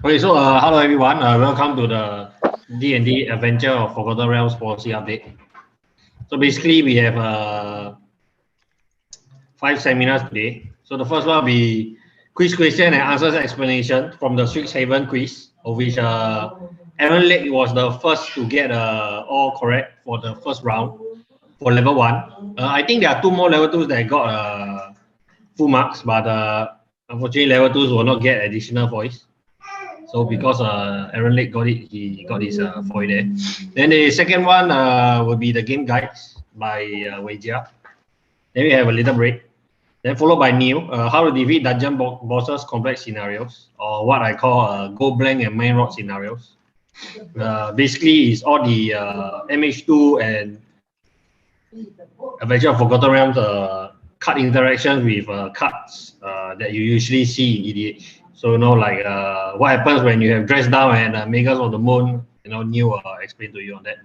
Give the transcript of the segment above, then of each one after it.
Okay, so hello everyone. Welcome to the D&D Adventure of Forgotten Realms policy update. So basically, we have 5 seminars today. So the first one will be quiz question and answers explanation from the Strixhaven quiz, of which Aaron Lake was the first to get all correct for the first round for level 1. I think there are 2 more level 2s that got full marks, but unfortunately level 2s will not get additional voice. So because Aaron Lake got it, he got his foil there. Then the second one will be the game guides by Weijia. Then we have a little break. Then followed by Neil, how to defeat dungeon bosses complex scenarios, or what I call go blank and main rod scenarios. Basically, it's all the MH2 and Adventure of Forgotten Realms card interactions with cards that you usually see in EDH. So like what happens when you have Dress Down and Makers of the Moon. Neil explain to you on that.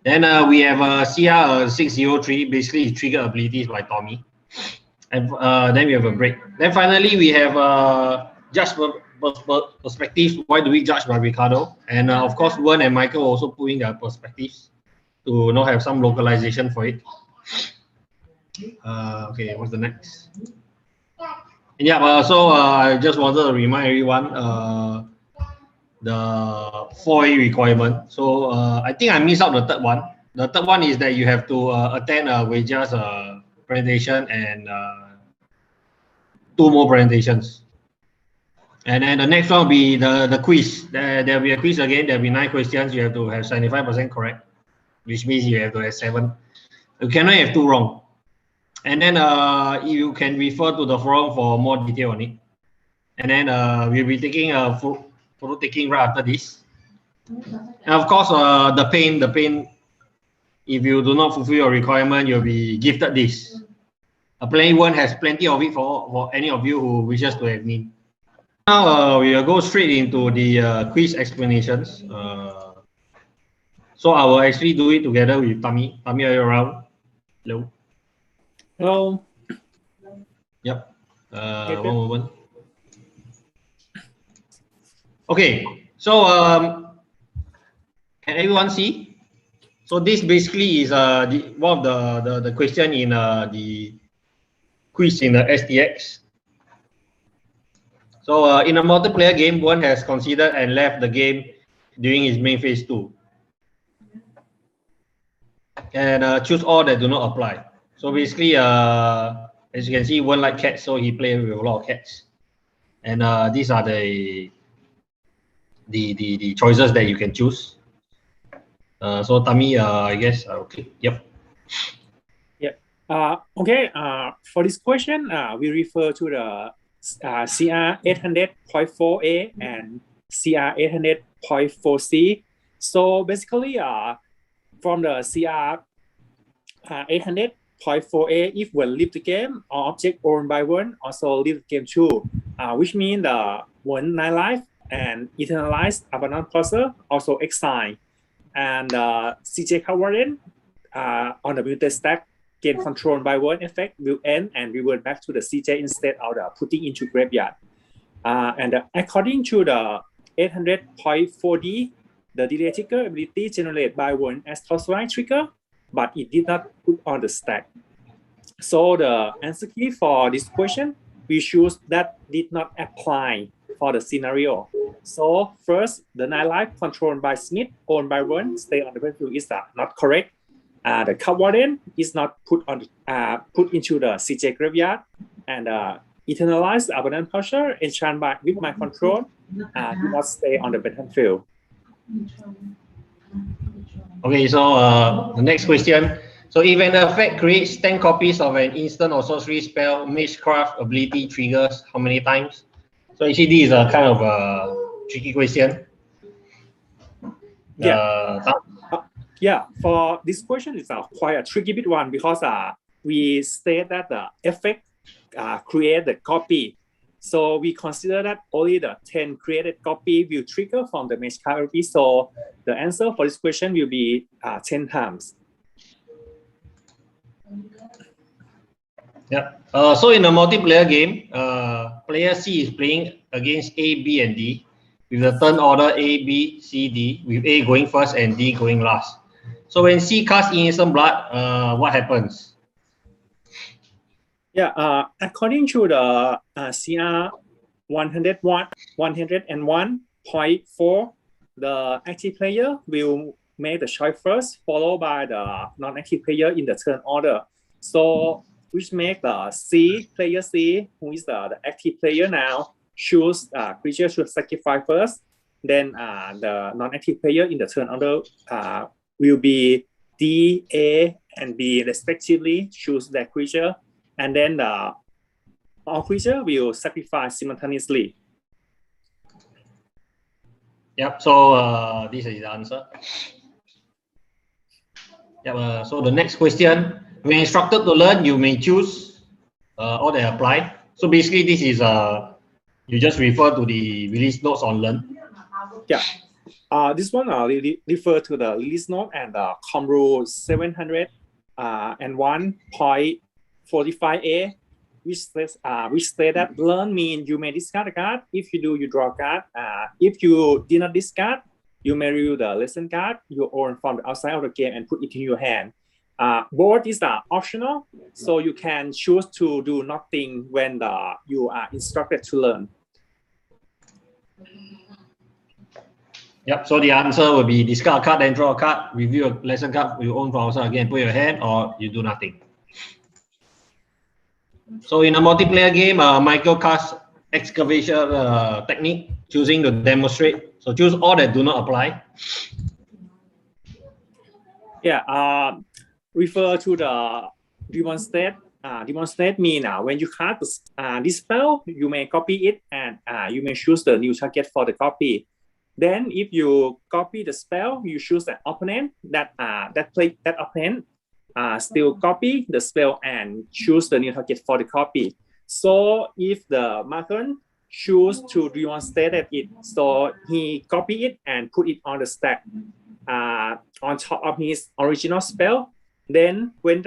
Then we have CR 603, basically trigger abilities by Tommy. And then we have a break. Then finally we have Judge Perspectives. Why do we judge by Riccardo? And of course, Wearn and Maykel also put in their perspectives to have some localization for it. Okay, what's the next? Yeah, so I just wanted to remind everyone the foil requirement. So I think I missed out the third one. The third one is that you have to attend Weijia's presentation and 2 more presentations. And then the next one will be the quiz. There will be a quiz again. There will be 9 questions. You have to have 75% correct, which means you have to have 7. You cannot have 2 wrong. And then you can refer to the forum for more detail on it. And then we'll be taking a photo taking right after this. And of course, the pain. If you do not fulfill your requirement, you'll be gifted this. Plain One has plenty of it for any of you who wishes to have need. Now we will go straight into the quiz explanations. So I will actually do it together with Tommy. Tommy, are you around? Hello. Hello. Yep. One moment. Okay. So can everyone see? So this basically is one of the question in the quiz in the STX. So in a multiplayer game, one has considered and left the game during his main phase 2. And choose all that do not apply. So basically, as you can see, one like cats, so he plays with a lot of cats. And these are the choices that you can choose. So Tommy, I guess okay. Yep. Okay. For this question, we refer to the CR 800.4A and CR 800.4C. So basically, from the CR 800.4A, if one leave the game or object owned by one also leave the game too, which means the one 9 life and eternalized abandoned puzzle also exile. And CJ Cowardin on the muted stack gain control by one effect will end and revert back to the CJ instead of the putting into graveyard. And according to the 800.4D, the delay trigger ability generated by one as toss-right trigger, but it did not put on the stack. So the answer key for this question, we choose that did not apply for the scenario. So first, the 9 life controlled by Smith, owned by one, stay on the battlefield is not correct. The Cup Warden is not put into the CJ graveyard, and eternalized abundant pressure enchant by with my control do not stay on the battlefield. Okay, so the next question. So if an effect creates 10 copies of an instant or sorcery spell, Magecraft ability triggers how many times? So actually this is a kind of a tricky question. Yeah, for this question, it's quite a tricky bit one because we state that the effect create the copy. So we consider that only the 10 created copy will trigger from the Magecraft ability. So the answer for this question will be 10 times. Yeah. So in a multiplayer game, player C is playing against A, B, and D. with the turn order A, B, C, D, with A going first and D going last. So when C casts Innocent Blood, what happens? Yeah, according to the CR 101.4, the active player will make the choice first, followed by the non-active player in the turn order. So, which make the player C, who is the active player now, choose creature should sacrifice first. Then the non-active player in the turn order will be D, A, and B respectively choose that creature, and then all creature will sacrifice simultaneously. Yep. So this is the answer. Yep. So the next question: when instructed to learn, you may choose or they apply. So basically, this is you just refer to the release notes on learn. Yeah. This one refer to the release note and the com rule 701.45a, which says that learn means you may discard a card. If you do, you draw a card. If you did not discard, you may review the lesson card you own from the outside of the game and put it in your hand. Both is optional, so you can choose to do nothing when you are instructed to learn. Yep. So the answer will be discard a card, then draw a card, review a lesson card you own from outside again, put your hand, or you do nothing. So in a multiplayer game, Maykel casts excavation technique, choosing to demonstrate. So choose all that do not apply. Yeah. Refer to the demonstrate. Demonstrate means when you cast this spell, you may copy it and you may choose the new target for the copy. Then, if you copy the spell, you choose an opponent that opponent still copy the spell and choose the new target for the copy. So, if the marker choose to demonstrate it, so he copy it and put it on the stack on top of his original spell. Then, when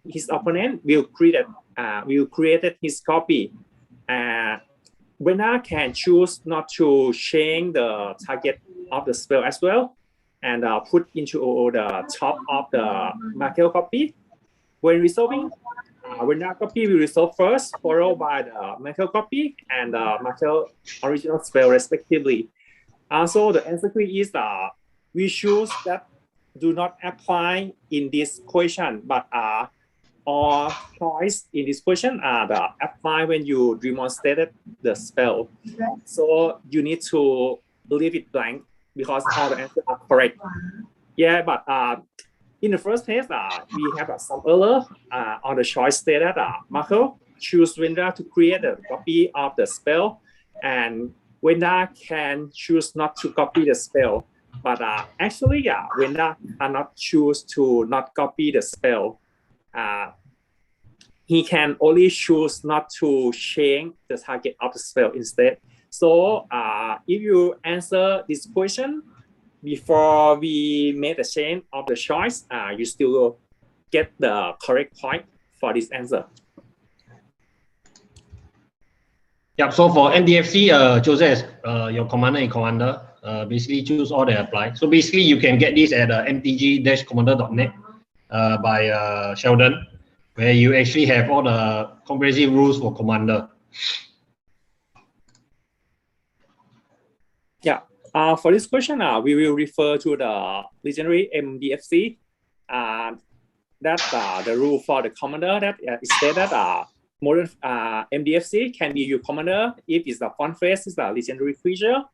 his opponent will create his copy. Winner can choose not to change the target of the spell as well and put into the top of the Maykel copy. When resolving, winner copy will resolve first, followed by the Maykel copy and the Maykel original spell respectively. So the answer is we choose that do not apply in this question, but all choice in this question are the apply when you demonstrated the spell. So you need to leave it blank because all the answers are correct. Yeah, but in the first case, we have some error on the choice stated Maykel choose winner to create a copy of the spell, and winner can choose not to copy the spell. But actually, winner cannot choose to not copy the spell. He can only choose not to change the target of the spell instead. So if you answer this question before we make the change of the choice, you still get the correct point for this answer. Yep. So for NDFC, chooses your commander and commander. Basically, choose all that apply. So basically, you can get this at mtg-commander.net by Sheldon, where you actually have all the comprehensive rules for commander. Yeah. For this question, we will refer to the legendary MDFC. That the rule for the commander that states that modern MDFC can be your commander if it's the front face is the legendary creature,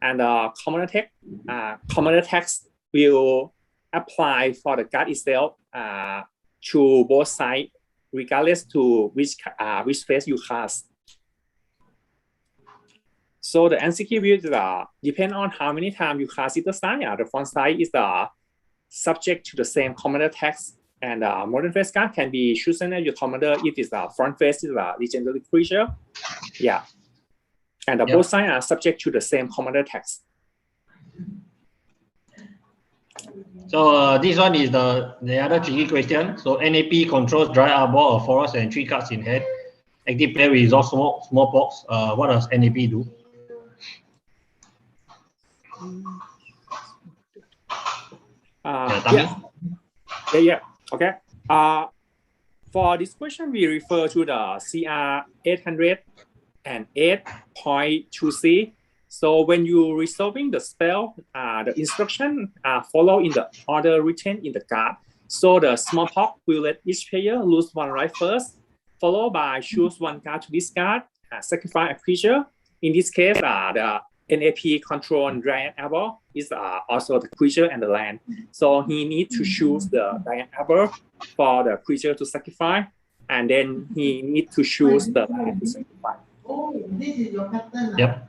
and the commander text will apply for the card itself to both sides, regardless to which phase you cast. So the NCQ will depend on how many times you cast it. The font size is subject to the same commander text, and modern phase card can be chosen as your commander if it's the front phase is a legendary creature. Yeah. And both sides are subject to the same commander text. So this one is the other tricky question. So NAP controls Dry Arbor or Forest and 3 cards in hand. Active player resolves smallpox. What does NAP do? Yeah. Okay. For this question, we refer to the CR 808.2c. So when you resolving the spell, the instruction follow in the order written in the card. So the smallpox will let each player lose one life first, followed by choose one card to discard, sacrifice a creature. In this case, the NAP control Giant Apple is also the creature and the land. So he needs to choose the Giant Apple for the creature to sacrifice, and then he needs to choose the land to sacrifice. Oh, this is your pattern. Yep.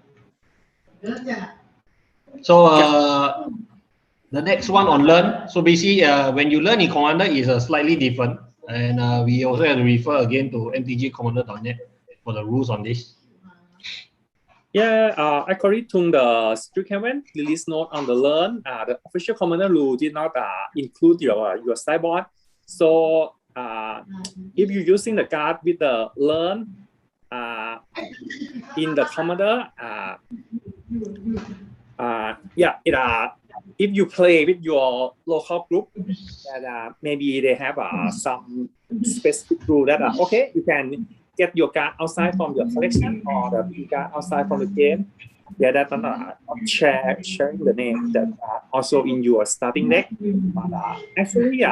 So the next one on learn. So basically, when you learn in Commander is slightly different, and we also have to refer again to mtgcommander.net for the rules on this. Yeah, according to the Strixhaven release note on the learn, the official Commander rule did not include your sideboard. So if you're using the card with the learn in the Commander, if you play with your local group, that maybe they have some specific rule that okay, you can get your card outside from your collection or the card outside from the game. Yeah, that's not sharing the name that also in your starting deck. But actually,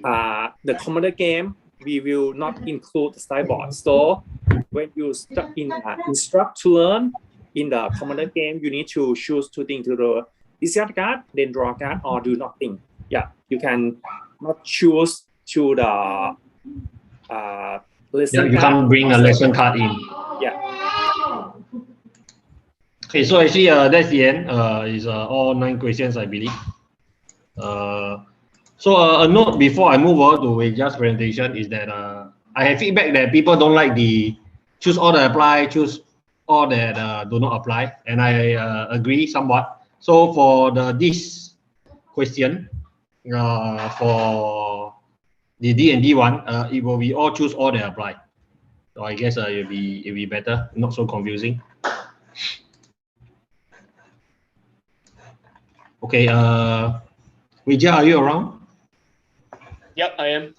the Commander game, we will not include the sideboard. So when you start in instruct to learn in the Commander game, you need to choose two things: to the discard card, then draw a card, or do nothing. Yeah, you can not choose to the lesson you card. can't bring a lesson card in. Yeah. Okay, so actually that's the end. Is all 9 questions, I believe. So a note before I move on to Weijia presentation is that I have feedback that people don't like the choose all that apply, choose all that do not apply, and I agree somewhat. So for this question, for the DND one, it will be all choose all that apply. So I guess it'll be better, not so confusing. Okay, Weijia, are you around? Yep, I am.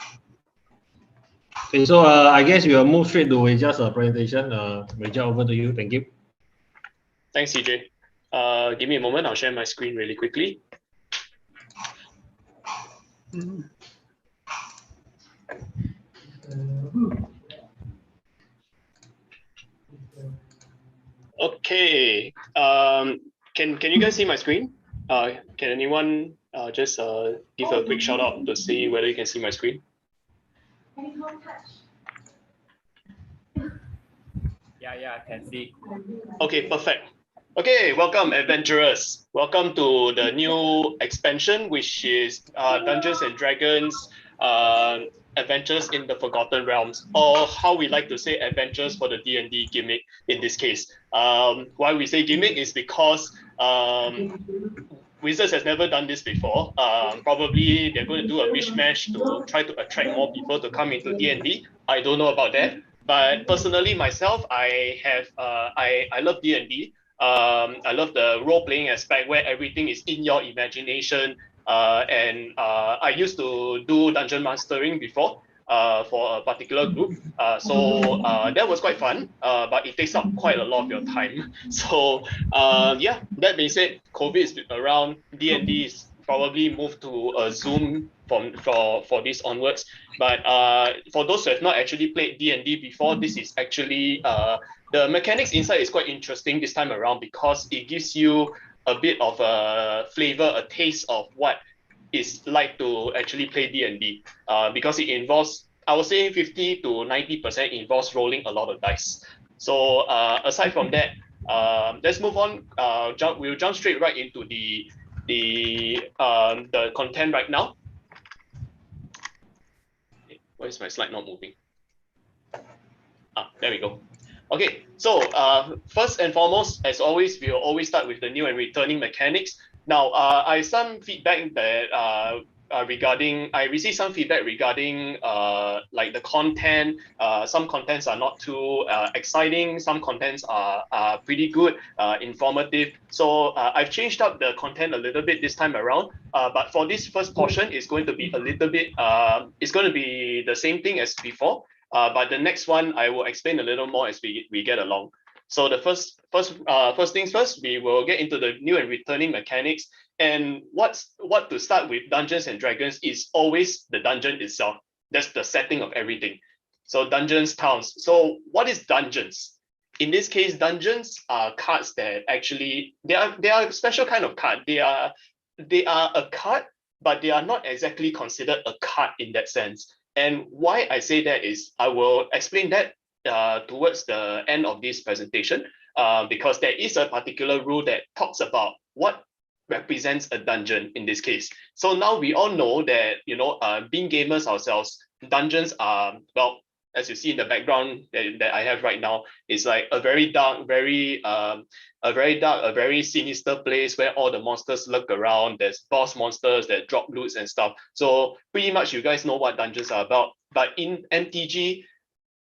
Okay, so I guess we'll move straight to Weijia's presentation. Weijia, over to you. Thank you. Thanks, CJ. Give me a moment. I'll share my screen really quickly. Okay. Can you guys see my screen? Can anyone just give a quick shout out to see whether you can see my screen? Yeah, I can see. Okay, perfect. Okay, welcome adventurers. Welcome to the new expansion, which is Dungeons and Dragons Adventures in the Forgotten Realms, or how we like to say adventures for the D&D gimmick in this case. Why we say gimmick is because Wizards has never done this before. Probably they're going to do a mishmash to try to attract more people to come into D&D. I don't know about that. But personally, myself, I love D&D. I love the role-playing aspect where everything is in your imagination. And I used to do dungeon mastering before for a particular group. So that was quite fun, but it takes up quite a lot of your time. So yeah, that being said, COVID is around. D&D is probably moved to a Zoom for this onwards. But for those who have not actually played D&D before, this is actually the mechanics inside is quite interesting this time around because it gives you a bit of a flavor, a taste of what it's like to actually play D&D because it involves, I would say 50 to 90% involves rolling a lot of dice. So aside from that, let's move on. We'll jump straight right into the content right now. Why is my slide not moving? There we go. Okay, so first and foremost, as always, we'll always start with the new and returning mechanics. Now, I have some feedback that I received some feedback regarding like the content. Some contents are not too exciting. Some contents are pretty good, informative. So I've changed up the content a little bit this time around. But for this first portion, it's going to be a little bit. It's going to be the same thing as before. But the next one, I will explain a little more as we get along. So the first things first, we will get into the new and returning mechanics. And what to start with Dungeons and Dragons is always the dungeon itself. That's the setting of everything. So dungeons, towns. So what is dungeons? In this case, dungeons are cards that actually they are a special kind of card. They are a card, but they are not exactly considered a card in that sense. And why I say that is I will explain that towards the end of this presentation, because there is a particular rule that talks about what represents a dungeon in this case. So now we all know that, being gamers ourselves, dungeons are, well, as you see in the background that I have right now, is like a very dark, a very sinister place where all the monsters lurk around. There's boss monsters that drop loots and stuff. So pretty much you guys know what dungeons are about. But in MTG,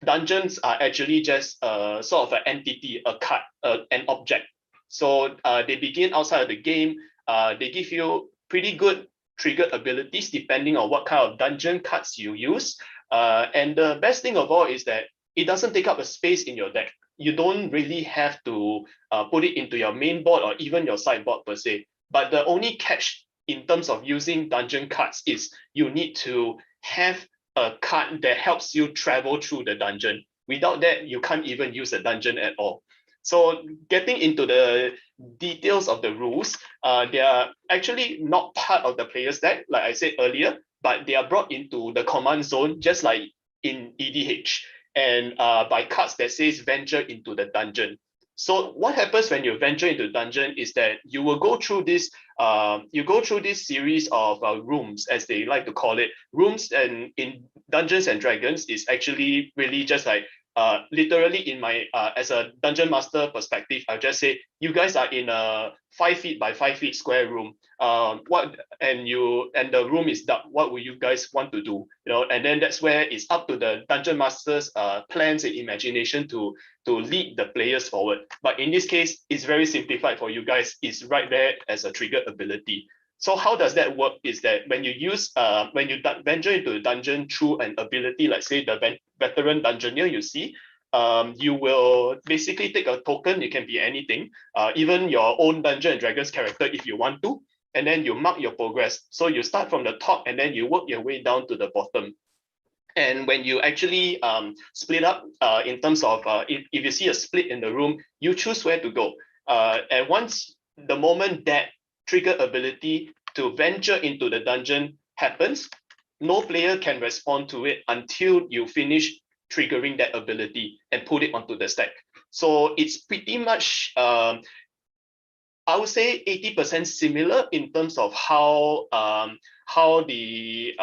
dungeons are actually just sort of an entity, a card, an object. So they begin outside of the game. They give you pretty good triggered abilities depending on what kind of dungeon cards you use. And the best thing of all is that it doesn't take up a space in your deck. You don't really have to put it into your main board or even your sideboard per se. But the only catch in terms of using dungeon cards is you need to have a card that helps you travel through the dungeon. Without that, you can't even use the dungeon at all. So getting into the details of the rules, they are actually not part of the player's deck, like I said earlier, but they are brought into the command zone, just like in EDH, and by cards that says venture into the dungeon. So what happens when you venture into the dungeon is that you will go through this series of rooms, as they like to call it. Rooms and in Dungeons and Dragons is actually really just like literally in my as a dungeon master perspective, I'll just say you guys are in a 5 feet by 5 feet square room. And the room is dark. What will you guys want to do? And then that's where it's up to the dungeon master's plans and imagination to lead the players forward. But in this case, it's very simplified for you guys. It's right there as a triggered ability. So how does that work is that when you venture into the dungeon through an ability, like say the veteran dungeoneer you see, you will basically take a token. It can be anything, even your own Dungeons and Dragons character if you want to, and then you mark your progress. So you start from the top and then you work your way down to the bottom. And when you actually split up in terms of if you see a split in the room, you choose where to go. And once the moment that trigger ability to venture into the dungeon happens, no player can respond to it until you finish triggering that ability and put it onto the stack. So it's pretty much, I would say 80% similar in terms of how the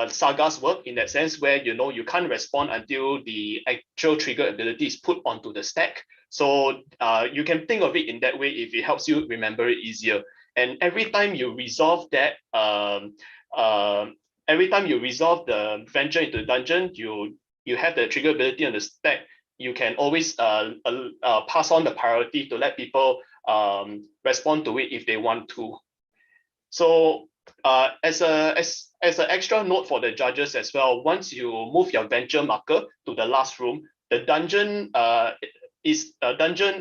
sagas work, in that sense where you can't respond until the actual trigger ability is put onto the stack. So you can think of it in that way if it helps you remember it easier. And every time you resolve that, every time you resolve the venture into the dungeon, you have the trigger ability on the stack. You can always pass on the priority to let people respond to it if they want to. So as an extra note for the judges as well, once you move your venture marker to the last room, the dungeon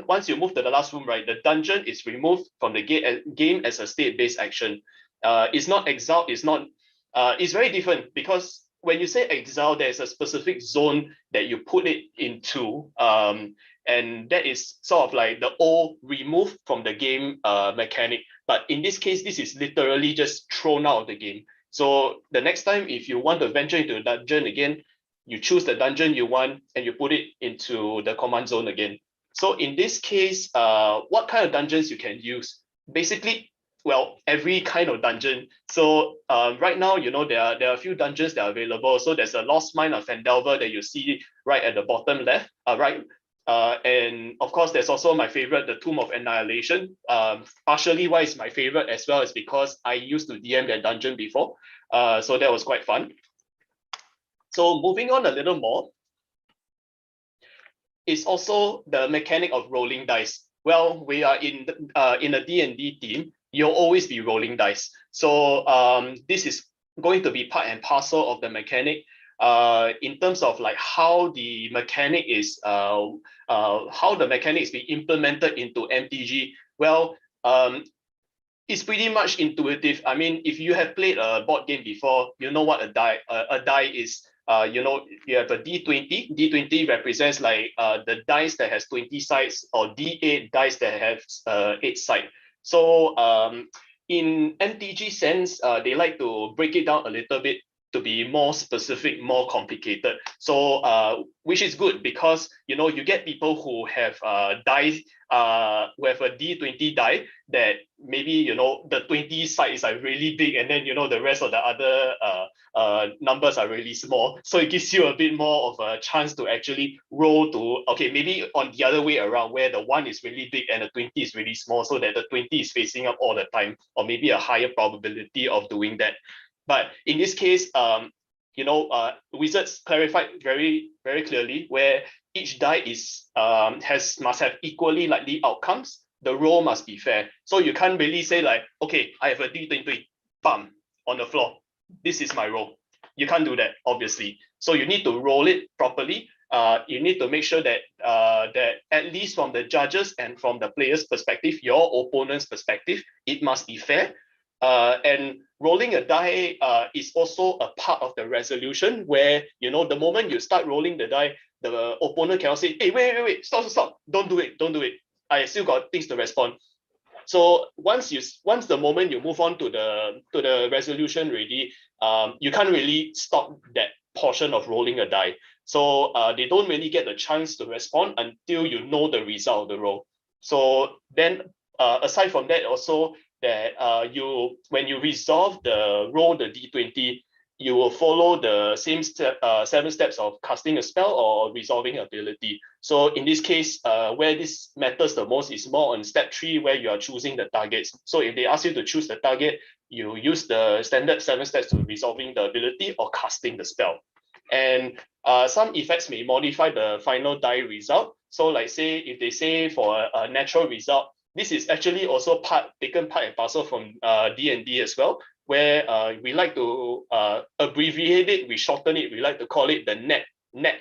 once you move to the last room, right, the dungeon is removed from the game as a state-based action. It's not exiled, it's very different, because when you say exile, there's a specific zone that you put it into, and that is sort of like the old remove from the game mechanic. But in this case, this is literally just thrown out of the game. So the next time, if you want to venture into a dungeon again, you choose the dungeon you want and you put it into the command zone again. So in this case, what kind of dungeons you can use? Basically, well, every kind of dungeon. So right now, there are a few dungeons that are available. So there's a Lost Mine of Fendelver that you see right at the bottom left, right And of course, there's also my favorite, the Tomb of Annihilation. Partially why it's my favorite as well is because I used to DM that dungeon before. So that was quite fun. So moving on a little more, it's also the mechanic of rolling dice. Well, we are in a D&D team, you'll always be rolling dice. So this is going to be part and parcel of the mechanic. In terms of like how the mechanic is being implemented into MTG. Well, it's pretty much intuitive. I mean, if you have played a board game before, you know what a die is. You know, you have a D20. D20 represents like the dice that has 20 sides, or D8 dice that have 8 sides. So in MTG sense, they like to break it down a little bit to be more specific, more complicated. So which is good, because you know you get people who have dice, who have a D20 die that maybe, you know, the 20 sides are really big, and then, you know, the rest of the other numbers are really small. So it gives you a bit more of a chance to actually roll to, okay, maybe on the other way around, where the 1 is really big and the 20 is really small, so that the 20 is facing up all the time, or maybe a higher probability of doing that. But in this case, you know, Wizards clarified very, very clearly where each die is must have equally likely outcomes. The roll must be fair. So you can't really say like, okay, I have a D20, bam, on the floor. This is my roll. You can't do that, obviously. So you need to roll it properly. You need to make sure that that at least from the judges and from the player's perspective, your opponent's perspective, it must be fair. And rolling a die is also a part of the resolution, where, you know, the moment you start rolling the die, the opponent cannot say, hey, wait, stop, don't do it. I still got things to respond. So once the moment you move on to the resolution already, you can't really stop that portion of rolling a die. So they don't really get the chance to respond until you know the result of the roll. So then aside from that, also that when you resolve the roll, the D20, you will follow the same 7 steps of casting a spell or resolving ability. So in this case, where this matters the most is more on step 3, where you are choosing the targets. So if they ask you to choose the target, you use the standard 7 steps to resolving the ability or casting the spell. And some effects may modify the final die result. So like say, if they say for a natural result, this is actually also taken part and parcel from D&D as well, where we like to abbreviate it, we shorten it, we like to call it the net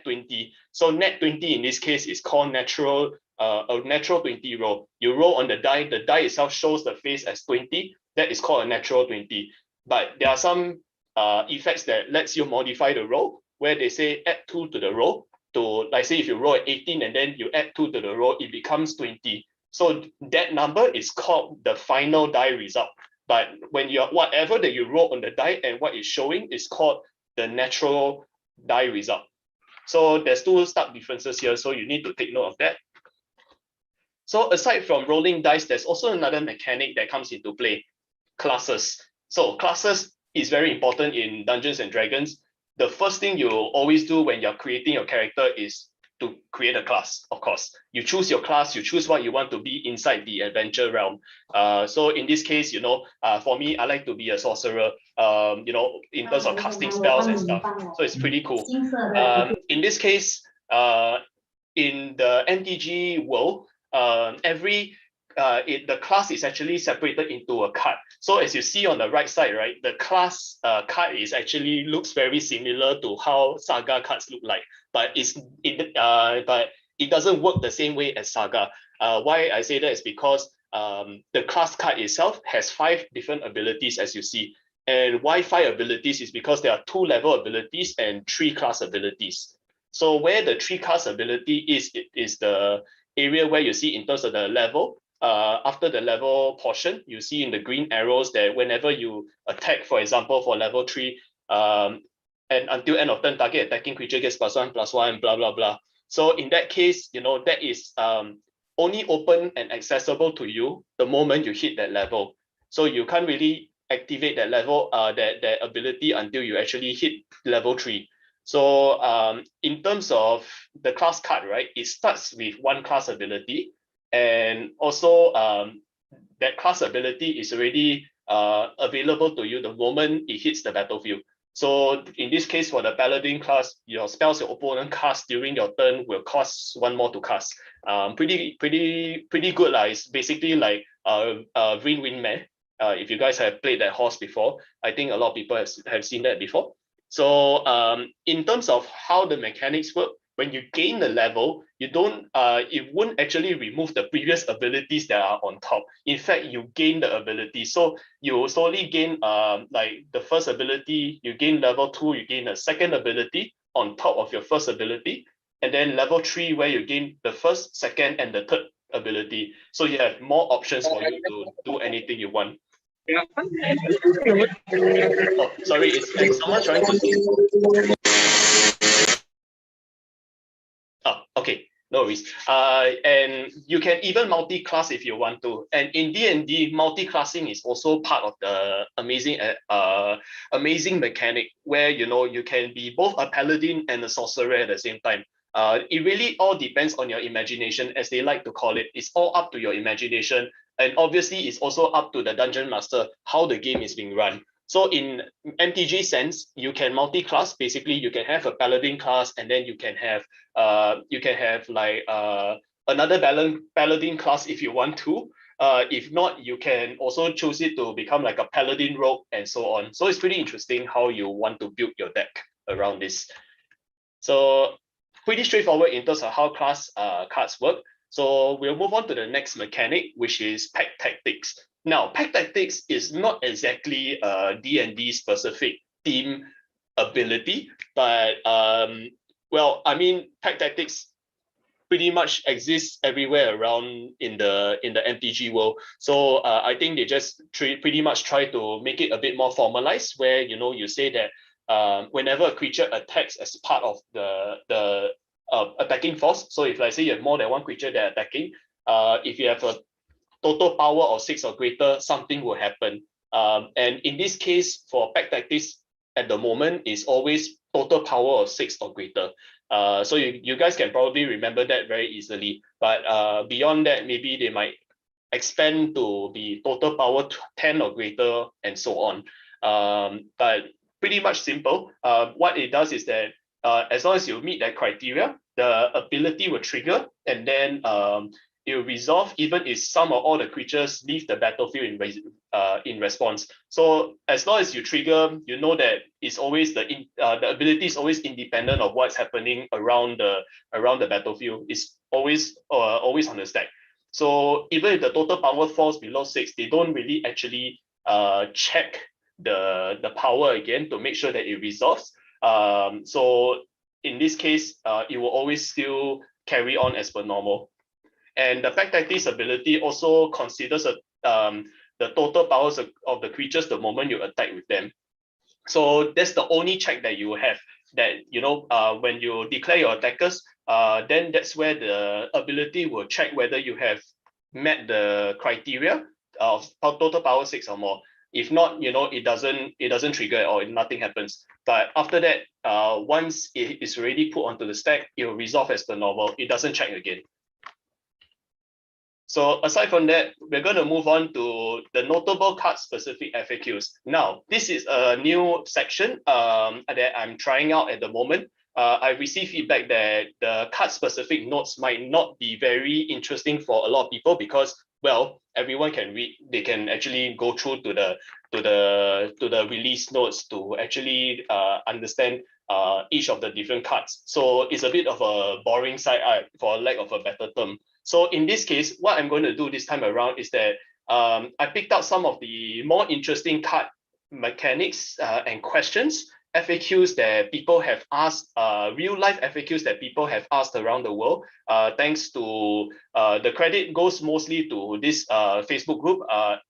20. So net 20 in this case is called a natural 20 roll. You roll on the die itself shows the face as 20, that is called a natural 20. But there are some effects that lets you modify the roll, where they say add 2 to the roll, to like say if you roll at 18 and then you add 2 to the roll, it becomes 20. So that number is called the final die result. But when whatever that you roll on the die and what is showing is called the natural die result. So there's 2 stark differences here, so you need to take note of that. So aside from rolling dice, there's also another mechanic that comes into play, classes. So classes is very important in Dungeons and Dragons. The first thing you always do when you're creating your character is to create a class, of course. You choose your class, you choose what you want to be inside the adventure realm. So in this case, you know, for me, I like to be a sorcerer, you know, in terms of casting spells and stuff. So it's pretty cool. In this case, in the MTG world, the class is actually separated into a card. So as you see on the right side, right, the class card is actually looks very similar to how Saga cards look like, but it doesn't work the same way as Saga. Why I say that is because the class card itself has 5 different abilities, as you see. And why 5 abilities is because there are 2 level abilities and 3 class abilities. So where the 3 class ability is the area where you see in terms of the level. After the level portion, you see in the green arrows that whenever you attack, for example, for level 3, and until end of turn, target attacking creature gets +1/+1, blah, blah, blah. So in that case, you know, that is only open and accessible to you the moment you hit that level. So you can't really activate that level, that ability until you actually hit level 3. So in terms of the class card, right, it starts with one class ability, and also that class ability is already available to you the moment it hits the battlefield. So in this case, for the Paladin class, your spells your opponent cast during your turn will cost 1 more to cast. Pretty good. It's basically like win-win. If you guys have played that horse before, I think a lot of people have seen that before. So in terms of how the mechanics work, when you gain the level, you don't it won't actually remove the previous abilities that are on top. In fact, you gain the ability. So you slowly gain like the first ability, you gain level 2, you gain a second ability on top of your first ability, and then level 3 where you gain the first, second, and the third ability. So you have more options for you to do anything you want. Oh, sorry, is someone trying to speak? Oh, okay, no worries. And you can even multi-class if you want to. And in D&D, multi-classing is also part of the amazing mechanic where you can be both a paladin and a sorcerer at the same time. It really all depends on your imagination, as they like to call it. It's all up to your imagination. And obviously, it's also up to the dungeon master how the game is being run. So in MTG sense, you can multi-class. Basically, you can have a paladin class, and then you can have like another paladin class if you want to. If not, you can also choose it to become like a paladin rogue and so on. So it's pretty interesting how you want to build your deck around this. So pretty straightforward in terms of how class cards work. So we'll move on to the next mechanic, which is pack tactics. Now, pack tactics is not exactly a D&D specific team ability, but well, I mean, pack tactics pretty much exists everywhere around in the MTG world. So I think they just pretty much try to make it a bit more formalized, where you say that whenever a creature attacks as part of the attacking force. So if, like, say, you have more than one creature that are attacking, if you have a total power of 6 or greater, something will happen. And in this case, for pack tactics at the moment is always total power of 6 or greater. So you guys can probably remember that very easily. But beyond that, maybe they might expand to be total power 10 or greater and so on. But pretty much simple. What it does is that as long as you meet that criteria, the ability will trigger, and then it will resolve even if some or all the creatures leave the battlefield in response. So as long as you trigger, you know that it's always the ability is always independent of what's happening around the battlefield. It's always on the stack. So even if the total power falls below 6, they don't really actually check the power again to make sure that it resolves. So in this case, it will always still carry on as per normal. And the pack tactics ability also considers the total powers of the creatures the moment you attack with them. So that's the only check that you have, that when you declare your attackers, then that's where the ability will check whether you have met the criteria of total power 6 or more. If not, it doesn't trigger at all, nothing happens. But after that, once it is already put onto the stack, it will resolve as per normal. It doesn't check again. So aside from that, we're going to move on to the notable card specific FAQs. Now, this is a new section that I'm trying out at the moment. I received feedback that the card specific notes might not be very interesting for a lot of people because, well, everyone can read. They can actually go through to the release notes to actually understand each of the different cards. So it's a bit of a boring side art, for lack of a better term. So in this case, what I'm going to do this time around is that I picked out some of the more interesting card mechanics and questions, FAQs that people have asked, real life FAQs that people have asked around the world. Thanks to the credit goes mostly to this Facebook group.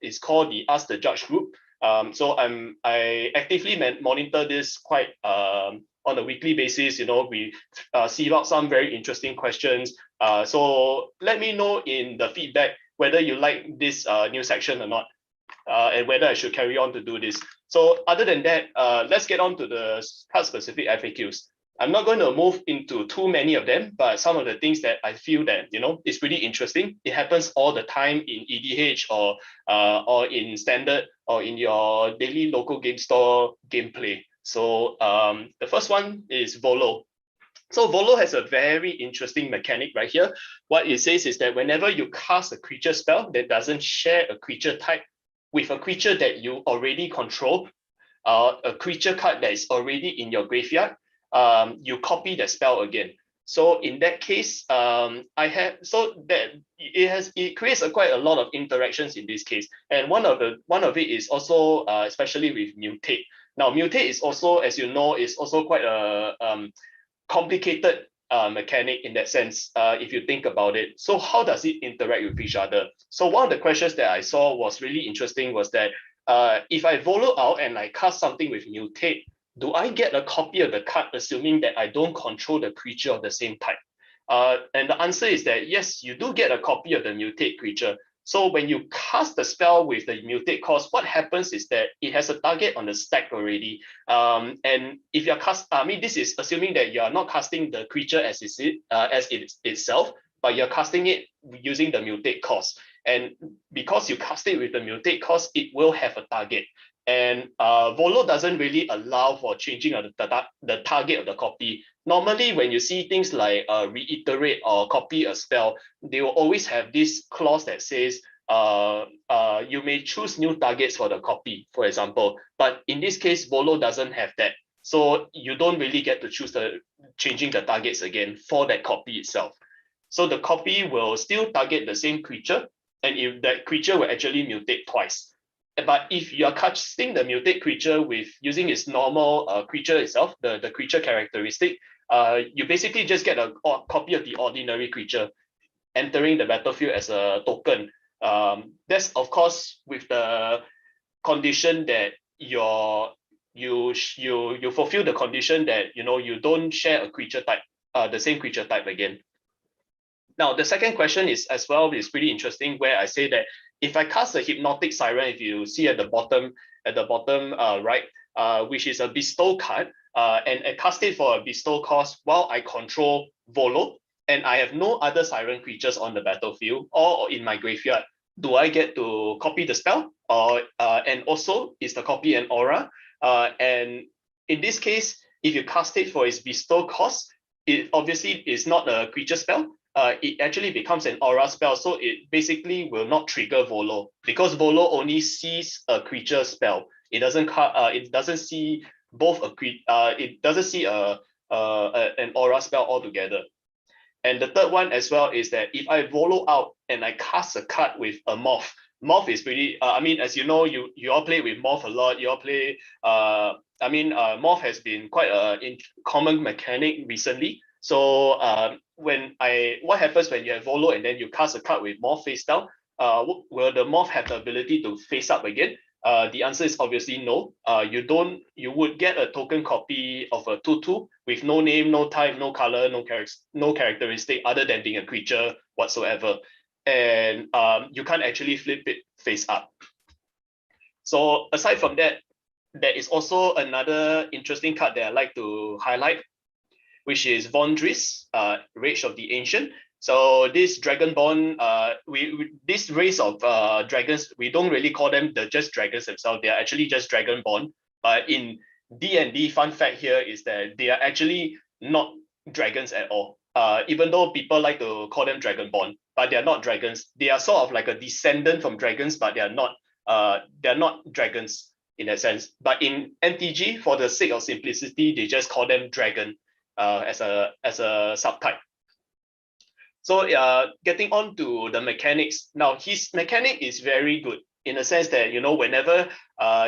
It's called the Ask the Judge group. So I actively monitor this quite on a weekly basis. We see out some very interesting questions. So let me know in the feedback whether you like this new section or not, and whether I should carry on to do this. So other than that, let's get on to the card specific FAQs. I'm not going to move into too many of them, but some of the things that I feel that, you know, is pretty interesting. It happens all the time in EDH or in standard or in your daily local game store gameplay. So the first one is Volo. So Volo has a very interesting mechanic right here. What it says is that whenever you cast a creature spell that doesn't share a creature type with a creature that you already control, a creature card that is already in your graveyard, you copy the spell again. So in that case, it creates quite a lot of interactions in this case, and one of it is also especially with mutate. Now mutate is also, as you know, is also quite a complicated mechanic in that sense, if you think about it. So how does it interact with each other? So one of the questions that I saw was really interesting was that if I Volo out and I cast something with mutate, do I get a copy of the card assuming that I don't control the creature of the same type? And the answer is that yes, you do get a copy of the mutate creature. So when you cast the spell with the mutate cost, what happens is that it has a target on the stack already. And if you're this is assuming that you are not casting the creature as it itself, but you're casting it using the mutate cost. And because you cast it with the mutate cost, it will have a target. And Volo doesn't really allow for changing of the target of the copy. Normally, when you see things like reiterate or copy a spell, they will always have this clause that says you may choose new targets for the copy, for example. But in this case, Volo doesn't have that. So you don't really get to choose changing the targets again for that copy itself. So the copy will still target the same creature, and if that creature will actually mutate twice. But if you are casting the mutate creature with using its normal creature itself, the creature characteristic, you basically just get a copy of the ordinary creature entering the battlefield as a token. That's of course with the condition that you fulfill the condition that you don't share a creature type, the same creature type again. Now the second question is pretty interesting, where I say that if I cast a Hypnotic Siren, if you see at the bottom right, which is a bestow card, and I cast it for a bestow cost while I control Volo, and I have no other Siren creatures on the battlefield or in my graveyard, do I get to copy the spell? And also, is the copy an aura? And in this case, if you cast it for its bestow cost, it obviously is not a creature spell. It actually becomes an aura spell, so it basically will not trigger Volo, because Volo only sees a creature spell. It doesn't see both it doesn't see an aura spell altogether. And the third one as well is that if I Volo out and I cast a card with a Morph, Morph is pretty. As you know, you all play with Morph a lot. You all play. Morph has been quite a common mechanic recently. So what happens when you have Volo and then you cast a card with Morph face down? Will the Morph have the ability to face up again? The answer is obviously no. You would get a token copy of a 2/2 with no name, no type, no color, no characteristic other than being a creature whatsoever. And you can't actually flip it face up. So aside from that, there is also another interesting card that I like to highlight, which is Vondris, Rage of the Ancient. So this Dragonborn, this race of dragons, we don't really call them just dragons themselves. They are actually just Dragonborn. But in DND, fun fact here is that they are actually not dragons at all. Even though people like to call them Dragonborn, but they are not dragons. They are sort of like a descendant from dragons, but they are not dragons in that sense. But in MTG, for the sake of simplicity, they just call them dragon as a subtype. So getting on to the mechanics. Now, his mechanic is very good in the sense that, whenever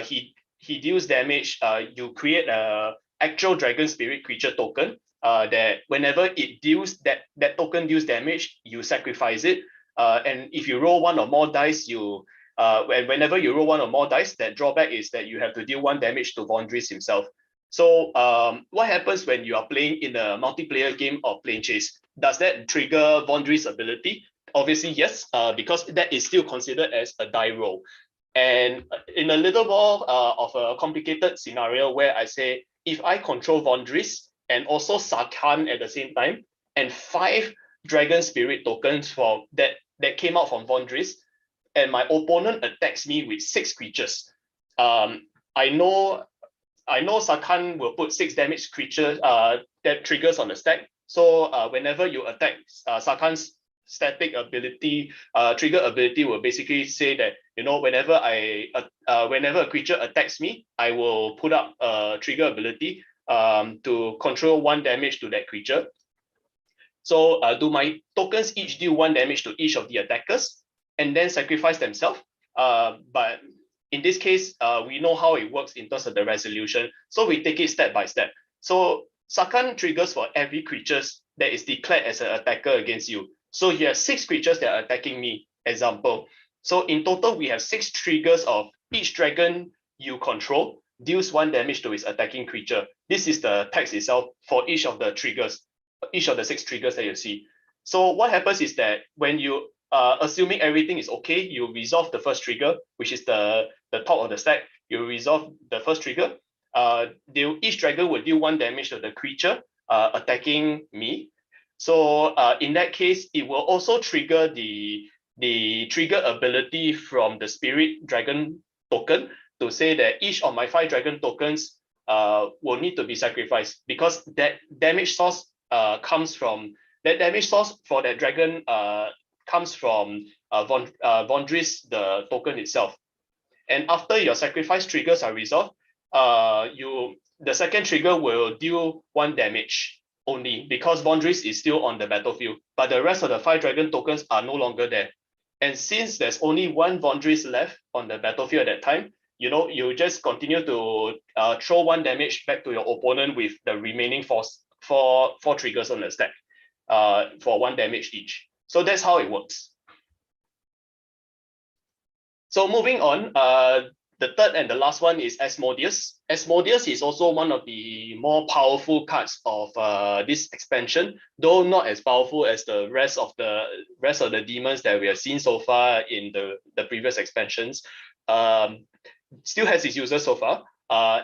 he deals damage, you create a actual dragon spirit creature token that whenever it deals that token deals damage, you sacrifice it. And if you roll one or more dice, whenever you roll one or more dice, that drawback is that you have to deal 1 damage to Vondris himself. So what happens when you are playing in a multiplayer game of Plane Chase? Does that trigger Vondris' ability? Obviously, yes, because that is still considered as a die roll. And in a little more of a complicated scenario where I say, if I control Vondris and also Sarkhan at the same time, and 5 Dragon Spirit tokens from that came out from Vondris, and my opponent attacks me with 6 creatures. I know Sarkhan will put 6 damage creatures that triggers on the stack. So whenever you attack, Sarkhan's static ability, trigger ability will basically say that, you know, whenever a creature attacks me, I will put up a trigger ability to control 1 damage to that creature. So do my tokens each deal 1 damage to each of the attackers and then sacrifice themselves? But in this case, we know how it works in terms of the resolution. So we take it step by step. So Sarkhan triggers for every creature that is declared as an attacker against you. So you have 6 creatures that are attacking me, example. So in total, we have 6 triggers of each dragon you control deals 1 damage to its attacking creature. This is the text itself for each of the triggers, each of the 6 triggers that you see. So what happens is that when you, assuming everything is okay, you resolve the first trigger, which is the top of the stack. You resolve the first trigger. Each dragon will deal 1 damage to the creature attacking me. So in that case, it will also trigger the trigger ability from the Spirit Dragon token to say that each of my 5 dragon tokens will need to be sacrificed, because that damage source comes from for that dragon comes from Vondris, the token itself. And after your sacrifice triggers are resolved, the second trigger will deal 1 damage only, because Vondris is still on the battlefield, but the rest of the 5 dragon tokens are no longer there. And since there's only 1 Vondris left on the battlefield at that time, you know, you just continue to throw 1 damage back to your opponent with the remaining 4 triggers on the stack for 1 damage each. So that's how it works. So moving on, the third and the last one is Asmodeus. Asmodeus is also one of the more powerful cards of this expansion, though not as powerful as the rest of the demons that we have seen so far in the previous expansions. Still has its users so far,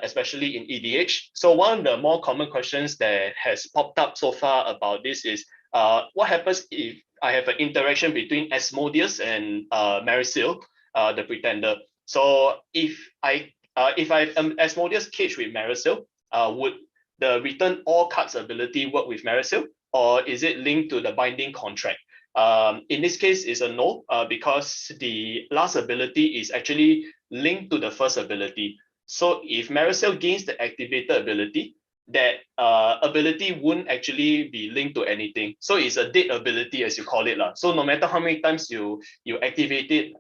especially in EDH. So one of the more common questions that has popped up so far about this is, what happens if I have an interaction between Asmodeus and Marisil, the Pretender? So if I Asmodeus cage with Marisil, would the return all cards ability work with Marisil, or is it linked to the binding contract? In this case, it's a no, because the last ability is actually linked to the first ability. So if Marisil gains the activated ability, that ability wouldn't actually be linked to anything. So it's a dead ability, as you call it. So no matter how many times you activate it,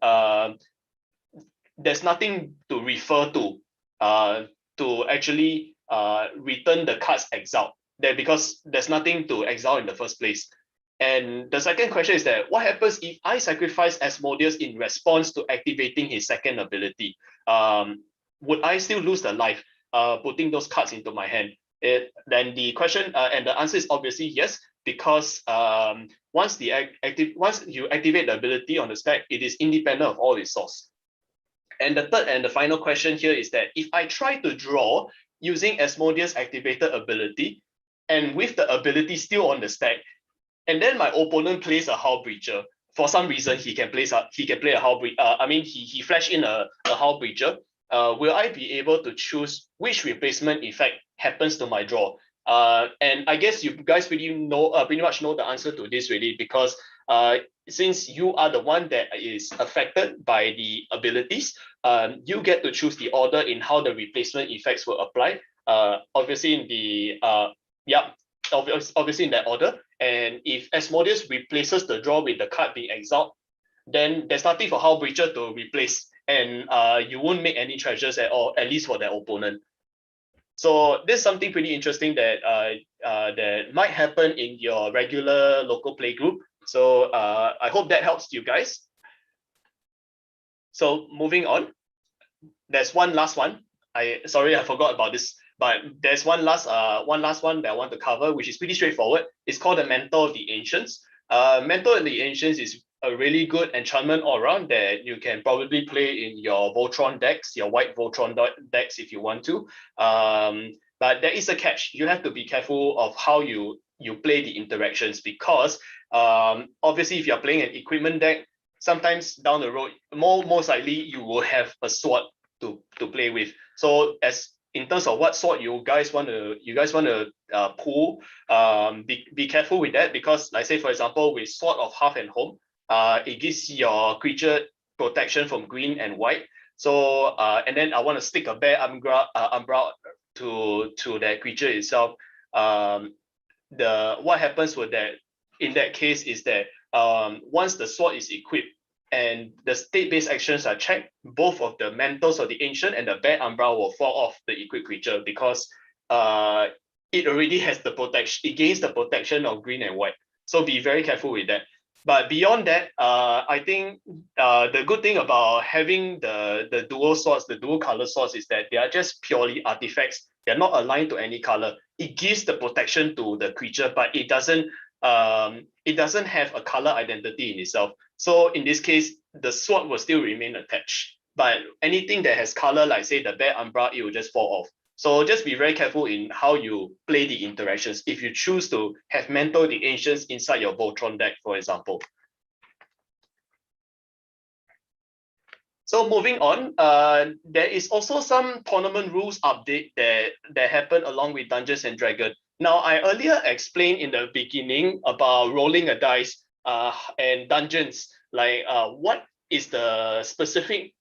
there's nothing to refer to actually return the cards exiled there, because there's nothing to exile in the first place. And the second question is that, what happens if I sacrifice Asmodeus in response to activating his second ability? Would I still lose the life putting those cards into my hand? Then the question and the answer is obviously yes, because once you activate the ability on the stack, it is independent of all its source. And the third and the final question here is that if I try to draw using Asmodeus activated ability, and with the ability still on the stack, and then my opponent plays a Hull Breacher, for some reason he can play a Hull Breacher. he flash in a Hull Breacher. Will I be able to choose which replacement effect happens to my draw? And I guess you guys pretty much know the answer to this really, because since you are the one that is affected by the abilities, you get to choose the order in how the replacement effects will apply. Obviously in the obviously in that order. And if Asmodeus replaces the draw with the card being exiled, then there's nothing for Hull Breacher to replace, and you won't make any treasures at all, at least for their opponent. So this is something pretty interesting that that might happen in your regular local play group. So I hope that helps you guys. So moving on, there's one last one. Sorry, I forgot about this, but there's one last one that I want to cover, which is pretty straightforward. It's called the Mentor of the Ancients. Mentor of the Ancients is a really good enchantment all around that you can probably play in your Voltron decks, your white Voltron decks if you want to. But there is a catch. You have to be careful of how you play the interactions, because obviously if you're playing an equipment deck, sometimes down the road, most likely you will have a sword to play with. So as in terms of what sword you guys want to pull, be careful with that, because like say for example with Sword of Hearth and Home, it gives your creature protection from green and white. So and then I want to stick a Bear Umbra to that creature itself. What happens with that in that case is that once the sword is equipped and the state-based actions are checked, both of the mantles of the ancient and the Bear Umbra will fall off the equipped creature, because it already has the protection against the protection of green and white. So be very careful with that. But beyond that, I think the good thing about having the dual swords, the dual color swords, is that they are just purely artifacts. They're not aligned to any color. It gives the protection to the creature, but it doesn't have a color identity in itself. So in this case, the sword will still remain attached. But anything that has color, like say the Bear Umbra, it will just fall off. So just be very careful in how you play the interactions if you choose to have Mantle the Ancients inside your Voltron deck, for example. So moving on, there is also some tournament rules update that happened along with Dungeons and Dragons. Now, I earlier explained in the beginning about rolling a dice and dungeons, like what is the specific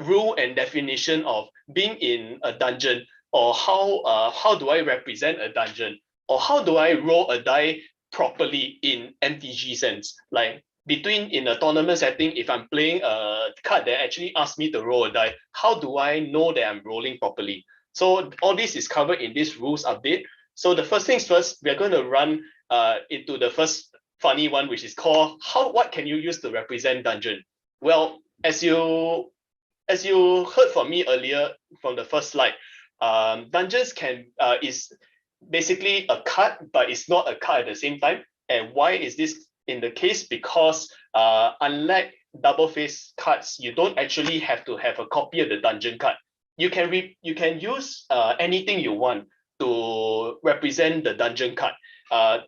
rule and definition of being in a dungeon, or how do I represent a dungeon, or how do I roll a die properly in MTG sense, like between in a tournament setting, if I'm playing a card that actually asks me to roll a die, how do I know that I'm rolling properly? So all this is covered in this rules update. So the first things first, we're going to run into the first funny one, which is called what can you use to represent dungeon? Well, as you heard from me earlier from the first slide, dungeons is basically a card, but it's not a card at the same time. And why is this in the case? Because unlike double face cards, you don't actually have to have a copy of the dungeon card. You can use anything you want to represent the dungeon card. A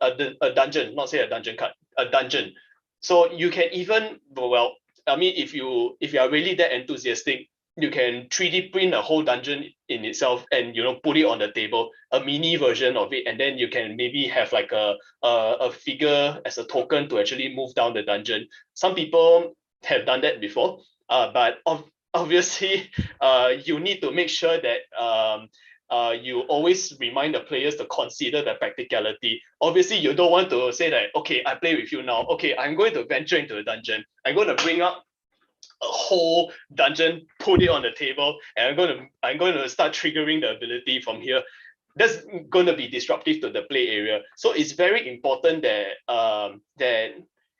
dungeon, not say a dungeon card, a dungeon. So you can even, well, I mean, if you are really that enthusiastic, you can 3D print a whole dungeon in itself and put it on the table, a mini version of it, and then you can maybe have like a figure as a token to actually move down the dungeon. Some people have done that before, but obviously you need to make sure that you always remind the players to consider the practicality. Obviously, you don't want to say that, okay, I play with you now. Okay, I'm going to venture into the dungeon. I'm going to bring up a whole dungeon, put it on the table, and I'm going to start triggering the ability from here. That's going to be disruptive to the play area. So it's very important that that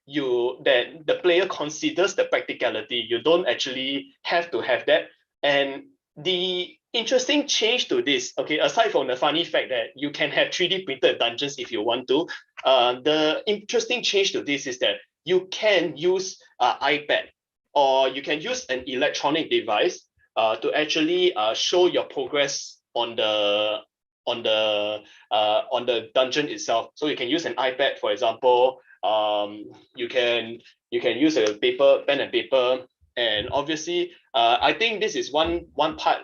the player considers the practicality. You don't actually have to have that. And the interesting change to this, okay, aside from the funny fact that you can have 3D printed dungeons if you want to, the interesting change to this is that you can use iPad, or you can use an electronic device to actually show your progress on the dungeon itself. So you can use an iPad, for example. You can use a pen and paper, and obviously, I think this is one part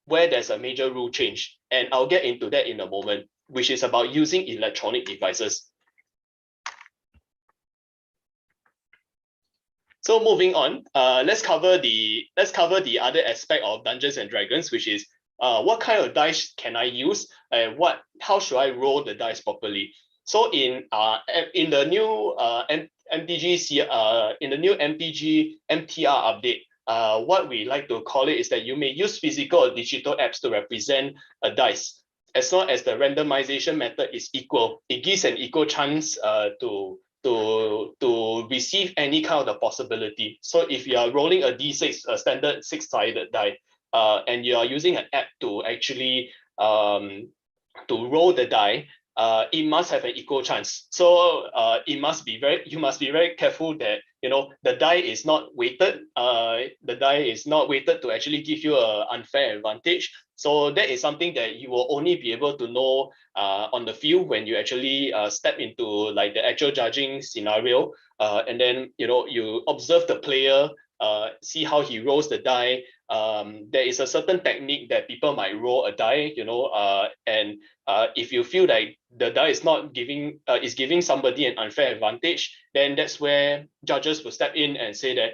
where there's a major rule change, and I'll get into that in a moment, which is about using electronic devices. So moving on, let's cover the other aspect of Dungeons and Dragons, which is what kind of dice can I use, and how should I roll the dice properly. So in the new MTG MTR update, what we like to call it is that you may use physical or digital apps to represent a dice, as long as the randomization method is equal. It gives an equal chance to receive any kind of the possibility. So if you are rolling a D6, a standard 6-sided die, and you are using an app to actually to roll the die, it must have an equal chance. So you must be very careful that the die is not weighted. The die is not weighted to actually give you an unfair advantage. So that is something that you will only be able to know on the field when you actually step into like the actual judging scenario, and then you observe the player, see how he rolls the die. There is a certain technique that people might roll a die, and if you feel like the die is not giving is giving somebody an unfair advantage, then that's where judges will step in and say that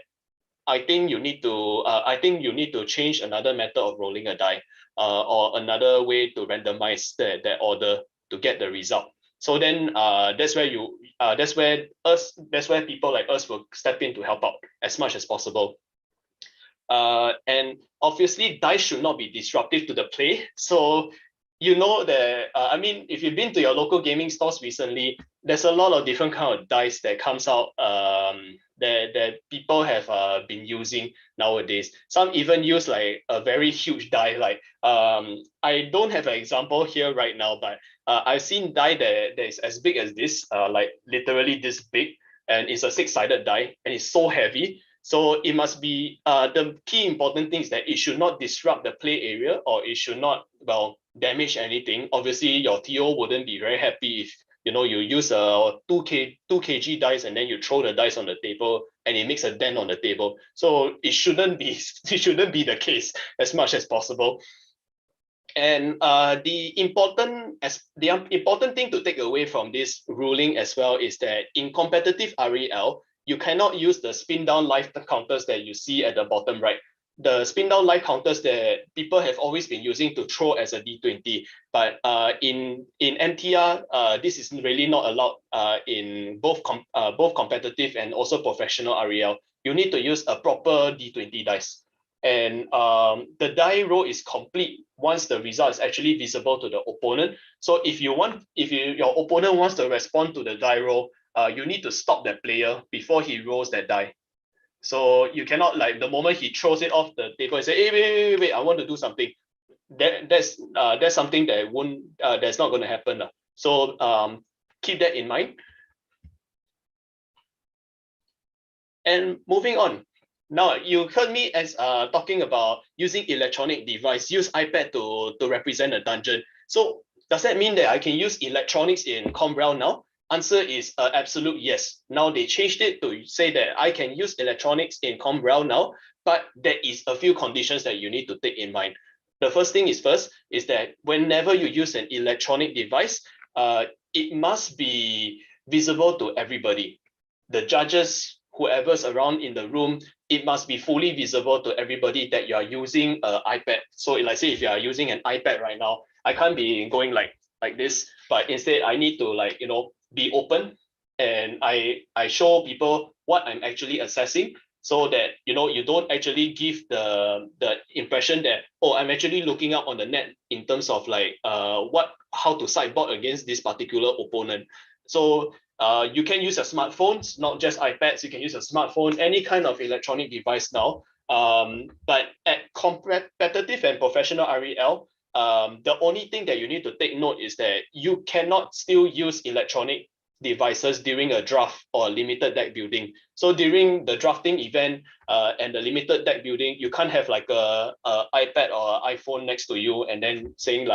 I think you need to change another method of rolling a die, or another way to randomize that order to get the result. So then that's where people like us will step in to help out as much as possible. And obviously dice should not be disruptive to the play. So that if you've been to your local gaming stores recently, there's a lot of different kind of dice that comes out that people have been using nowadays. Some even use like a very huge die. Like I don't have an example here right now, but I've seen die that is as big as this, like literally this big, and it's a 6-sided die, and it's so heavy. So it must be the key important thing is that it should not disrupt the play area, or it should not damage anything. Obviously, your TO wouldn't be very happy if you use a 2 kg dice and then you throw the dice on the table and it makes a dent on the table. So it shouldn't be the case as much as possible. And the important thing to take away from this ruling as well is that in competitive REL, you cannot use the spin down life counters that you see at the bottom right. The spin down life counters that people have always been using to throw as a D20, but in MTR, this is really not allowed in both competitive and also professional REL. You need to use a proper D20 dice, and the die roll is complete once the result is actually visible to the opponent. So if your opponent wants to respond to the die roll, you need to stop that player before he rolls that die. So you cannot, like, the moment he throws it off the table and say, hey, wait, I want to do something. That's something that that's not going to happen. So keep that in mind. And moving on. Now, you heard me as talking about using electronic device, use iPad to represent a dungeon. So does that mean that I can use electronics in ComRel now? Answer is absolute yes. Now they changed it to say that I can use electronics in ComRel now, but there is a few conditions that you need to take in mind. The first thing is that whenever you use an electronic device, it must be visible to everybody. The judges, whoever's around in the room, it must be fully visible to everybody that you are using an iPad. So like say if you are using an iPad right now, I can't be going like this, but instead I need to be open, and I show people what I'm actually assessing, so that you don't actually give the impression that, oh, I'm actually looking up on the net in terms of how to sideboard against this particular opponent. So you can use your smartphones, not just iPads. You can use a smartphone, any kind of electronic device now. But at competitive and professional REL, the only thing that you need to take note is that you cannot still use electronic devices during a draft or limited deck building. So during the drafting event and the limited deck building, you can't have like a iPad or iPhone next to you and then saying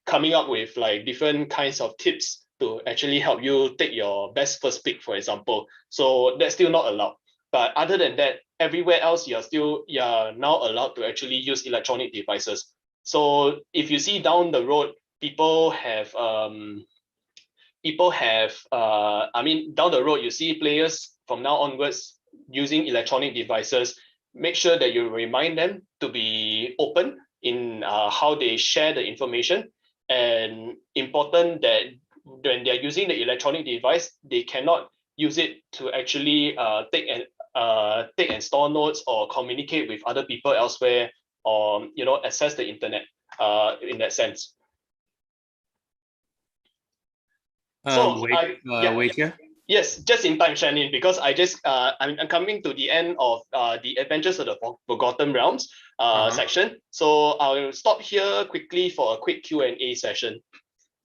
coming up with like different kinds of tips to actually help you take your best first pick, for example. So that's still not allowed. But other than that, everywhere else you're now allowed to actually use electronic devices. So if you see down the road, people have down the road, you see players from now onwards using electronic devices. Make sure that you remind them to be open in how they share the information, and important that when they're using the electronic device, they cannot use it to actually take and store notes or communicate with other people elsewhere, or access the internet in that sense. Wait here. Yes, just in time, Shannon, because I'm coming to the end of the Adventures of the Forgotten Realms section. So I'll stop here quickly for a quick Q&A session.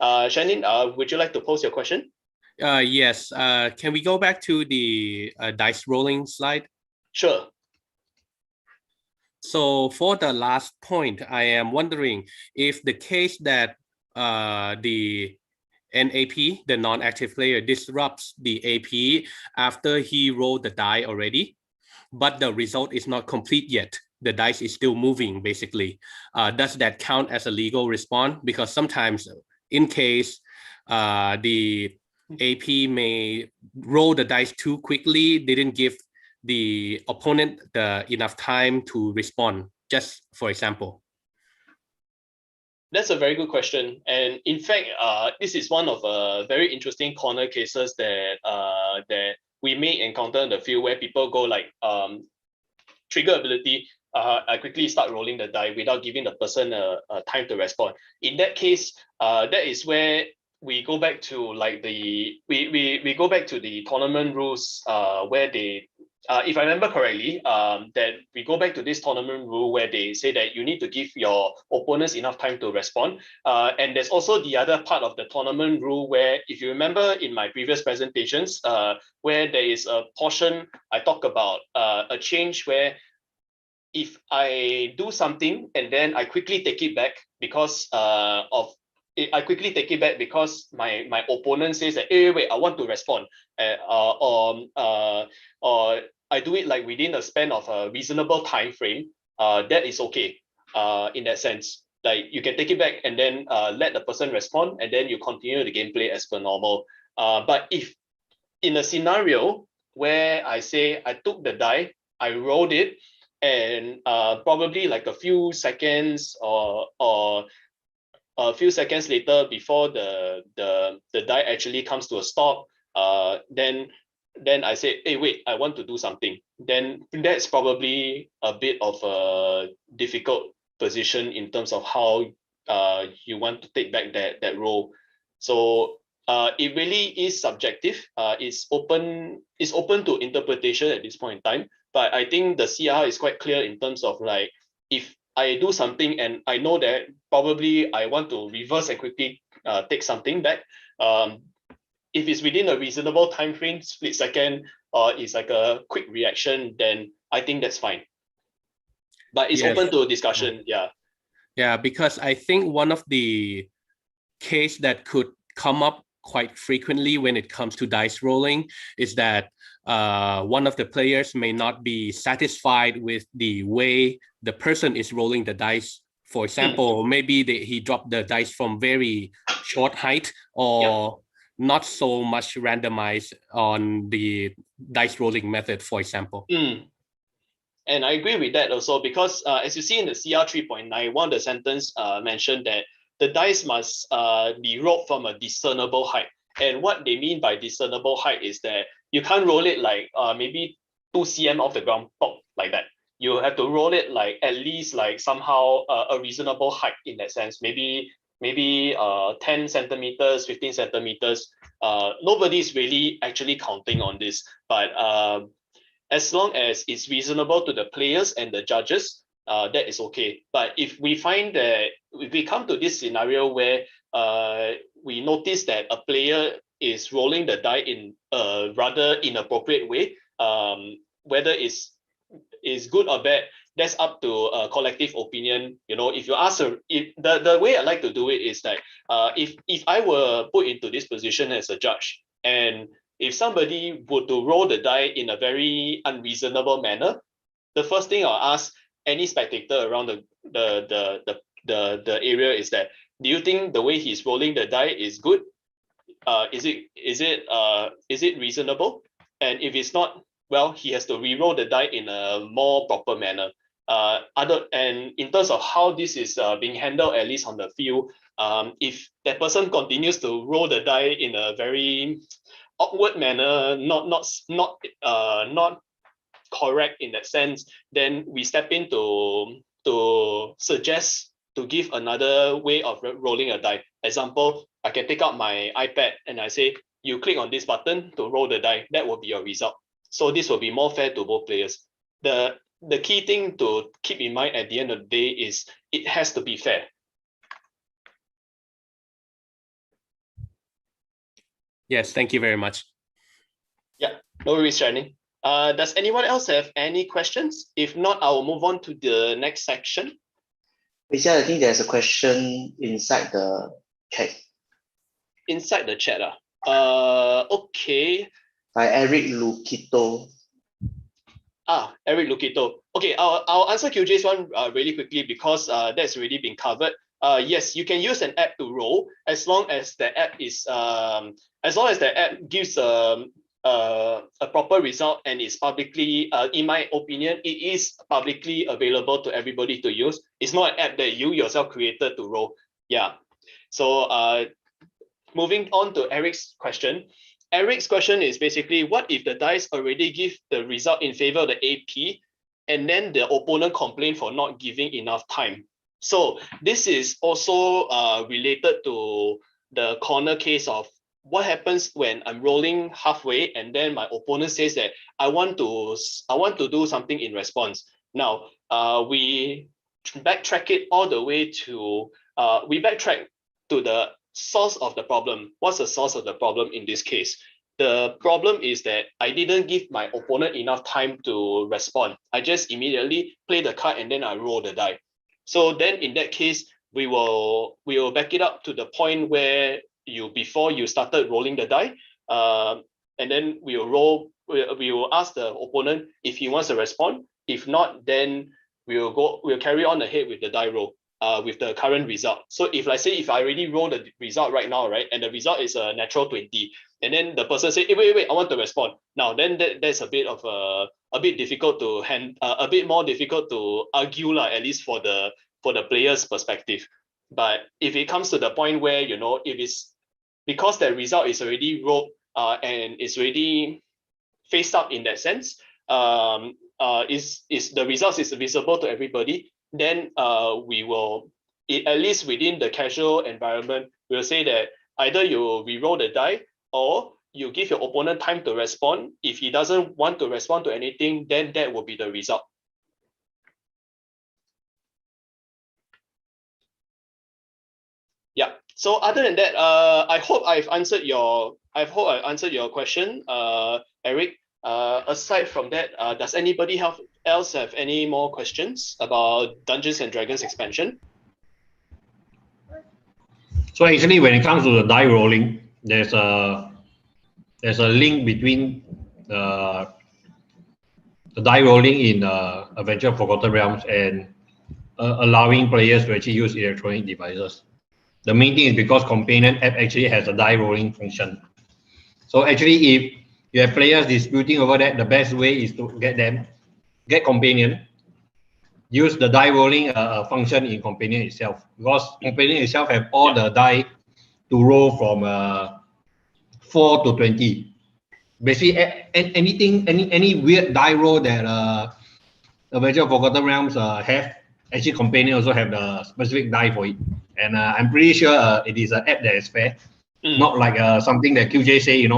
Shannon, would you like to pose your question? Yes. Can we go back to the dice rolling slide? Sure. So for the last point, I am wondering if the case that the NAP, the non-active player, disrupts the AP after he rolled the die already, but the result is not complete yet. The dice is still moving, basically. Does that count as a legal response? Because sometimes in case the AP may roll the dice too quickly, didn't give the opponent enough time to respond, just for example. That's a very good question, and in fact, this is one of very interesting corner cases that that we may encounter in the field where people go like trigger ability. I quickly start rolling the die without giving the person a time to respond. In that case, that is where we go back to like we go back to the tournament rules where they. If I remember correctly, that we go back to this tournament rule where they say that you need to give your opponents enough time to respond. And there's also the other part of the tournament rule where, if you remember in my previous presentations, where there is a portion I talk about a change where if I do something and then I quickly take it back because my opponent says that, hey, wait, I want to respond, or I do it like within a span of a reasonable time frame, that is okay. In that sense, like you can take it back and then let the person respond, and then you continue the gameplay as per normal. But if in a scenario where I say I took the die, I rolled it, and probably like a few seconds or a few seconds later before the die actually comes to a stop, then I say, hey, wait, I want to do something. Then that's probably a bit of a difficult position in terms of how you want to take back that role. So it really is subjective. It's open to interpretation at this point in time. But I think the CR is quite clear in terms of like, if I do something and I know that probably I want to reverse and quickly take something back, if it's within a reasonable time frame, split second, or it's like a quick reaction, then I think that's fine. But it's open to discussion. Yeah, because I think one of the case that could come up quite frequently when it comes to dice rolling is that one of the players may not be satisfied with the way the person is rolling the dice. For example, maybe he dropped the dice from very short height, or not so much randomized on the dice rolling method, for example. And I agree with that also, because as you see in the CR 3.9, one of the sentence mentioned that the dice must be rolled from a discernible height. And what they mean by discernible height is that you can't roll it like maybe 2 cm off the ground, pop, like that. You have to roll it like at least like somehow a reasonable height in that sense. Maybe 10 centimeters, 15 centimeters. Nobody's really actually counting on this, but as long as it's reasonable to the players and the judges, that is okay. But if we find that if we come to this scenario where we notice that a player is rolling the die in a rather inappropriate way, whether it's good or bad, that's up to a collective opinion. You know, if you ask the way I like to do it is that if I were put into this position as a judge, and if somebody were to roll the die in a very unreasonable manner, the first thing I'll ask any spectator around the area is that, do you think the way he's rolling the die is good? Is it reasonable? And if it's not, well, he has to re-roll the die in a more proper manner. And in terms of how this is being handled, at least on the field, if that person continues to roll the die in a very awkward manner, not correct in that sense, then we step in to suggest to give another way of rolling a die. Example, I can take out my iPad and I say, you click on this button to roll the die. That will be your result. So this will be more fair to both players. The key thing to keep in mind at the end of the day is it has to be fair. Yes, thank you very much. Yeah, no worries, Shannon. Does anyone else have any questions? If not, I will move on to the next section. I think there's a question inside the chat. Inside the chat. Okay. By Eric Lukito. Eric Lukito. Okay, I'll answer QJ's one really quickly because that's already been covered. Yes, you can use an app to roll as long as the app is as long as the app gives a proper result and is publicly, in my opinion, it is publicly available to everybody to use. It's not an app that you yourself created to roll. Yeah. So moving on to Eric's question. Eric's question is basically, what if the dice already give the result in favor of the AP and then the opponent complain for not giving enough time? So this is also related to the corner case of what happens when I'm rolling halfway and then my opponent says that I want to do something in response. Now we backtrack it all the way to the source of the problem. What's the source of the problem in this case? The problem is that I didn't give my opponent enough time to respond. I just immediately play the card and then I roll the die. So then in that case, we will back it up to the point where before you started rolling the die, and then we will ask the opponent if he wants to respond. If not, then we'll carry on ahead with the die roll. With the current result. So if if I already roll the result right now, right, and the result is a natural 20, and then the person say, hey, wait, I want to respond. Now then that's a bit of a bit difficult to a bit more difficult to argue at least for the player's perspective. But if it comes to the point where if it's because the result is already rolled and it's already faced up in that sense, is the results is visible to everybody, then we will, at least within the casual environment, we'll say that either you re-roll the die or you give your opponent time to respond. If he doesn't want to respond to anything, then that will be the result. Yeah. So other than that, I hope I've answered your question, Eric. Aside from that, does anybody else have any more questions about Dungeons and Dragons expansion? So actually, when it comes to the die rolling, there's a link between the die rolling in Adventure of Forgotten Realms and allowing players to actually use electronic devices. The main thing is because Companion app actually has a die rolling function. So actually, if you have players disputing over that, the best way is to get Companion, use the die rolling function in Companion itself, because Companion itself have all the die to roll from 4 to 20. Basically, any weird die roll that Adventure of Forgotten Realms have, actually Companion also have the specific die for it. And I'm pretty sure it is an app that is fair, not like something that QJ say,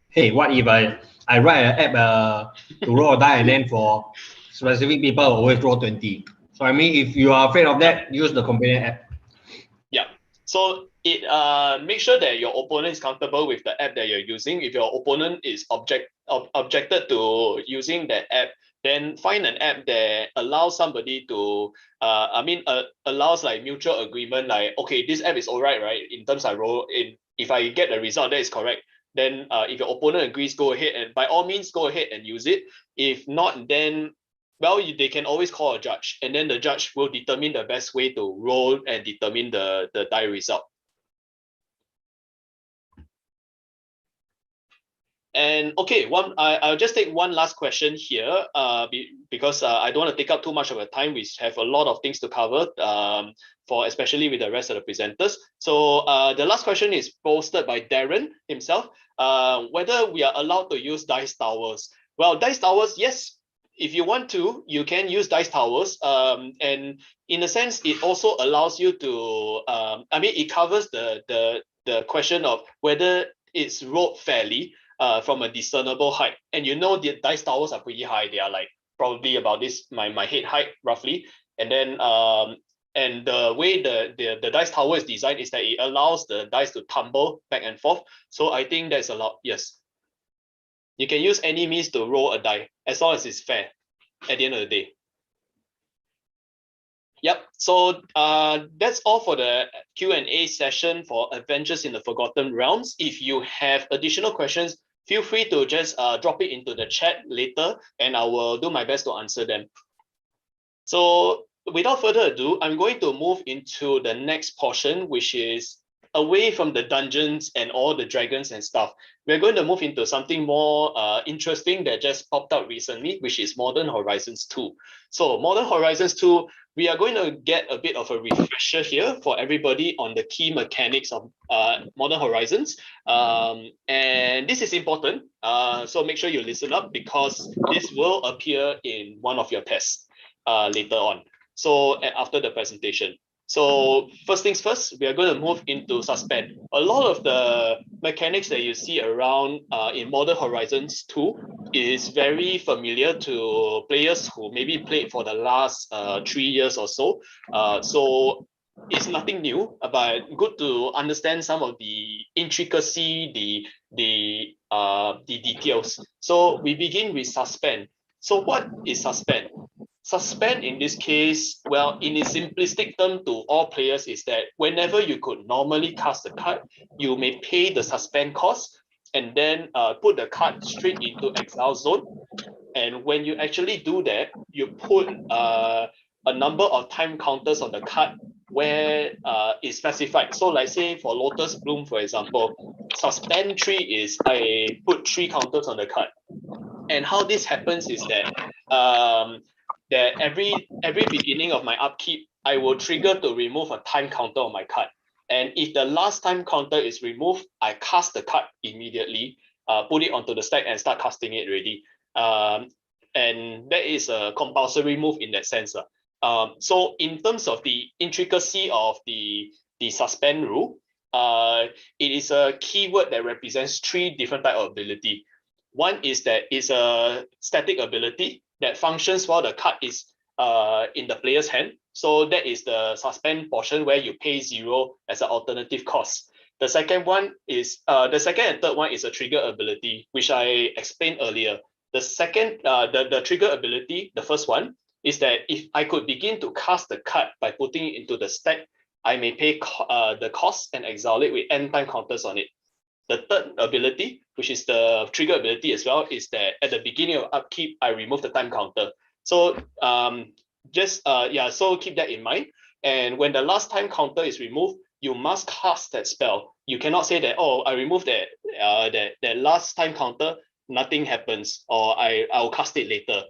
hey, what if I write an app to roll a die and then for specific people always roll 20. So I mean, if you are afraid of that, use the Companion app. Yeah. So it make sure that your opponent is comfortable with the app that you're using. If your opponent is objected to using that app, then find an app that allows somebody to allows like mutual agreement, like, okay, this app is all right, in terms I roll in, if I get the result that is correct, then if your opponent agrees, go ahead and by all means go ahead and use it. If not, then they can always call a judge, and then the judge will determine the best way to roll and determine the die result. And okay, I'll just take one last question here, because I don't want to take up too much of your time. We have a lot of things to cover, for especially with the rest of the presenters. So the last question is posted by Darren himself, whether we are allowed to use dice towers. Well, dice towers, yes. If you want to, you can use dice towers, and in a sense, it also allows you to. It covers the question of whether it's rolled fairly from a discernible height. And you know the dice towers are pretty high. They are like probably about this, my head height roughly. And then and the way the dice tower is designed is that it allows the dice to tumble back and forth. So I think that's allowed, yes. You can use any means to roll a die as long as it's fair at the end of the day. Yep, so that's all for the Q&A session for Adventures in the Forgotten Realms. If you have additional questions, feel free to just drop it into the chat later and I will do my best to answer them. So without further ado, I'm going to move into the next portion, which is away from the dungeons and all the dragons and stuff. We're going to move into something more interesting that just popped out recently, which is Modern Horizons 2. So Modern Horizons 2, we are going to get a bit of a refresher here for everybody on the key mechanics of Modern Horizons. And this is important, so make sure you listen up because this will appear in one of your tests later on. So after the presentation. So first things first, we are going to move into Suspend. A lot of the mechanics that you see around in Modern Horizons 2 is very familiar to players who maybe played for the last 3 years or so. So it's nothing new, but good to understand some of the intricacy, the details. So we begin with Suspend. So what is Suspend? Suspend in this case, well, in its simplistic term to all players is that whenever you could normally cast a card, you may pay the suspend cost and then put the card straight into exile zone. And when you actually do that, you put a number of time counters on the card where it's specified. So like say for Lotus Bloom, for example, suspend 3 is I put 3 counters on the card. And how this happens is that that every beginning of my upkeep, I will trigger to remove a time counter on my card. And if the last time counter is removed, I cast the card immediately, put it onto the stack and start casting it already. And that is a compulsory move in that sense. So in terms of the intricacy of the suspend rule, it is a keyword that represents 3 different types of ability. One is that it's a static ability that functions while the card is in the player's hand. So that is the suspend portion where you pay 0 as an alternative cost. The second one is the second and third one is a trigger ability, which I explained earlier. The second, the trigger ability, the first one, is that if I could begin to cast the card by putting it into the stack, I may pay the cost and exile it with n time counters on it. The third ability, which is the trigger ability as well, is that at the beginning of upkeep, I remove the time counter. So so keep that in mind. And when the last time counter is removed, you must cast that spell. You cannot say that, oh, I removed that last time counter, nothing happens, or I'll cast it later.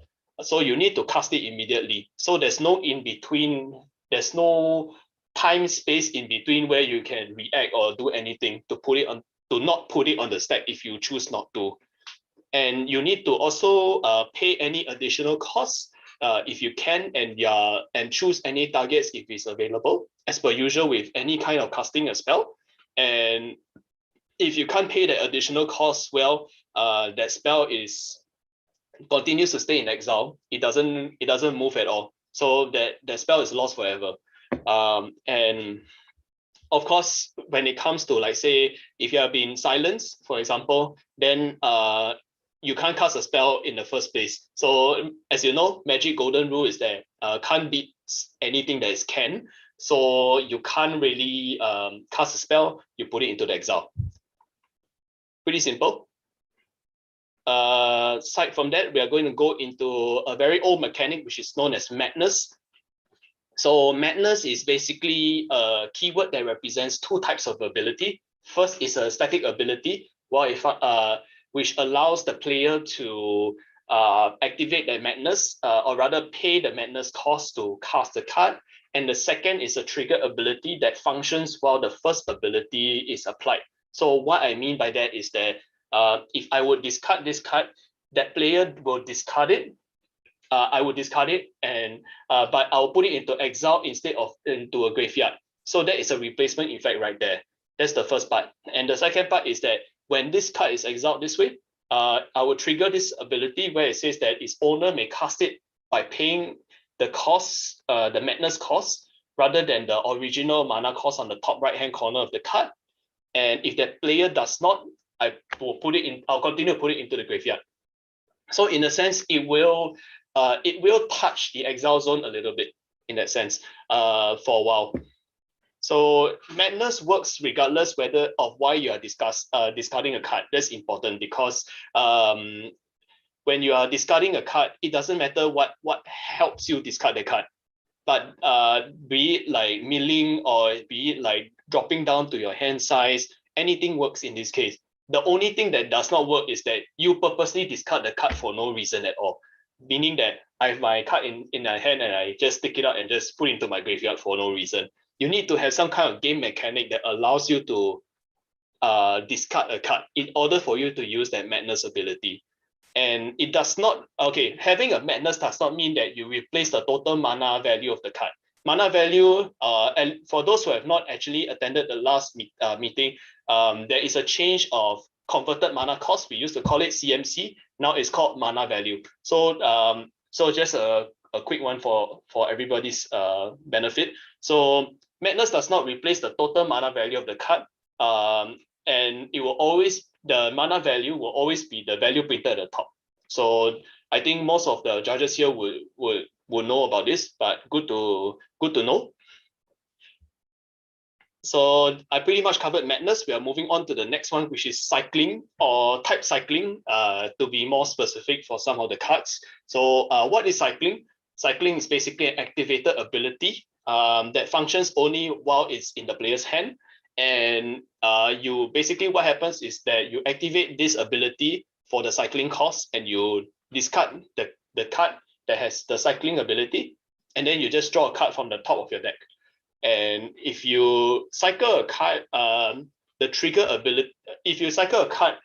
So you need to cast it immediately. So there's no in between, there's no time space in between where you can react or do anything to put it on, to not put it on the stack if you choose not to. And you need to also pay any additional costs if you can, and choose any targets if it's available, as per usual with any kind of casting a spell. And if you can't pay the additional cost, well, that spell continues to stay in exile. It doesn't move at all. So that spell is lost forever. And of course, when it comes to, like, say, if you have been silenced, for example, then you can't cast a spell in the first place. So as you know, Magic Golden Rule is that can't beat anything that is can. So you can't really cast a spell, you put it into the exile. Pretty simple. Aside from that, we are going to go into a very old mechanic, which is known as Madness. So Madness is basically a keyword that represents 2 types of ability. First is a static ability, which allows the player to activate their Madness, or rather pay the Madness cost to cast the card. And the second is a trigger ability that functions while the first ability is applied. So what I mean by that is that if I would discard this card, that player will discard it. I would discard it, and but I'll put it into exile instead of into a graveyard. So that is a replacement effect right there. That's the first part. And the second part is that when this card is exiled this way, I will trigger this ability where it says that its owner may cast it by paying the cost, the madness cost, rather than the original mana cost on the top right-hand corner of the card. And if that player does not, I will put it in. I'll continue to put it into the graveyard. So in a sense, it will touch the exile zone a little bit in that sense for a while. So madness works regardless whether of why you are discarding a card. That's important because when you are discarding a card, it doesn't matter what helps you discard the card. But be it like milling or be it like dropping down to your hand size, anything works in this case. The only thing that does not work is that you purposely discard the card for no reason at all. Meaning that I have my card in my hand and I just take it out and just put it into my graveyard for no reason. You need to have some kind of game mechanic that allows you to discard a card in order for you to use that madness ability. And it does not, okay, having a madness does not mean that you replace the total mana value of the card. Mana value, and for those who have not actually attended the last meeting, there is a change of converted mana cost. We used to call it CMC. Now it's called mana value. So, so just a quick one for everybody's benefit. So madness does not replace the total mana value of the card, and it will always, the mana value will always be the value printed at the top. So I think most of the judges here would know about this, but good to know. So I pretty much covered madness. We are moving on to the next one, which is cycling or type cycling, to be more specific for some of the cards. So what is cycling? Cycling is basically an activated ability that functions only while it's in the player's hand. And you basically, what happens is that you activate this ability for the cycling cost and you discard the card that has the cycling ability, and then you just draw a card from the top of your deck. And if you cycle a card, the trigger ability, if you cycle a card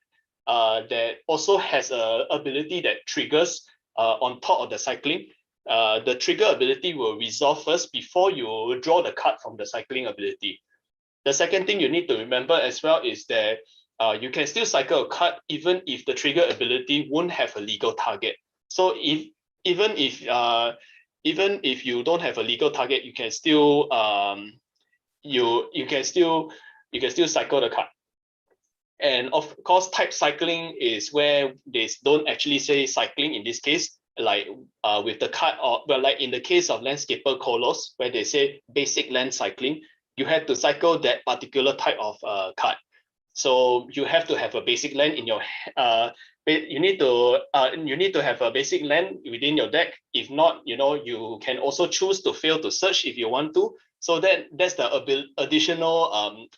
that also has a ability that triggers on top of the cycling, the trigger ability will resolve first before you draw the card from the cycling ability. The second thing you need to remember as well is that you can still cycle a card even if the trigger ability won't have a legal target. So even if you don't have a legal target, you can still you can still cycle the card. And of course, type cycling is where they don't actually say cycling in this case, like with the card, or well, like in the case of Landscaper Colos, where they say basic land cycling, you have to cycle that particular type of card. So you have to have a basic land in your you need to have a basic land within your deck. If not, you can also choose to fail to search if you want to. So that's the additional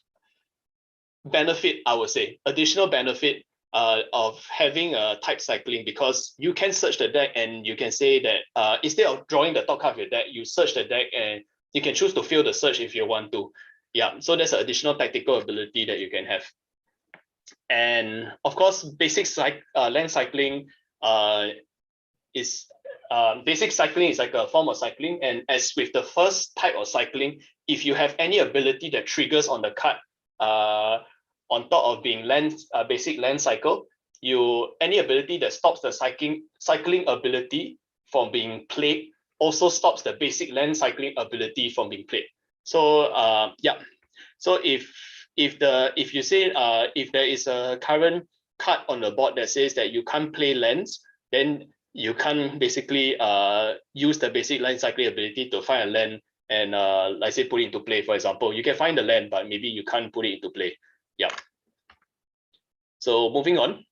benefit, I would say, additional benefit of having a type cycling, because you can search the deck and you can say that instead of drawing the top card of your deck, you search the deck and you can choose to fail the search if you want to. Yeah, so there's an additional tactical ability that you can have. And of course, basic land cycling is basic cycling is like a form of cycling. And as with the first type of cycling, if you have any ability that triggers on the card on top of being basic land cycle, any ability that stops the cycling ability from being played also stops the basic land cycling ability from being played. So yeah, so if you say if there is a current card on the board that says that you can't play lands, then you can't basically use the basic land cycling ability to find a land and like say put it into play. For example, you can find the land, but maybe you can't put it into play. Yeah. So moving on.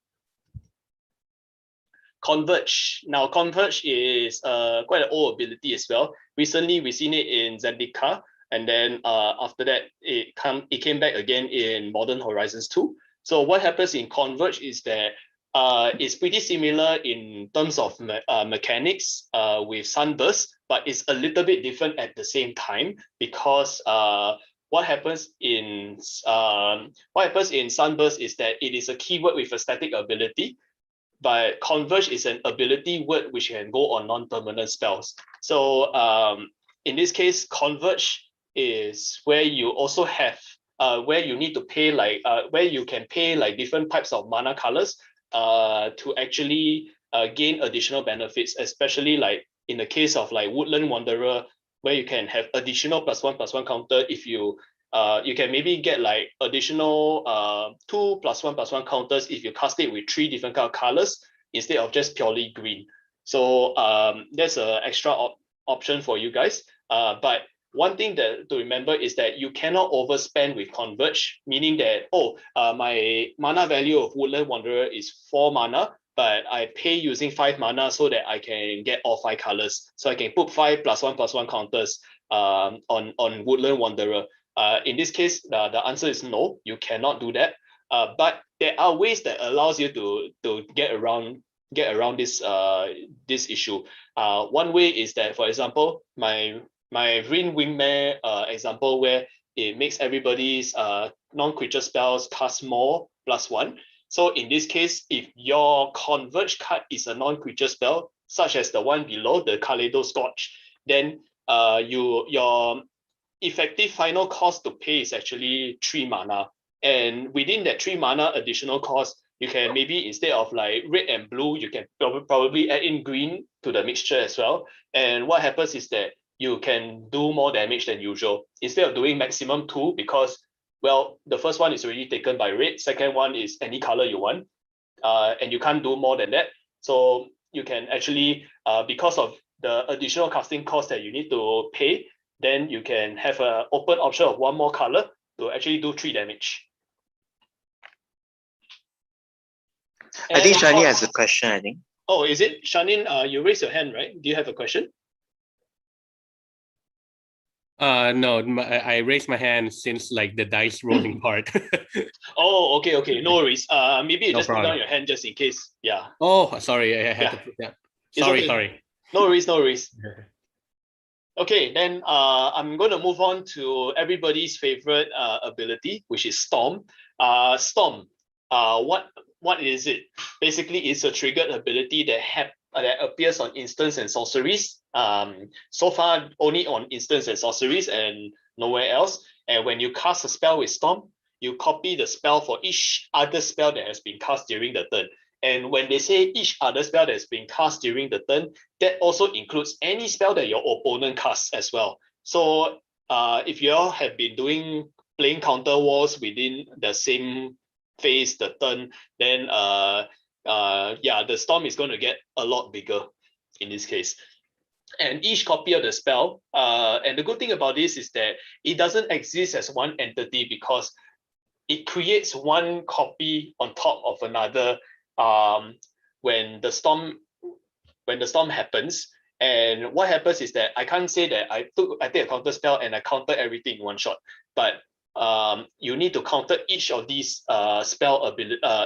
Converge. Now, Converge is quite an old ability as well. Recently, we've seen it in Zendikar, and then after that, it came back again in Modern Horizons 2. So what happens in Converge is that it's pretty similar in terms of mechanics with Sunburst, but it's a little bit different at the same time, because what happens in Sunburst is that it is a keyword with a static ability. But Converge is an ability word which can go on non-permanent spells. So in this case, Converge is where you also have where you need to pay where you can pay different types of mana colors to actually gain additional benefits, especially in the case of Woodland Wanderer, where you can have additional +1/+1 counter. If you can maybe get additional 2+1/+1 counters if you cast it with 3 different kind of colors instead of just purely green. So that's an extra option for you guys. But one thing to remember is that you cannot overspend with Converge, meaning that, my mana value of Woodland Wanderer is 4 mana, but I pay using 5 mana so that I can get all 5 colors. So I can put 5 +1/+1 counters on Woodland Wanderer. In this case, the answer is no, you cannot do that. But there are ways that allows you to get around this issue. One way is that, for example, my Wearn Wingmare example, where it makes everybody's non-creature spells cast more +1. So in this case, if your Converge card is a non-creature spell, such as the one below, the Kaleidoscorch, then your effective final cost to pay is actually 3 mana. And within that 3 mana additional cost, you can maybe, instead of red and blue, you can probably add in green to the mixture as well. And what happens is that you can do more damage than usual. Instead of doing maximum 2, because, well, the first one is already taken by red, second one is any color you want, and you can't do more than that. So you can actually, because of the additional casting cost that you need to pay, then you can have an open option of 1 more color to actually do 3 damage. I think Shani has a question, I think. Oh, is it? Shanin, you raised your hand, right? Do you have a question? No, I raised my hand since the dice rolling part. Oh, okay. No worries. Maybe you No just put down problem. your hand just in case. Yeah. Oh, sorry, I had to put that. Sorry. No worries. Okay, then I'm going to move on to everybody's favorite ability, which is Storm. Storm, what is it? Basically, it's a triggered ability that appears on instants and sorceries. So far, only on instants and sorceries and nowhere else. And when you cast a spell with Storm, you copy the spell for each other spell that has been cast during the turn. And when they say each other spell that has been cast during the turn, that also includes any spell that your opponent casts as well. So if you all have been playing counter wars within the same phase, the turn, then the Storm is going to get a lot bigger in this case. And each copy of the spell, and the good thing about this is that it doesn't exist as one entity, because it creates one copy on top of another when the storm happens. And what happens is that I can't say that I take a counter spell and I counter everything in one shot, but you need to counter each of these spell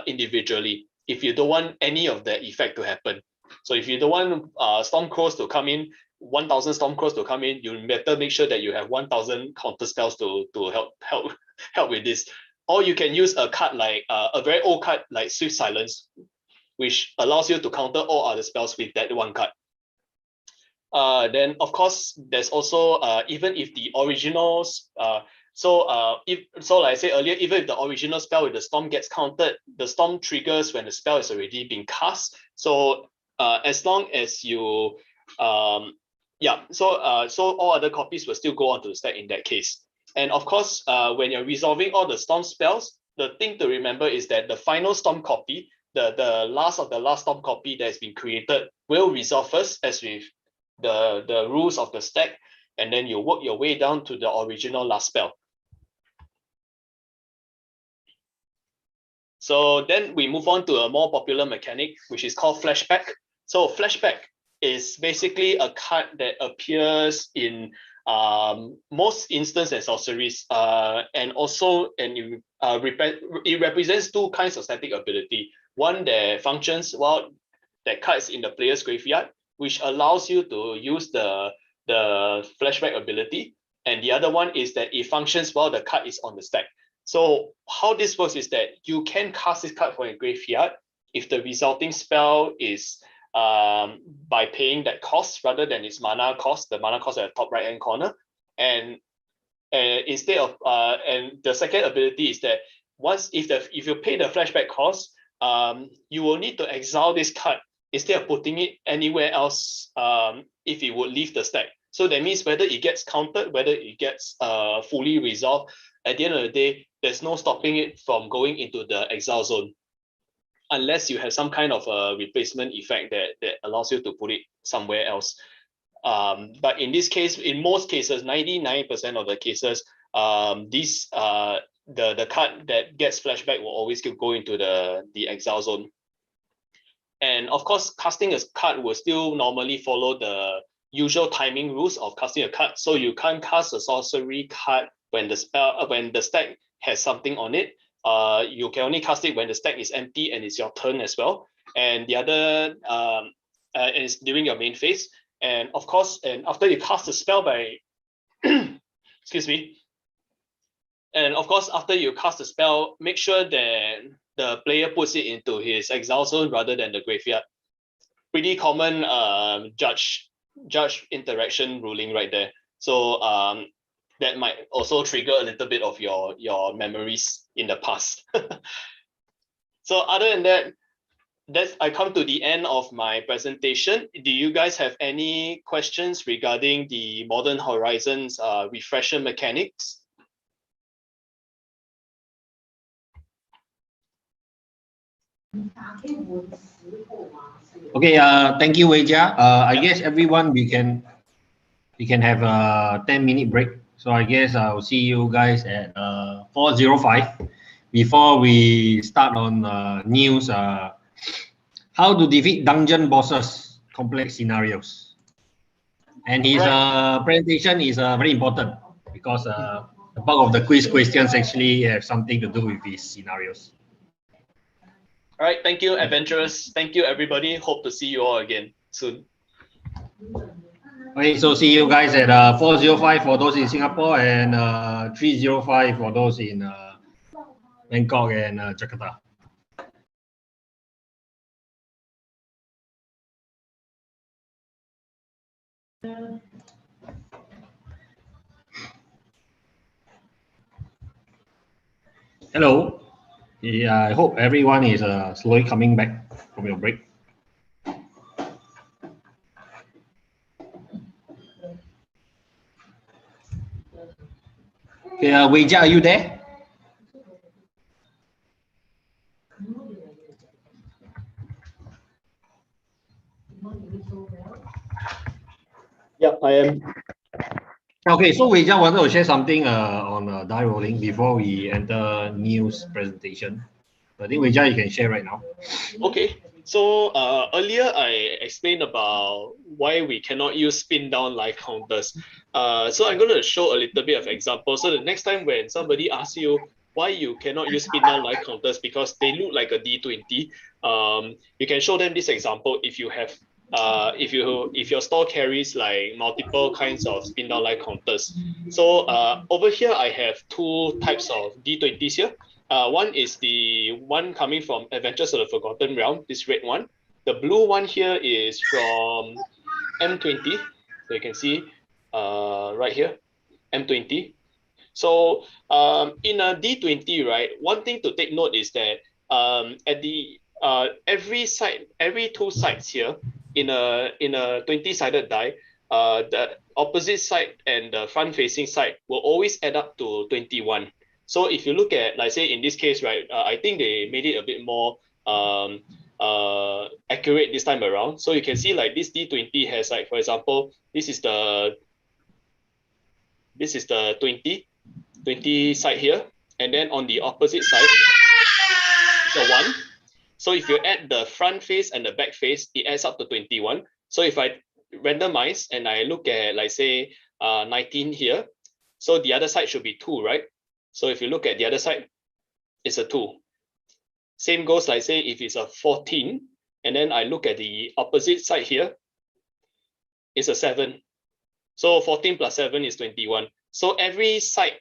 individually if you don't want any of the effect to happen. So if you don't want Storm Crows to come in, 1,000 Storm Crows to come in, you better make sure that you have 1,000 counter spells to help with this. Or you can use a card a very old card like Swift Silence, which allows you to counter all other spells with that one card. Then of course there's also even if the originals like I said earlier, even if the original spell with the Storm gets countered, the Storm triggers when the spell is already being cast. So as long as you so all other copies will still go onto the stack in that case. And of course, when you're resolving all the Storm spells, the thing to remember is that the final Storm copy, the last of the last Storm copy that has been created, will resolve first, as with the rules of the stack, and then you work your way down to the original last spell. So then we move on to a more popular mechanic, which is called Flashback. So Flashback is basically a card that appears in most instants and sorceries, and it represents 2 kinds of static ability. One that functions while that card is in the player's graveyard, which allows you to use the Flashback ability, and the other one is that it functions while the card is on the stack. So how this works is that you can cast this card from your graveyard if the resulting spell is by paying that cost rather than its mana cost, the mana cost at the top right hand corner. And And instead of and the second ability is that once if you pay the flashback cost, you will need to exile this card instead of putting it anywhere else if it would leave the stack. So that means whether it gets countered, whether it gets fully resolved, at the end of the day, there's no stopping it from going into the exile zone, unless you have some kind of a replacement effect that allows you to put it somewhere else. But in this case, in most cases, 99% of the cases, the card that gets flashback will always go into the exile zone. And of course, casting a card will still normally follow the usual timing rules of casting a card. So you can't cast a sorcery card when the stack has something on it. You can only cast it when the stack is empty and it's your turn as well. And the other is during your main phase. And of course, and after you cast the spell by excuse me. And of course, after you cast the spell, make sure that the player puts it into his exile zone rather than the graveyard. Pretty common judge interaction ruling right there. So that might also trigger a little bit of your memories in the past. So other than that, I come to the end of my presentation. Do you guys have any questions regarding the Modern Horizons refresher mechanics? Okay, thank you, Weijia. I guess everyone, we can have a 10-minute break. So I guess I'll see you guys at 4:05. Before we start on news, how to defeat dungeon bosses, complex scenarios. And his presentation is very important because the bulk of the quiz questions actually have something to do with his scenarios. All right, thank you, adventurers. Thank you, everybody. Hope to see you all again soon. Okay, so see you guys at 4:05 for those in Singapore and 3:05 for those in Bangkok and Jakarta. Hello. Yeah, I hope everyone is slowly coming back from your break. Okay, Weijia, are you there? Yeah, I am. Okay, so Weijia wanted to share something on die rolling before we enter news presentation. I think Weijia, you can share right now. Okay, so earlier I explained about why we cannot use spin down life counters. So I'm going to show a little bit of example. So the next time when somebody asks you why you cannot use spin down life counters because they look like a D20, you can show them this example if you have if your store carries like multiple kinds of spin down life counters. So over here I have two types of D20s here. One is the one coming from Adventures of the Forgotten Realm, this red one. The blue one here is from M20. So you can see right here, M20. So in a D20, right, one thing to take note is that at the every two sides here in a 20-sided die, the opposite side and the front-facing side will always add up to 21. So if you look at, like say in this case, right, I think they made it a bit more accurate this time around. So you can see like this D20 has like, for example, this is the 20 side here, and then on the opposite side is a 1. So if you add the front face and the back face, it adds up to 21. So if I randomize and I look at like say 19 here, so the other side should be 2, right? So if you look at the other side, it's a 2. Same goes like say if it's a 14, and then I look at the opposite side here, it's a 7. So 14 plus 7 is 21. So every side,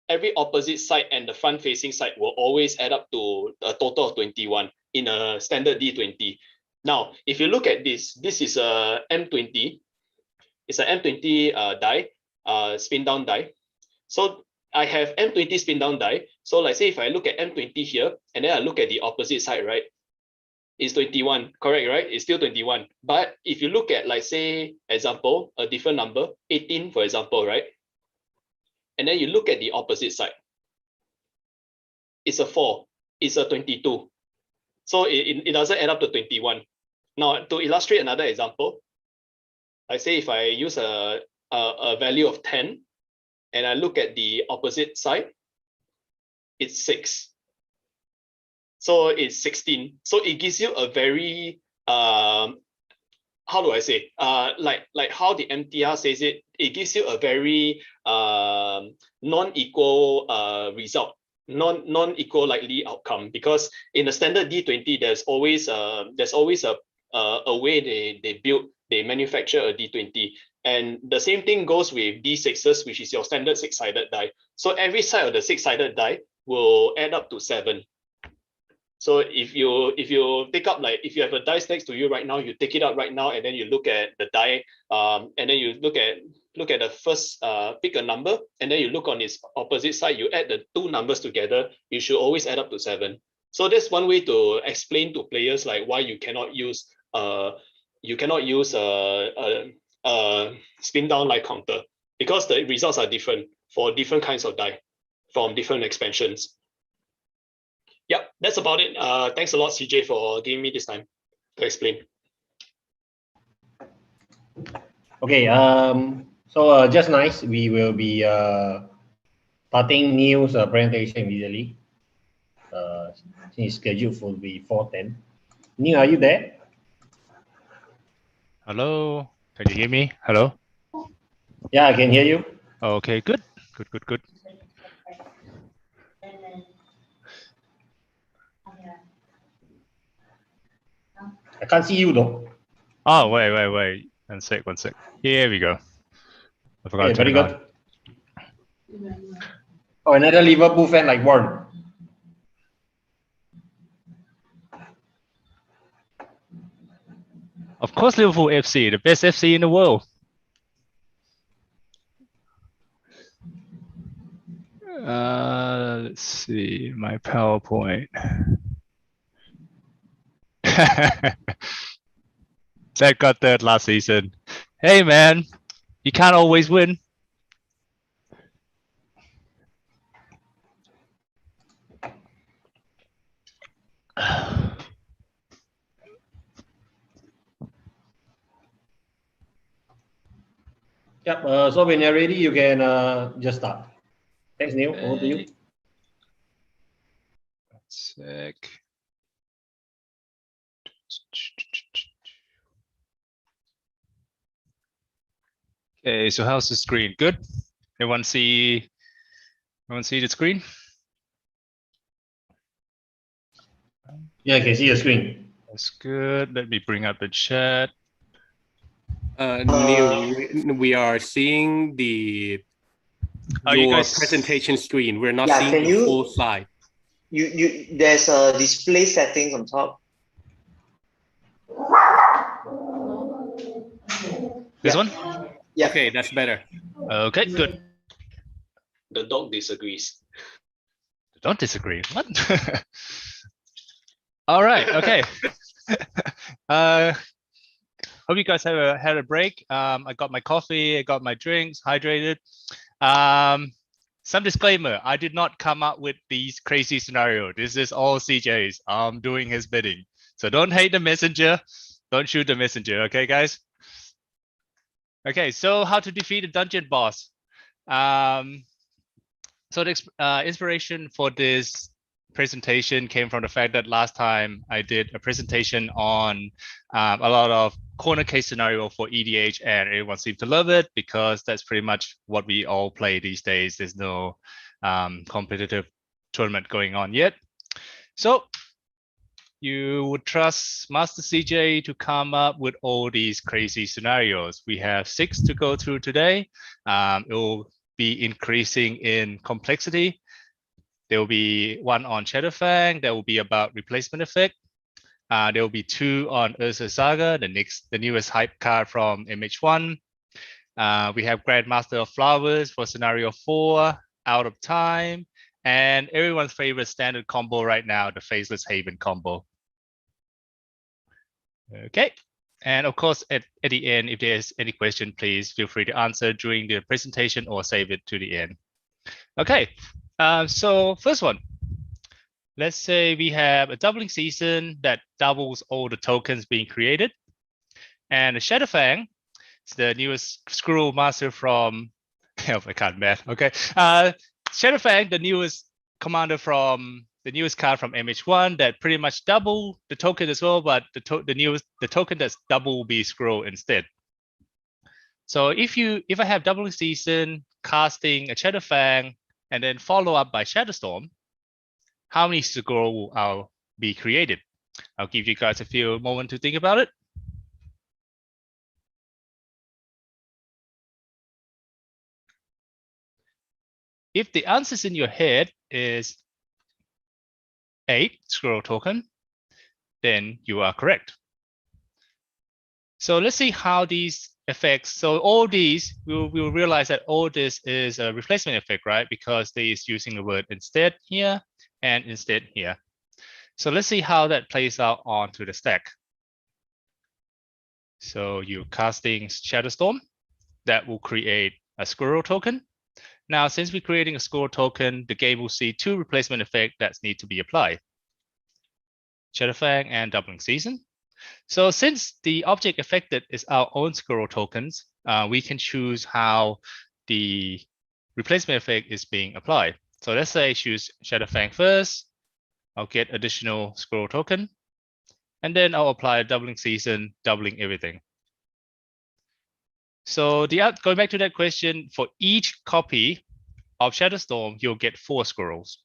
every opposite side and the front facing side will always add up to a total of 21 in a standard D20. Now, if you look at this is a M20. It's an M20 die, spin down die. So I have M20 spin down die. So like say if I look at M20 here, and then I look at the opposite side, right? It's 21, correct, right? It's still 21. But if you look at, like say, example, a different number, 18, for example, right? And then you look at the opposite side. It's a 4. It's a 22. So it doesn't add up to 21. Now, to illustrate another example, I say if I use a value of 10 and I look at the opposite side, it's 6. So it's 16. So it gives you a very, how do I say, like how the MTR says it, it gives you a very non-equal result, non-equal likely outcome, because in a standard D20, there's always a way they manufacture a D20. And the same thing goes with D6s, which is your standard 6-sided die. So every side of the 6-sided die will add up to 7. So if you take up, like if you have a dice next to you right now, you take it out right now, and then you look at the die, and then you look at the first, pick a number, and then you look on its opposite side, you add the 2 numbers together, you should always add up to 7. So that's one way to explain to players like why you cannot use a spin down like counter, because the results are different for different kinds of die from different expansions. Yep, that's about it. Thanks a lot, CJ, for giving me this time to explain. Okay, so just nice, we will be starting Neil's presentation immediately. It's scheduled for the 4:10. Neil, are you there? Hello, can you hear me? Hello? Yeah, I can hear you. Okay, good. I can't see you though. Oh, wait. One sec. Here we go. I forgot to turn very it good. on. Oh, another Liverpool fan like Wearn. Of course, Liverpool FC, the best FC in the world. Let's see, my PowerPoint. That got third last season. Hey, man, you can't always win. Yep, so when you're ready, you can just start. Thanks, Neil. Over to you. One sec. Okay, so how's the screen? Good? Everyone see the screen? Yeah, I can see the screen. That's good. Let me bring up the chat. Neil, we are seeing your presentation screen. We're not seeing the full slide. There's a display settings on top. This one? Yeah. Okay, that's better. Okay, good. The dog disagrees. Don't disagree. What? All right. Okay. Hope you guys have had a break. I got my coffee. I got my drinks. Hydrated. Some disclaimer. I did not come up with these crazy scenario. This is all CJ's. I'm doing his bidding. So don't hate the messenger. Don't shoot the messenger. Okay, guys. Okay. So how to defeat a dungeon boss? So the inspiration for this presentation came from the fact that last time I did a presentation on a lot of corner case scenario for EDH, and everyone seemed to love it because that's pretty much what we all play these days. There's no competitive tournament going on yet. So you would trust Master CJ to come up with all these crazy scenarios. We have 6 to go through today. It will be increasing in complexity. There will be 1 on Shadowfang. There will be about replacement effect. There will be 2 on Urza Saga, the newest hype card from MH1. We have Grandmaster of Flowers for scenario 4, Out of Time, and everyone's favorite standard combo right now, the Faceless Haven combo. Okay, and of course, at the end, if there's any question, please feel free to answer during the presentation or save it to the end. Okay, so first one. Let's say we have a doubling season that doubles all the tokens being created. And the Shadowfang, it's the newest Scroll Master from, oh, I can't math, okay. Shadowfang, the newest commander from, the newest card from MH1 that pretty much double the token as well, but the token that's double will be Scroll instead. So if I have doubling season, casting a Shadowfang, and then follow up by Shadowstorm, how many scroll will be created? I'll give you guys a few moments to think about it. If the answers in your head is 8 scroll token, then you are correct. So let's see how these effects, so all these, we'll realize that all this is a replacement effect, right? Because they is using the word instead here and instead here. So let's see how that plays out onto the stack. So you're casting Shadowstorm, that will create a squirrel token. Now, since we're creating a squirrel token, the game will see 2 replacement effects that need to be applied. Shadowfang and Doubling Season. So since the object affected is our own squirrel tokens, we can choose how the replacement effect is being applied. So let's say I choose Shadowfang first. I'll get additional squirrel token. And then I'll apply a Doubling Season, doubling everything. So going back to that question, for each copy of Shadowstorm, you'll get 4 squirrels.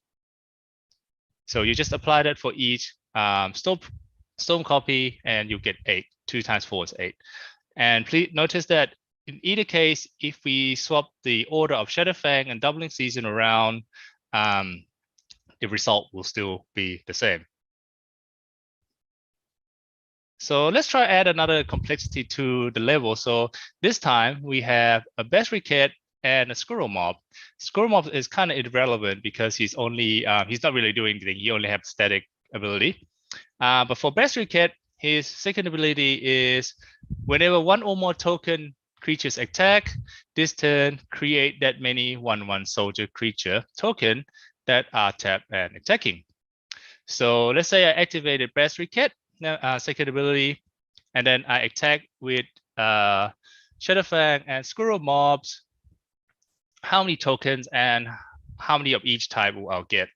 So you just apply that for each Storm copy, and you get 8. 2 times 4 is 8. And please notice that in either case, if we swap the order of Shadowfang and Doubling Season around, the result will still be the same. So let's try add another complexity to the level. So this time we have a Best Cat and a Squirrel Mob. Squirrel Mob is kind of irrelevant because he's only he's not really doing anything. He only has static ability. But for Best Cat, his second ability is whenever 1 or more token creatures attack, this turn create that many 1/1 soldier creature token that are tapped and attacking. So let's say I activated Best Cat, second ability, and then I attack with Shadowfang and Squirrel Mobs. How many tokens and how many of each type will I get?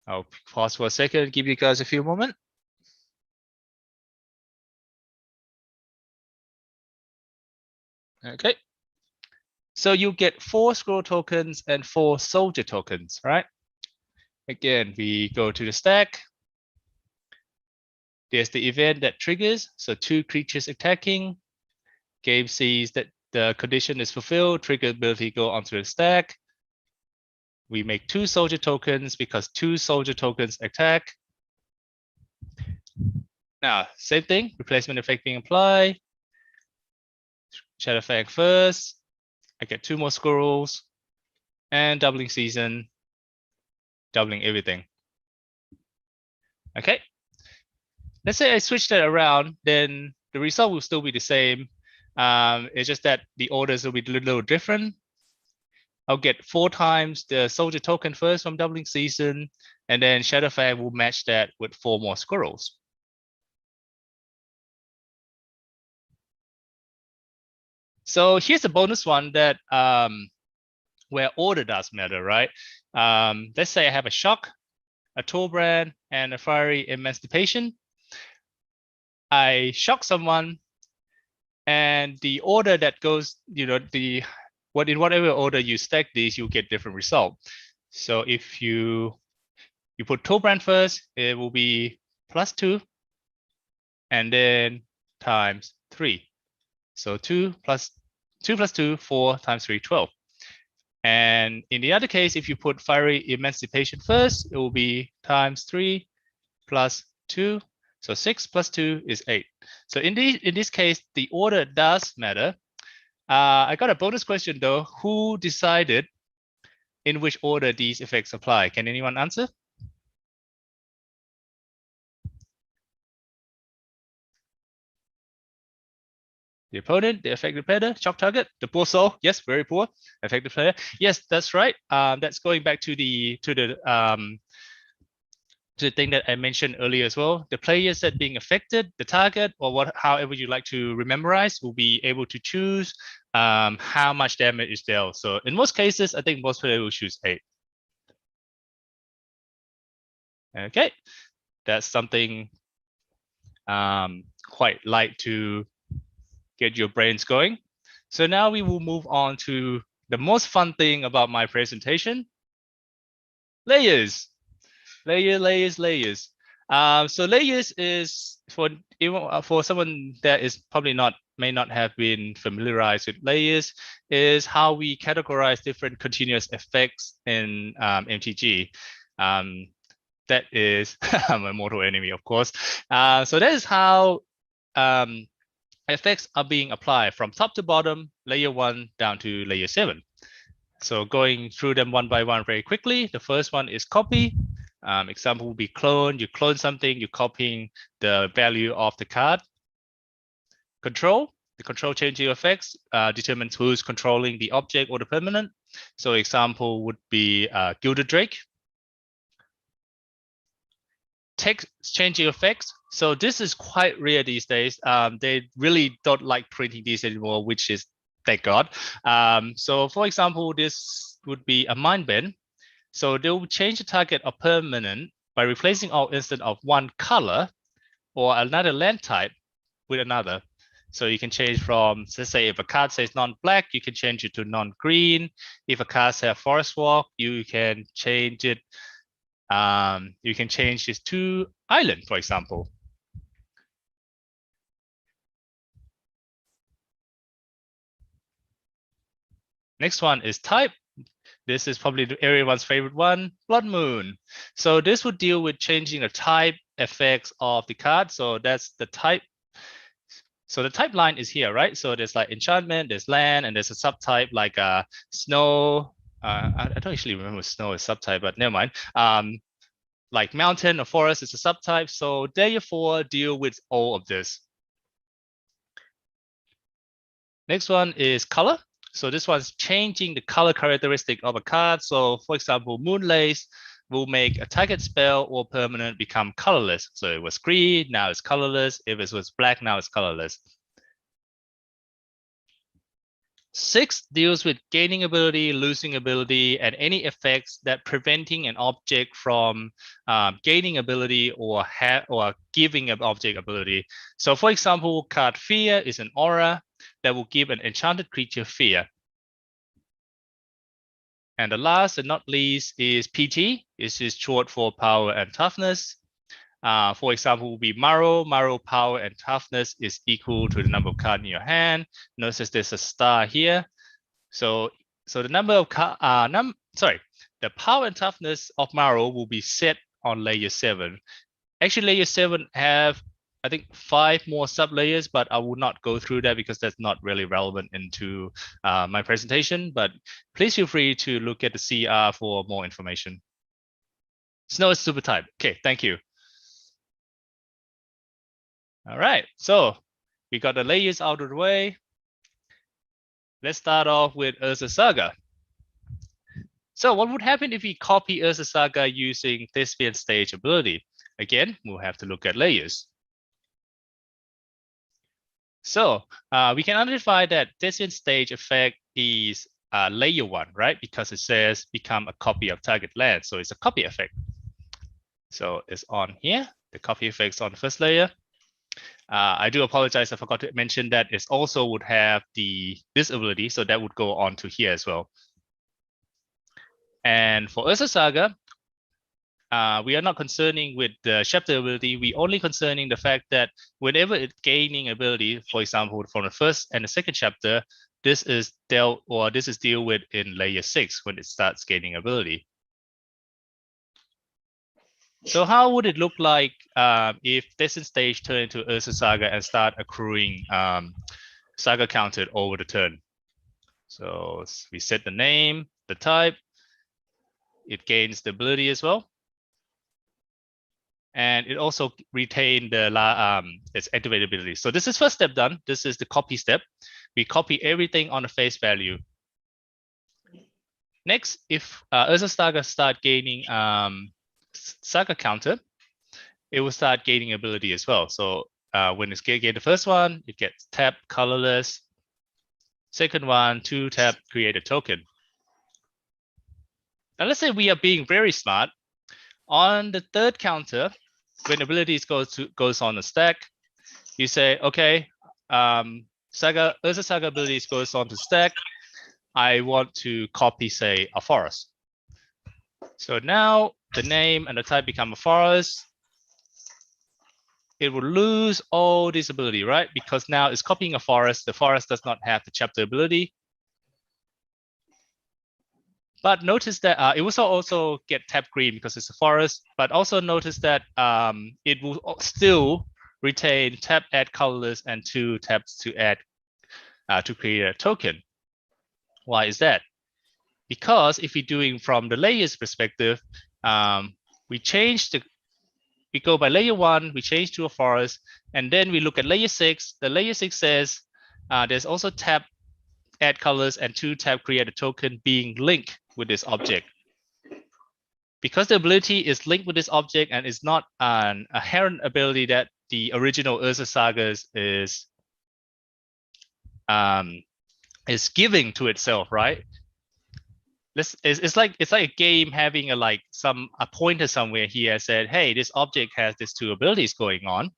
I'll pause for a second, give you guys a few moments. Okay. So you get 4 scroll tokens and 4 soldier tokens, right? Again, we go to the stack. There's the event that triggers, so 2 creatures attacking. Game sees that the condition is fulfilled, trigger ability go onto the stack. We make 2 soldier tokens because 2 soldier tokens attack. Now, same thing, replacement effect being applied. Shadowfang first. I get 2 more squirrels. And Doubling Season, doubling everything. Okay. Let's say I switch that around, then the result will still be the same. It's just that the orders will be a little different. I'll get 4 times the soldier token first from Doubling Season, and then Shadowfang will match that with 4 more squirrels. So here's a bonus one that where order does matter, right? Let's say I have a Shock, a Torbrand, and a Fiery Emancipation. I shock someone, and the order that goes, in whatever order you stack these, you get different result. So if you put Torbrand first, it will be +2, and then times 3. So 2 plus 2, 4 times 3, 12. And in the other case, if you put Fiery Emancipation first, it will be times 3 plus 2. So 6 plus 2 is 8. So in this case, the order does matter. I got a bonus question though. Who decided in which order these effects apply? Can anyone answer? The opponent, the affected player, shock target, the poor soul. Yes, very poor. Affected player. Yes, that's right. That's going back to the thing that I mentioned earlier as well. The players that being affected, the target, or however you like to rememberize, will be able to choose how much damage is dealt. So in most cases, I think most players will choose 8. Okay, that's something quite light to get your brains going. So now we will move on to the most fun thing about my presentation: layers. Layers. So layers is for someone that is probably may not have been familiarized with layers, is how we categorize different continuous effects in MTG. That is my mortal enemy, of course. So that is how effects are being applied from top to bottom, layer 1 down to layer 7. So going through them one by one very quickly. The first one is copy. Example will be clone. You clone something, you're copying the value of the card. Control. The control changing effects determines who's controlling the object or the permanent. So example would be Gilded Drake. Text changing effects. So this is quite rare these days. They really don't like printing these anymore, which is thank God. So for example, this would be a mind bend. So they will change the target of permanent by replacing all instead of one color or another land type with another. So you can change from, let's say if a card says non-black, you can change it to non-green. If a card says forest walk, you can change it. You can change this to island, for example. Next one is type. This is probably everyone's favorite one, Blood Moon. So this would deal with changing the type effects of the card. So that's the type. So the type line is here, right? So there's like enchantment, there's land, and there's a subtype like snow. I don't actually remember snow is subtype, but never mind. Like mountain or forest is a subtype. So layer 4 deal with all of this. Next one is color. So this one's changing the color characteristic of a card. So for example, Moonlace will make a target spell or permanent become colorless. So it was green, now it's colorless. If it was black, now it's colorless. 6 deals with gaining ability, losing ability, and any effects that preventing an object from gaining ability or giving an object ability. So for example, card Fear is an aura that will give an enchanted creature fear. And the last and not least is PT. This is short for power and toughness. For example, will be Marrow. Marrow power and toughness is equal to the number of cards in your hand. Notice there's a star here. So the number of the power and toughness of Marrow will be set on layer 7. Actually, layer 7 have, I think, 5 more sub layers, but I will not go through that because that's not really relevant into my presentation. But please feel free to look at the CR for more information. Snow is super type. Okay, thank you. All right, so we got the layers out of the way. Let's start off with Urza Saga. So what would happen if we copy Urza Saga using Thespian stage ability? Again, we'll have to look at layers. So we can identify that Thespian stage effect is layer 1, right? Because it says become a copy of target land. So it's a copy effect. So it's on here. The copy effect's on the first layer. I do apologize, I forgot to mention that it also would have this ability, so that would go on to here as well. And for Urza Saga, we are not concerning with the chapter ability. We only concerning the fact that whenever it's gaining ability, for example, from the first and the second chapter, this is dealt with in layer 6 when it starts gaining ability. So how would it look like if Destined Stage turn into Urza Saga and start accruing saga counted over the turn? So we set the name, the type. It gains the ability as well. And it also retained the its activated ability. So this is first step done. This is the copy step. We copy everything on the face value. Next, if Urza Saga start gaining Saga counter, it will start gaining ability as well. So when it's gain the first one, it gets tap colorless. Second one, 2 tap create a token. Now let's say we are being very smart. On the third counter, when abilities goes on the stack, you say, okay, Urza Saga abilities goes on to stack. I want to copy, say, a forest. So now the name and the type become a forest. It will lose all this ability, right? Because now it's copying a forest. The forest does not have the chapter ability. But notice that it will also get tap green because it's a forest. But also notice that it will still retain tap add colorless and 2 taps to add to create a token. Why is that? Because if we're doing from the layers perspective, we go by layer 1, we change to a forest, and then we look at layer 6. The layer 6 says there's also tap add colors and 2 tap create a token being linked with this object. Because the ability is linked with this object and is not an inherent ability that the original Urza Sagas is giving to itself, right? It's like a game having a pointer somewhere here said, hey, this object has these 2 abilities going on.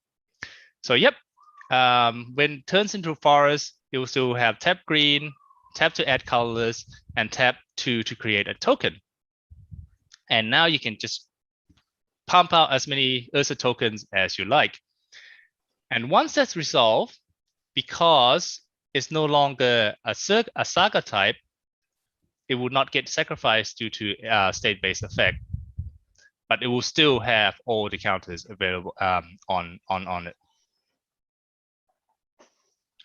So yep, when it turns into forest, it will still have tap green, tap to add colors, and tap 2 to create a token. And now you can just pump out as many Urza tokens as you like. And once that's resolved, because it's no longer a saga type, it will not get sacrificed due to state-based effect, but it will still have all the counters available on it.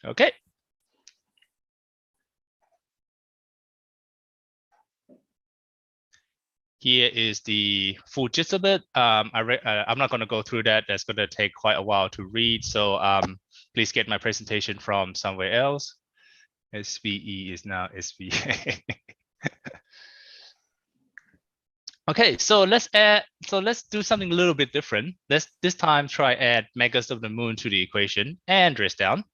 Okay. Here is the full gist of it. I'm not going to go through that. That's going to take quite a while to read. So please get my presentation from somewhere else. SVE is now SVA. Okay, so let's do something a little bit different. Let's this time try add Megas of the Moon to the equation and dress down.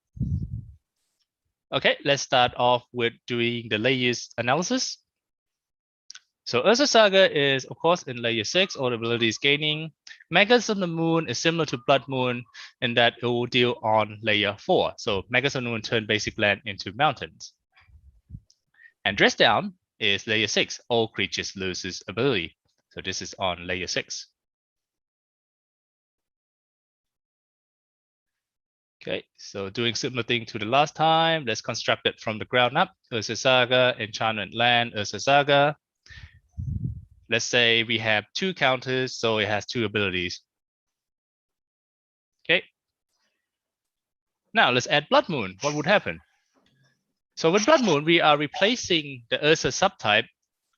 Okay, let's start off with doing the layers analysis. So Urza Saga is of course in layer 6, all abilities gaining. Megas of the Moon is similar to Blood Moon in that it will deal on layer 4. So Megas of the Moon turn basic land into mountains. And dress down is layer 6, all creatures loses ability. So this is on layer 6. Okay, so doing similar thing to the last time. Let's construct it from the ground up. Urza Saga, Enchantment Land, Urza Saga. Let's say we have 2 counters, so it has 2 abilities. Okay. Now let's add Blood Moon. What would happen? So with Blood Moon, we are replacing the Urza subtype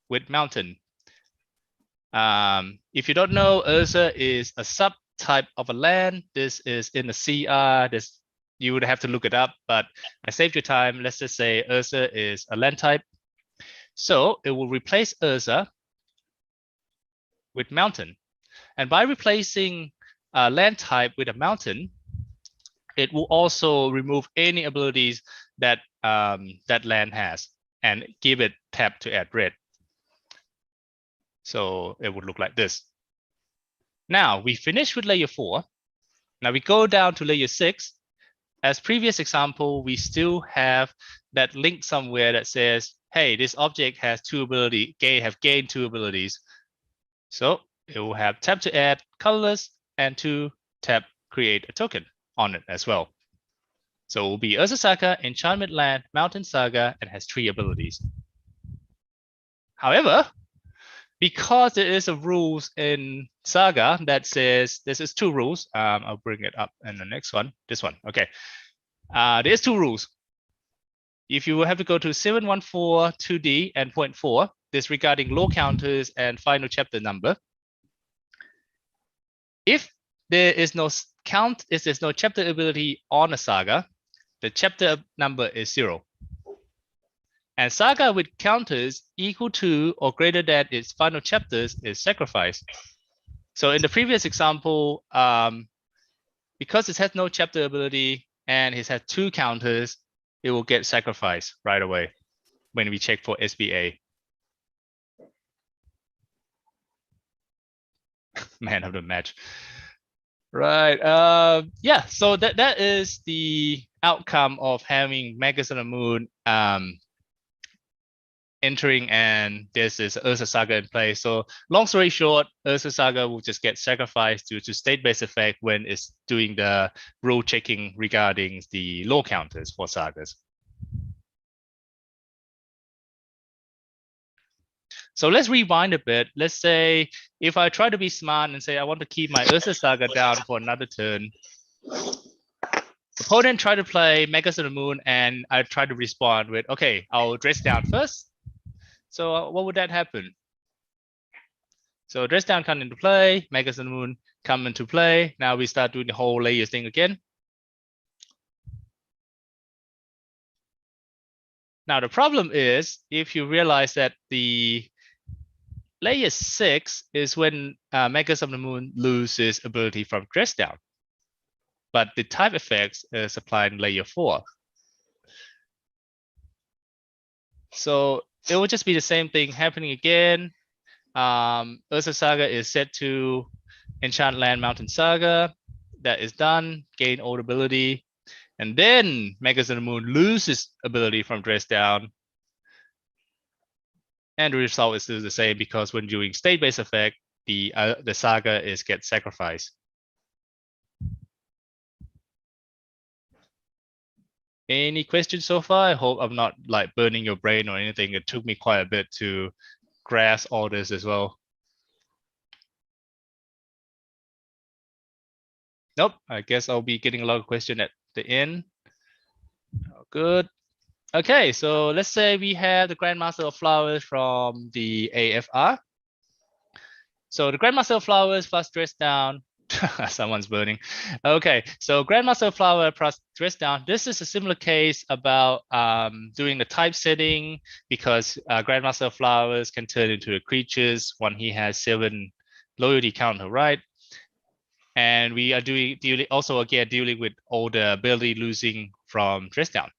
with Mountain. If you don't know, Urza is a subtype of a land. This is in the CR. You would have to look it up, but I saved your time. Let's just say Urza is a land type. So it will replace Urza with Mountain. And by replacing a land type with a mountain, it will also remove any abilities that that land has and give it tap to add red. So it would look like this. Now we finish with layer 4. Now we go down to layer 6. As previous example, we still have that link somewhere that says, hey, this object has 2 abilities, gained 2 abilities. So it will have tap to add colorless and 2 tap create a token on it as well. So it will be Urza Saga, Enchantment Land, Mountain Saga, and has 3 abilities. However, because there is a rules in Saga that says this is 2 rules. I'll bring it up in the next one. This one. Okay. There's 2 rules. if you have to go to 714 2D and point 4, disregarding law counters and final chapter number, if there is no chapter ability on a saga, the chapter number is 0. And saga with counters equal to or greater than its final chapters is sacrificed. So in the previous example, because it has no chapter ability and it has 2 counters, it will get sacrificed right away when we check for SBA. Man of the match. Right. Yeah, so that is the outcome of having Magus on the Moon entering, and this is Ursa Saga in play. So long story short, Ursa Saga will just get sacrificed due to state-based effect when it's doing the rule checking regarding the law counters for sagas. So let's rewind a bit. Let's say if I try to be smart and say I want to keep my Ursa Saga down for another turn, opponent try to play Magus on the Moon, and I try to respond with, okay, I'll dress down first. So what would that happen? So dress down come into play, Magus on the Moon come into play. Now we start doing the whole layers thing again. Now the problem is, if you realize that the layer 6 is when Magus of the Moon loses ability from dress down, but the type effects is applied in layer 4. So it will just be the same thing happening again. Ursa Saga is set to Enchant Land Mountain Saga. That is done, gain old ability. And then Magus of the Moon loses ability from dress down. And the result is still the same, because when doing state-based effect, the saga gets sacrificed. Any questions so far? I hope I'm not like burning your brain or anything. It took me quite a bit to grasp all this as well. Nope, I guess I'll be getting a lot of questions at the end. Oh, good. Okay, so let's say we have the Grandmaster of Flowers from the AFR. So the Grandmaster of Flowers plus dress down. Someone's burning. Okay, so Grandmaster of Flower plus dress down. This is a similar case about doing the type setting, because Grandmaster of Flowers can turn into the creatures when he has 7 loyalty counter, right? And we are dealing with all the ability losing from dress down.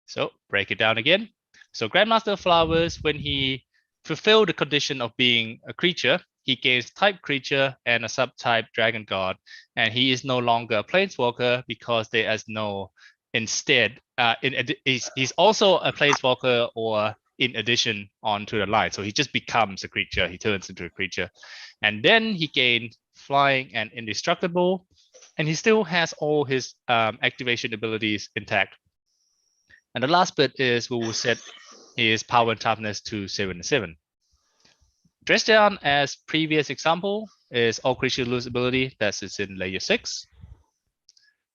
So break it down again. So Grandmaster of Flowers, when he fulfills the condition of being a creature, he gains type creature and a subtype dragon god, and he is no longer a planeswalker because there is no instead. He's also a planeswalker or in addition onto the line. So he just becomes a creature. He turns into a creature, and then he gains flying and indestructible, and he still has all his activation abilities intact. And the last bit is we will set his power and toughness to 7 and 7. Dress down, as previous example, is all creatures lose ability. That is in layer 6.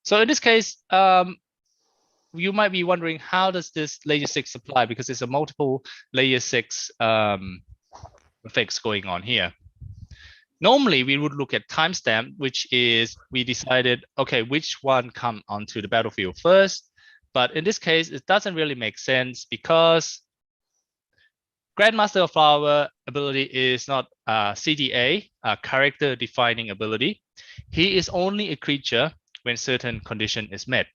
So in this case, you might be wondering, how does this layer 6 apply? Because there's a multiple layer 6 effects going on here. Normally, we would look at timestamp, which is we decided, okay, which one come onto the battlefield first. But in this case, it doesn't really make sense, because Grandmaster of Flower ability is not CDA, a character defining ability. He is only a creature when certain condition is met.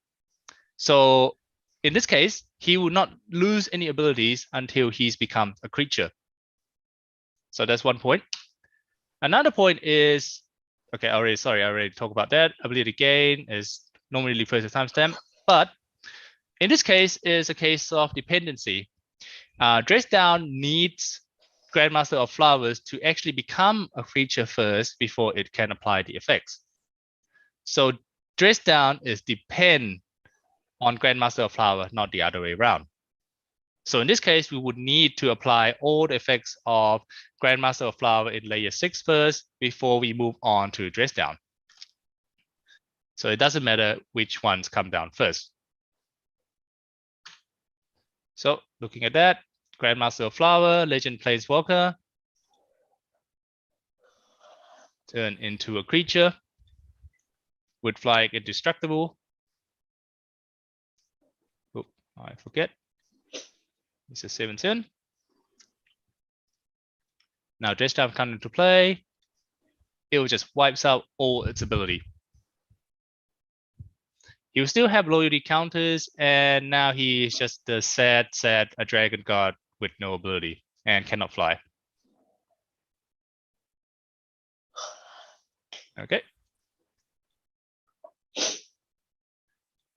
So in this case, he will not lose any abilities until he's become a creature. So that's one point. Another point is, okay, I already talked about that. Ability gain is normally refers to timestamp, but in this case is a case of dependency. Dress down needs Grandmaster of Flowers to actually become a creature first before it can apply the effects. So dress down is depend on Grandmaster of Flower, not the other way around. So in this case, we would need to apply all the effects of Grandmaster of Flower in layer 6 first before we move on to dress down. So it doesn't matter which ones come down first. So looking at that, Grandmaster of Flower, Legend Planeswalker, turn into a creature with flying indestructible. Oh, I forget. It's a 7/10. Now Dress Down comes into play. It will just wipes out all its ability. He will still have loyalty counters, and now he is just the sad a dragon god with no ability and cannot fly. Okay.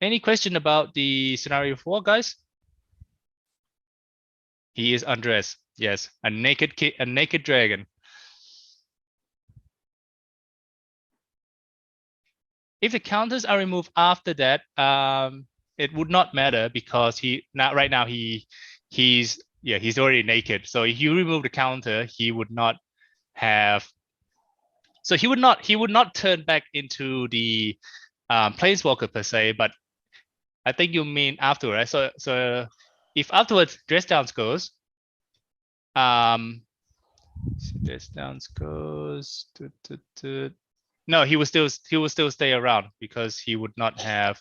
Any question about the scenario 4, guys? He is undressed. Yes, a naked dragon. If the counters are removed after that, it would not matter because right now he's already naked. So if you remove the counter, he would not have. So he would not turn back into the planeswalker per se, but I think you mean afterwards. So if afterwards Dress Downs goes, Dress Downs goes. No, he will still stay around because he would not have.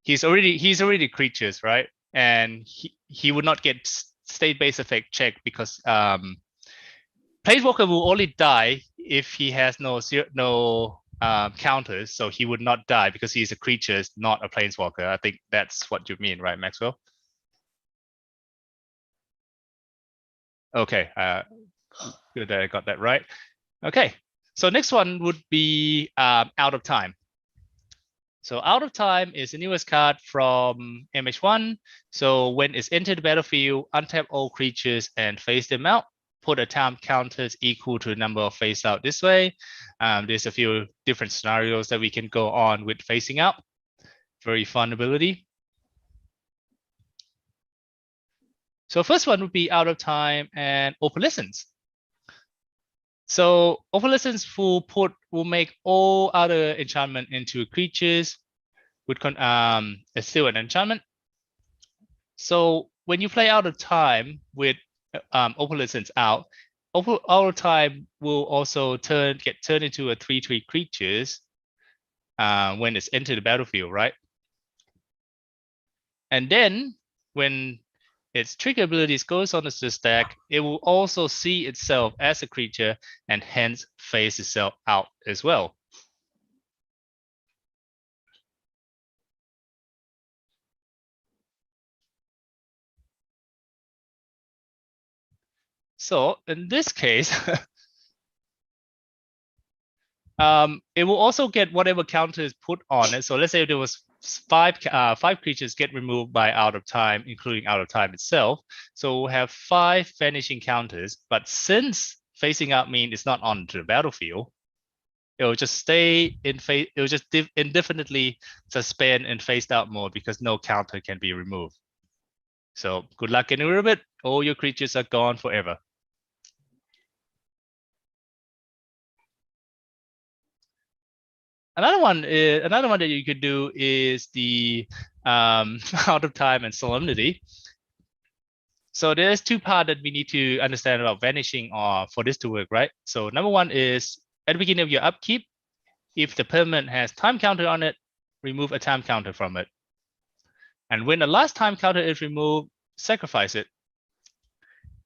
He's already creatures, right? And he would not get state-based effect check because Planeswalker will only die if he has no counters, so he would not die because he's a creature, not a Planeswalker. I think that's what you mean, right, Maxwell? Okay, good that I got that right. Okay. So next one would be Out of Time. So Out of Time is the newest card from MH1. So when it's entered the battlefield, untap all creatures and phase them out. Put a time counters equal to the number of phase out this way. There's a few different scenarios that we can go on with phasing out. Very fun ability. So first one would be Out of Time and Opalescence. So Opalescence will make all other enchantment into creatures with it's still an enchantment. So when you play Out of Time with Opalescence out of Time will also get turned into a 3/3 creatures when it's entered the battlefield, right? And then when its trigger abilities goes on the stack, it will also see itself as a creature and hence phase itself out as well. So in this case, it will also get whatever counter is put on it. So let's say there was five creatures get removed by Out of Time, including Out of Time itself. So we'll have 5 vanishing counters. But since phasing out means it's not onto the battlefield, it will just stay in phase. It will just indefinitely suspend in phased out mode because no counter can be removed. So good luck getting rid of it. All your creatures are gone forever. Another one that you could do is the Out of Time and Solemnity. So there's 2 parts that we need to understand about vanishing or for this to work, right? So number 1 is at the beginning of your upkeep, if the permanent has time counter on it, remove a time counter from it. And when the last time counter is removed, sacrifice it.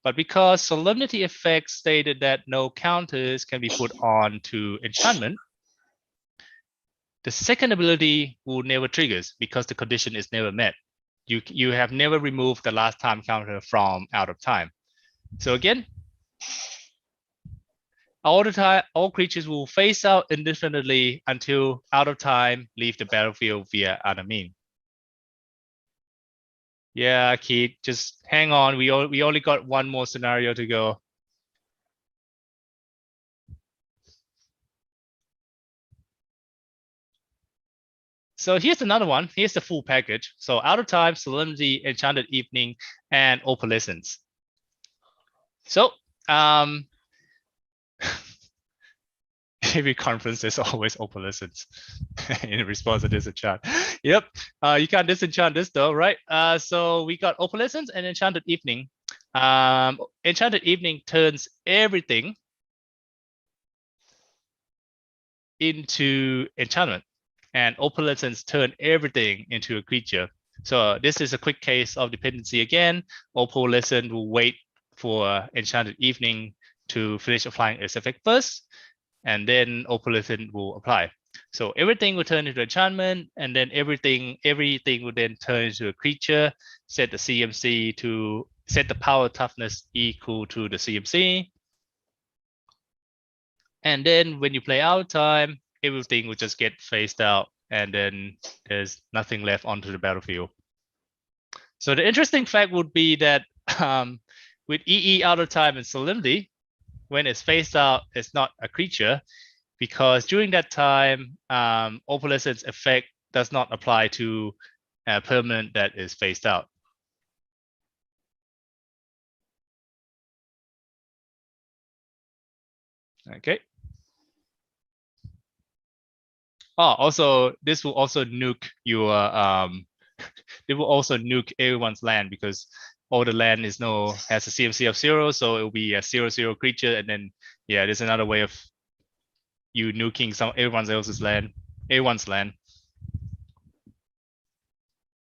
But because Solemnity effect stated that no counters can be put on to enchantment, the second ability will never triggers because the condition is never met. You have never removed the last time counter from Out of Time. So again, all creatures will phase out indefinitely until Out of Time leave the battlefield via other mean. Yeah, Keith, just hang on. We only got one more scenario to go. So here's another one. Here's the full package. So Out of Time, Solemnity, Enchanted Evening, and Opalescence. So every conference there's always opalescence in response to this enchant. Yep, you can't disenchant this though, right? So we got opalescence and enchanted evening. Enchanted evening turns everything into enchantment, and opalescence turn everything into a creature. So this is a quick case of dependency again. Opalescent will wait for enchanted evening to finish applying its effect first, and then opalescent will apply. So everything will turn into enchantment, and then everything will then turn into a creature. Set the CMC to set the power toughness equal to the CMC. And then when you play out time, everything will just get phased out, and then there's nothing left onto the battlefield. So the interesting fact would be that with EE out of time and solemnity, when it's phased out, it's not a creature, because during that time, opalescence effect does not apply to a permanent that is phased out. Okay. Oh, also, this will also nuke your it will also nuke everyone's land, because all the land has a CMC of 0, so it will be a 0/0 creature, and then yeah, there's another way of you nuking everyone's land.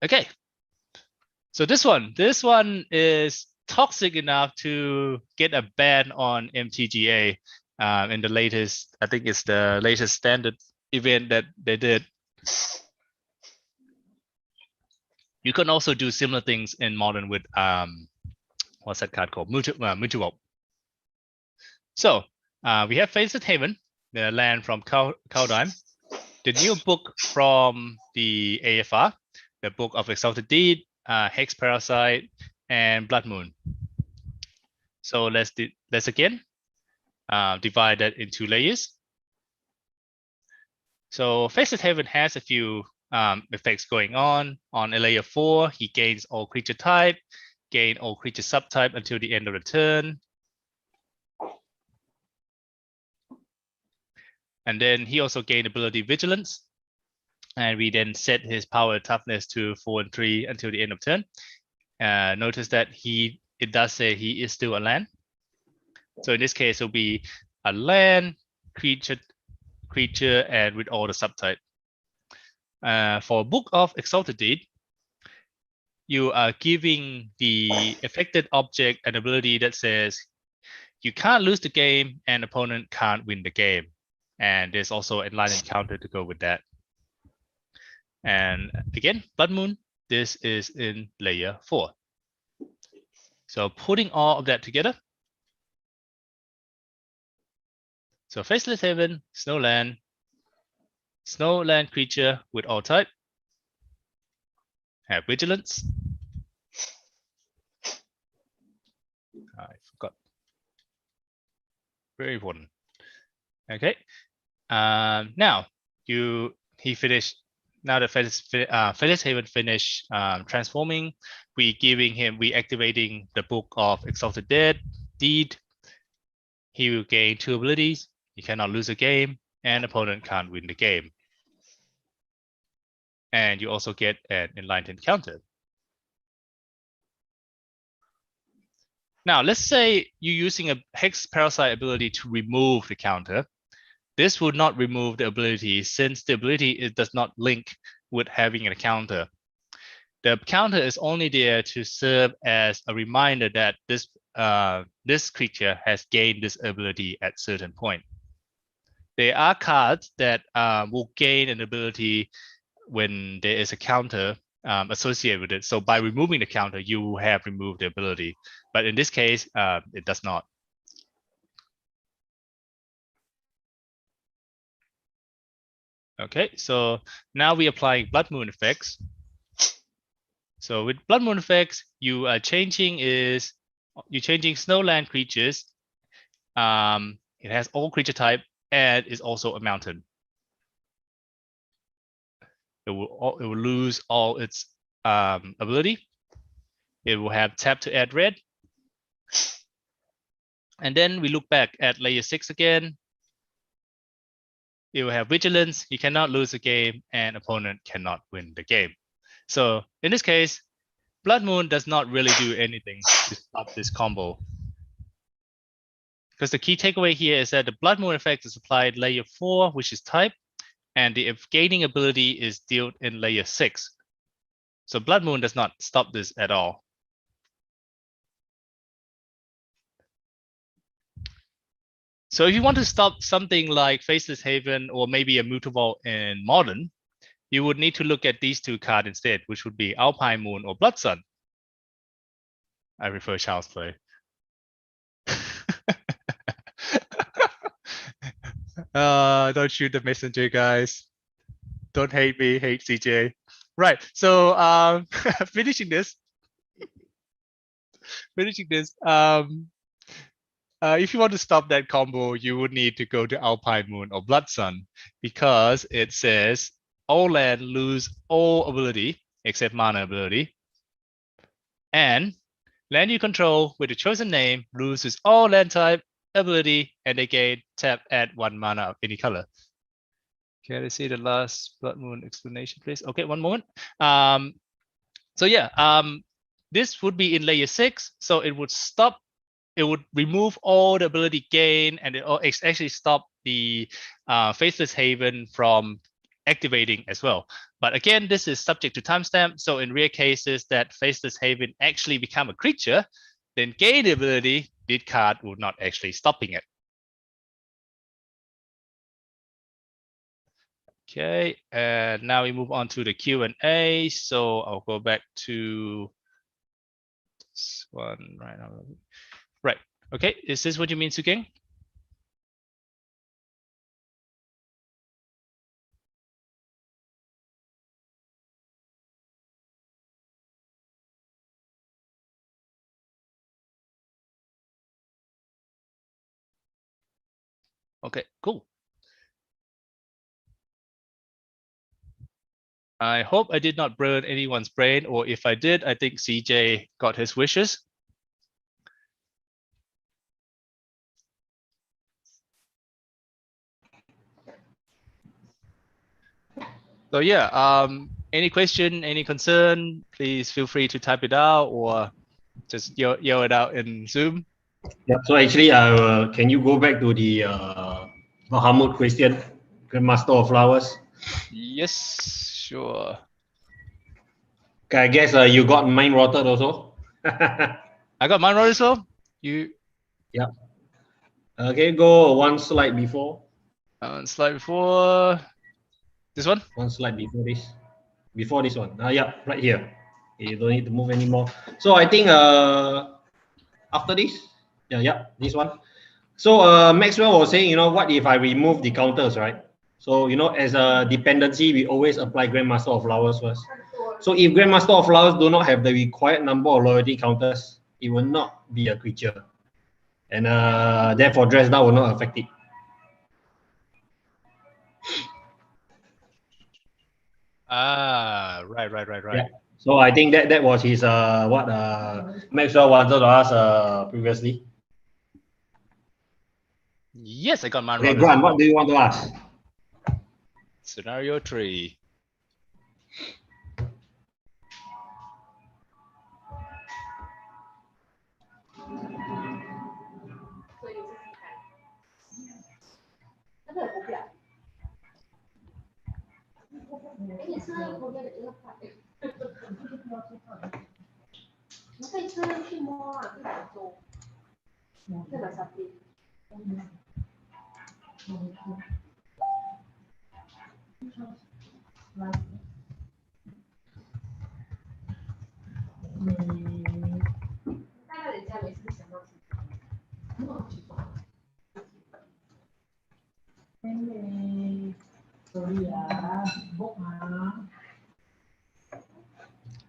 Okay, so this one is toxic enough to get a ban on MTGA in the latest, I think it's the latest standard event that they did. You can also do similar things in Modern with what's that card called? Mutual. So we have Faced Haven, the land from Kaldheim, the new book from the AFR, the Book of Exalted Deed, Hex Parasite, and Blood Moon. So let's again divide that into layers. So Faced Haven has a few effects going on. On a layer 4, he gains all creature type, gain all creature subtype until the end of the turn. And then he also gained ability Vigilance. And we then set his power toughness to 4 and 3 until the end of turn. Notice that it does say he is still a land. So in this case, it'll be a land, creature, and with all the subtype. For Book of Exalted Deed, you are giving the affected object an ability that says you can't lose the game and opponent can't win the game. And there's also an enlightened counter to go with that. And again, Blood Moon, this is in layer 4. So putting all of that together. So Faceless Haven, Snowland creature with all type, have Vigilance. I forgot. Very important. Okay. Now he finished. Now that Faceless Haven finished transforming, we activating the Book of Exalted Deed. He will gain 2 abilities. He cannot lose a game, and opponent can't win the game. And you also get an enlightened counter. Now, let's say you're using a Hex Parasite ability to remove the counter. This would not remove the ability, since the ability does not link with having a counter. The counter is only there to serve as a reminder that this creature has gained this ability at certain point. There are cards that will gain an ability when there is a counter associated with it. So by removing the counter, you have removed the ability. But in this case, it does not. Okay, so now we're applying Blood Moon effects. So with Blood Moon effects, you're changing Snowland creatures. It has all creature type and is also a mountain. It will lose all its ability. It will have tap to add red. And then we look back at layer 6 again. You will have vigilance, you cannot lose the game, and opponent cannot win the game. So in this case, Blood Moon does not really do anything to stop this combo. Because the key takeaway here is that the Blood Moon effect is applied layer 4, which is type, and the gaining ability is dealt in layer 6. So Blood Moon does not stop this at all. So if you want to stop something like Faceless Haven or maybe a Mutavault in Modern, you would need to look at these two cards instead, which would be Alpine Moon or Blood Sun. I prefer Child's Play. Don't shoot the messenger, guys. Don't hate me, hate CJ. Right, so finishing this, if you want to stop that combo, you would need to go to Alpine Moon or Blood Sun, because it says all land lose all ability except mana ability, and land you control with the chosen name loses all land type ability, and they gain tap add 1 mana of any color. Can I see the last Blood Moon explanation, please? Okay, one moment. So yeah, this would be in layer 6, so it would stop. It would remove all the ability gain, and it actually stop the Faceless Haven from activating as well. But again, this is subject to timestamp. So in rare cases that Faceless Haven actually become a creature, then gain the ability, this card will not actually stopping it. Okay, and now we move on to the Q&A. So I'll go back to this one right now. Right. Okay. Is this what you mean, Sugeng? Okay, cool. I hope I did not burn anyone's brain, or if I did, I think CJ got his wishes. So yeah, any question, any concern, please feel free to type it out or just yell it out in Zoom. Yeah. So actually, can you go back to the Bahamut question, Grandmaster of Flowers? Yes, sure. Okay, I guess you got mine rotted also. I got mine also. You? Yeah. Okay, go one slide before. Slide before. This one? One slide before this. Before this one. Yeah, right here. You don't need to move anymore. So I think after this, yeah, this one. So Maxwell was saying, what if I remove the counters, right? So, as a dependency, we always apply Grandmaster of Flowers first. So if Grandmaster of Flowers do not have the required number of loyalty counters, it will not be a creature. And therefore, Dress Down will not affect it. Right. Yeah. So I think that was his what Maxwell wanted to ask previously. Yes, I got mine. Okay, Grant, what do you want to ask? Scenario 3.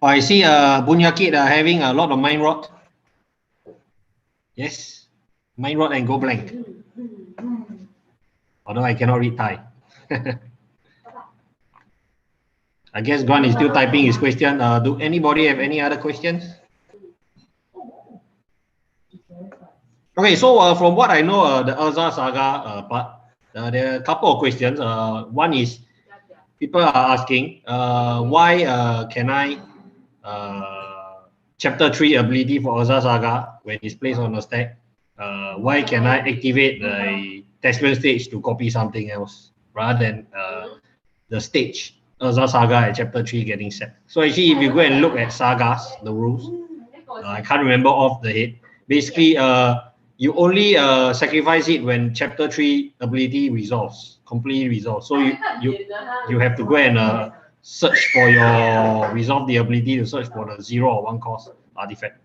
I see Bunyakit having a lot of mind rot. Yes, mind rot and go blank. Although I cannot read Thai. I guess Grant is still typing his question. Do anybody have any other questions? Okay, so from what I know, the Urza Saga part, there are a couple of questions. One is people are asking why can I chapter 3 ability for Urza Saga when it's placed on a stack? Why can I activate the Thespian stage to copy something else rather than the stage Urza Saga at chapter 3 getting set? So actually, if you go and look at sagas, the rules, I can't remember off the head. Basically, you only sacrifice it when chapter 3 ability resolves, completely resolves. So you have to go and search for your resolve the ability to search for the 0 or 1 cost artifact.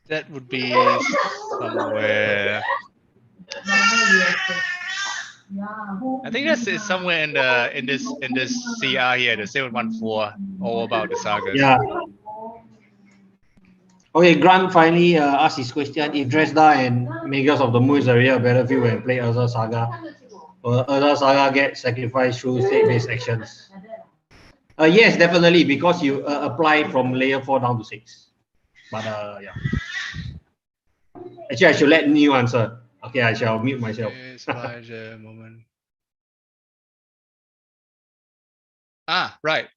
That would be somewhere. I think it's somewhere in this CR here, the 714, all about the sagas. Yeah. Okay, Grant finally asked his question. If Dresda and Magus of the Moon is a real battlefield when play Urza Saga, Urza Saga get sacrificed through state-based actions? Yes, definitely, because you apply from layer 4 down to 6. But yeah. Actually, I should let Neil answer. Okay, I shall mute myself. Moment. Right.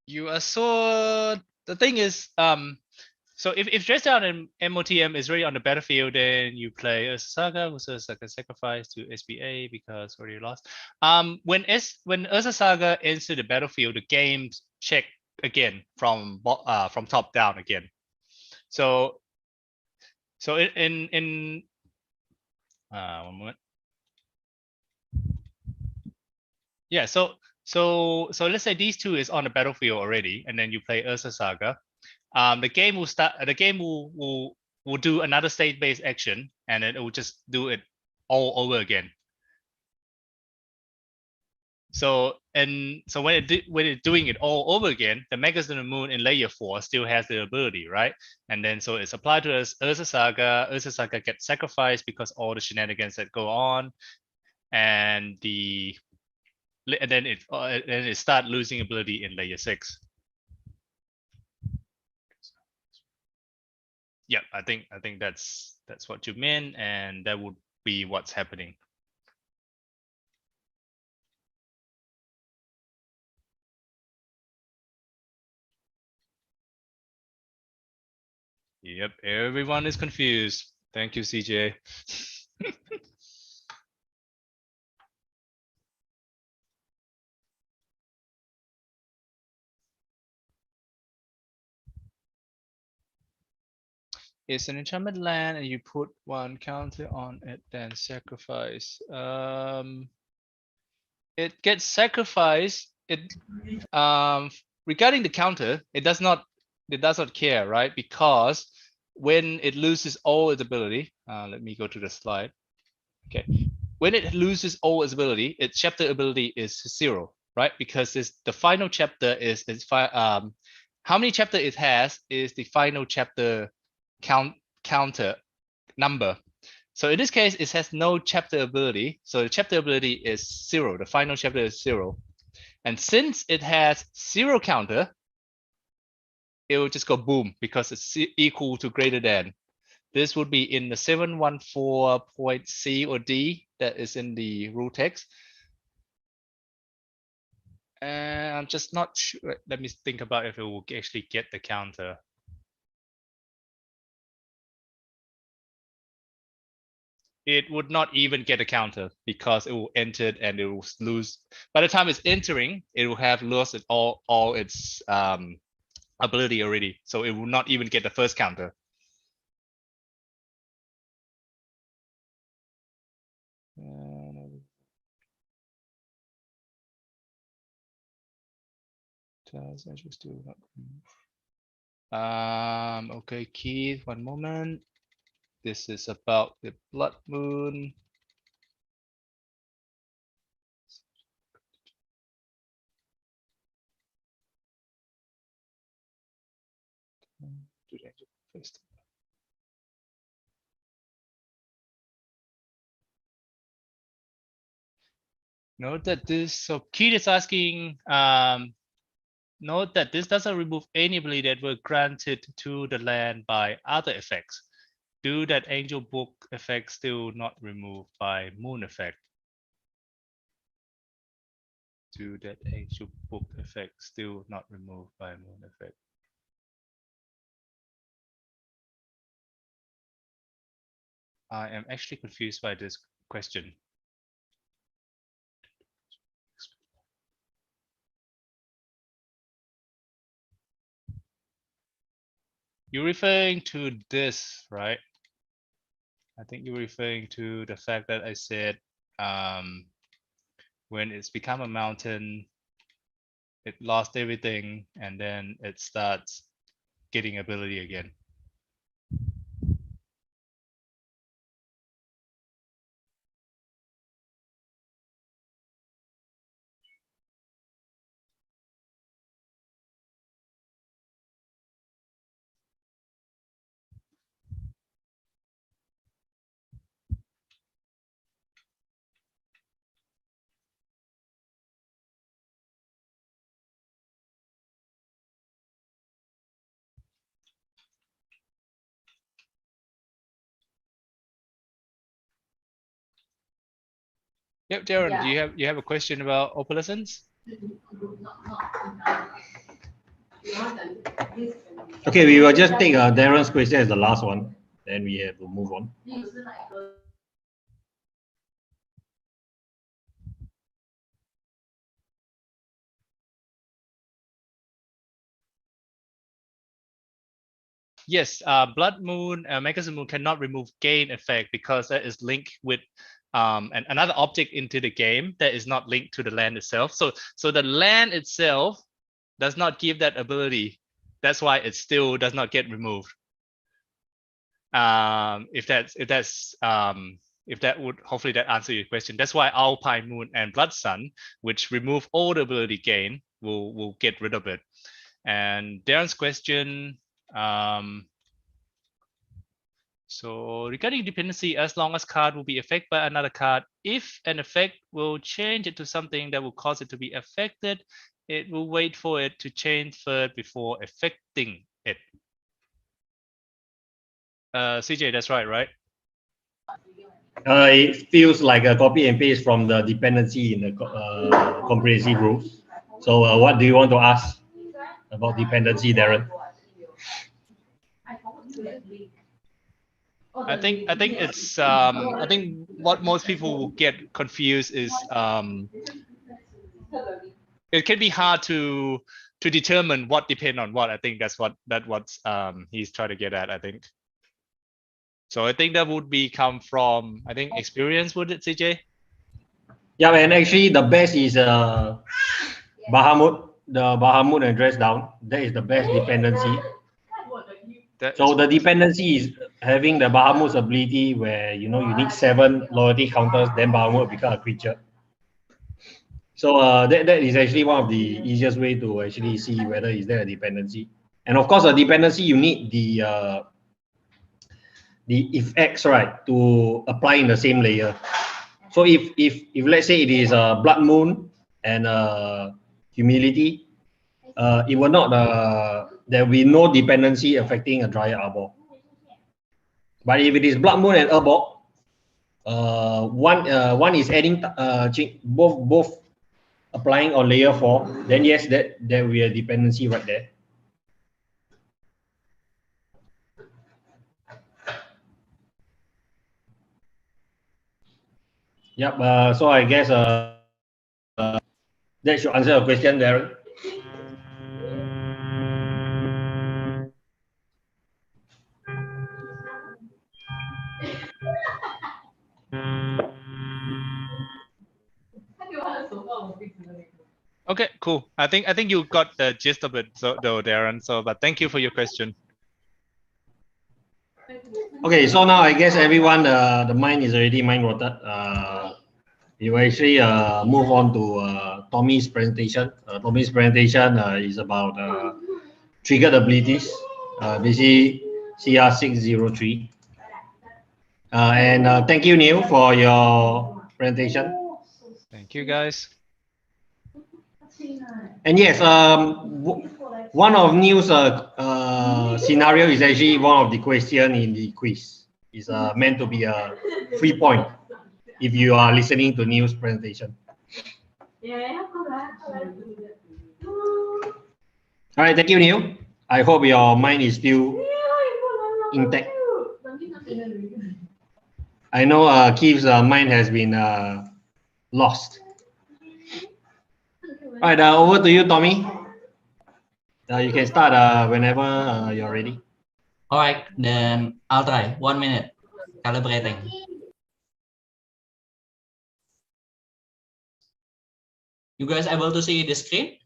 You are so the thing is so if Dress Down and MOTM is already on the battlefield, then you play a Saga with a sacrifice to SBA because already lost. When Urza Saga enters the battlefield, the game check again from top down again. So in one moment. Yeah, so let's say these two is on the battlefield already, and then you play Urza Saga. The game will start. The game will do another state-based action, and it will just do it all over again. So when it's doing it all over again, the Magus of the Moon in layer 4 still has the ability, right? And then so it's applied to Urza Saga. Urza Saga gets sacrificed because all the shenanigans that go on, and then it start losing ability in layer 6. Yeah, I think that's what you mean, and that would be what's happening. Yep, everyone is confused. Thank you, CJ. It's an enchantment land, and you put 1 counter on it, then sacrifice. It gets sacrificed. It regarding the counter, it does not care, right? Because when it loses all its ability, let me go to the slide. Okay, when it loses all its ability, its chapter ability is 0, right? Because the final chapter is how many chapter it has is the final chapter counter number. So in this case, it has no chapter ability. So the chapter ability is 0. The final chapter is 0. And since it has 0 counter, it will just go boom because it's equal to greater than. This would be in the 714.C or D that is in the rule text. And I'm just not sure. Let me think about if it will actually get the counter. It would not even get a counter because it will enter and it will lose. By the time it's entering, it will have lost all its ability already. So it will not even get the first counter. Okay, Keith, one moment. This is about the Blood Moon. Note that this, so Keith is asking, note that this doesn't remove any ability that were granted to the land by other effects. Do that angel book effect still not removed by moon effect? Do that angel book effect still not removed by moon effect? I am actually confused by this question. You're referring to this, right? I think you're referring to the fact that I said when it's become a mountain, it lost everything and then it starts getting ability again. Yep, Darren, Yeah. do you have a question about opalescence? Okay, we will just take Darren's question as the last one. Then we have to move on. Yes, Blood Moon, Magazine Moon cannot remove gain effect because that is linked with another object into the game that is not linked to the land itself. So the land itself does not give that ability. That's why it still does not get removed. If that would hopefully that answer your question. That's why Alpine Moon and Blood Sun, which remove all the ability gain, will get rid of it. And Darren's question. So regarding dependency, as long as card will be affected by another card, if an effect will change it to something that will cause it to be affected, it will wait for it to change first before affecting it. CJ, that's right? It feels like a copy and paste from the dependency in the comprehensive rules. So what do you want to ask about dependency, Darren? I think it's I think what most people will get confused is it can be hard to determine what depend on what. I think that's what he's trying to get at, I think. So I think that would be come from, I think, experience, would it, CJ? Yeah, and actually the best is Bahamut, the Bahamut and Dress Down. That is the best dependency. So the dependency is having the Bahamut's ability where you need 7 loyalty counters, then Bahamut become a creature. So that is actually one of the easiest way to actually see whether is there a dependency. And of course, a dependency you need the effects, right, to apply in the same layer. So if let's say it is a Blood Moon and Humility, it will not there will be no dependency affecting a Dryad Arbor. But if it is Blood Moon and Arbor, one is adding both applying on layer 4, then yes, there will be a dependency right there. Yep. So I guess that should answer your question, Darren. Okay, cool. I think you got the gist of it, though, Darren. So, but thank you for your question. Okay, so now I guess everyone the mind is already mind rotted. We will actually move on to Tommy's presentation. Tommy's presentation is about triggered abilities, basically CR603. And thank you, Neil, for your presentation. Thank you, guys. And yes, one of Neil's scenario is actually one of the question in the quiz. It's meant to be a free point if you are listening to news presentation. All right, thank you, Neil. I hope your mind is still intact. I know Keith's mind has been lost. All right, over to you, Tommy. You can start whenever you're ready. All right, then I'll try. 1 minute. Calibrating. You guys able to see the screen?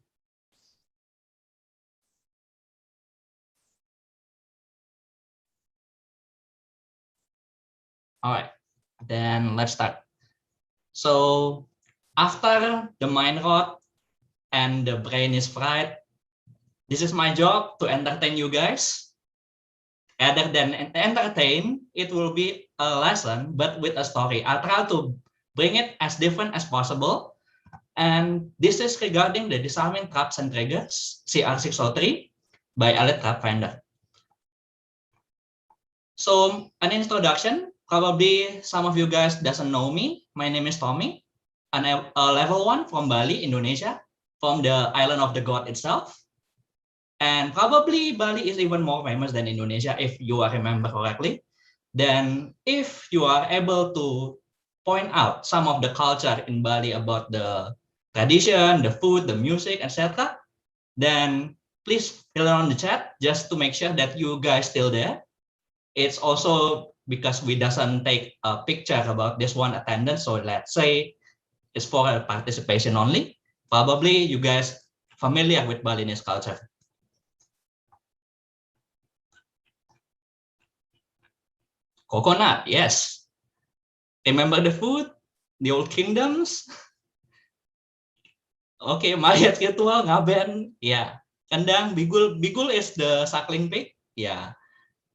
All right, then let's start. So after the mind rot and the brain is fried, this is my job to entertain you guys. Rather than entertain, it will be a lesson, but with a story. I'll try to bring it as different as possible. And this is regarding the Disarming Traps and Triggers, CR603 by Elite Trap Finder. So an introduction, probably some of you guys doesn't know me. My name is Tommy, and I'm a level 1 from Bali, Indonesia, from the island of the god itself. And probably Bali is even more famous than Indonesia, if you remember correctly. Then if you are able to point out some of the culture in Bali about the tradition, the food, the music, etc., then please fill it on the chat just to make sure that you guys still there. It's also because we doesn't take a picture about this one attendance, so let's say it's for a participation only. Probably you guys familiar with Balinese culture. Coconut, yes. Remember the food, the old kingdoms? Okay, Mayat ritual, ngaben, yeah. Kendang, bigul, bigul is the suckling pig, yeah.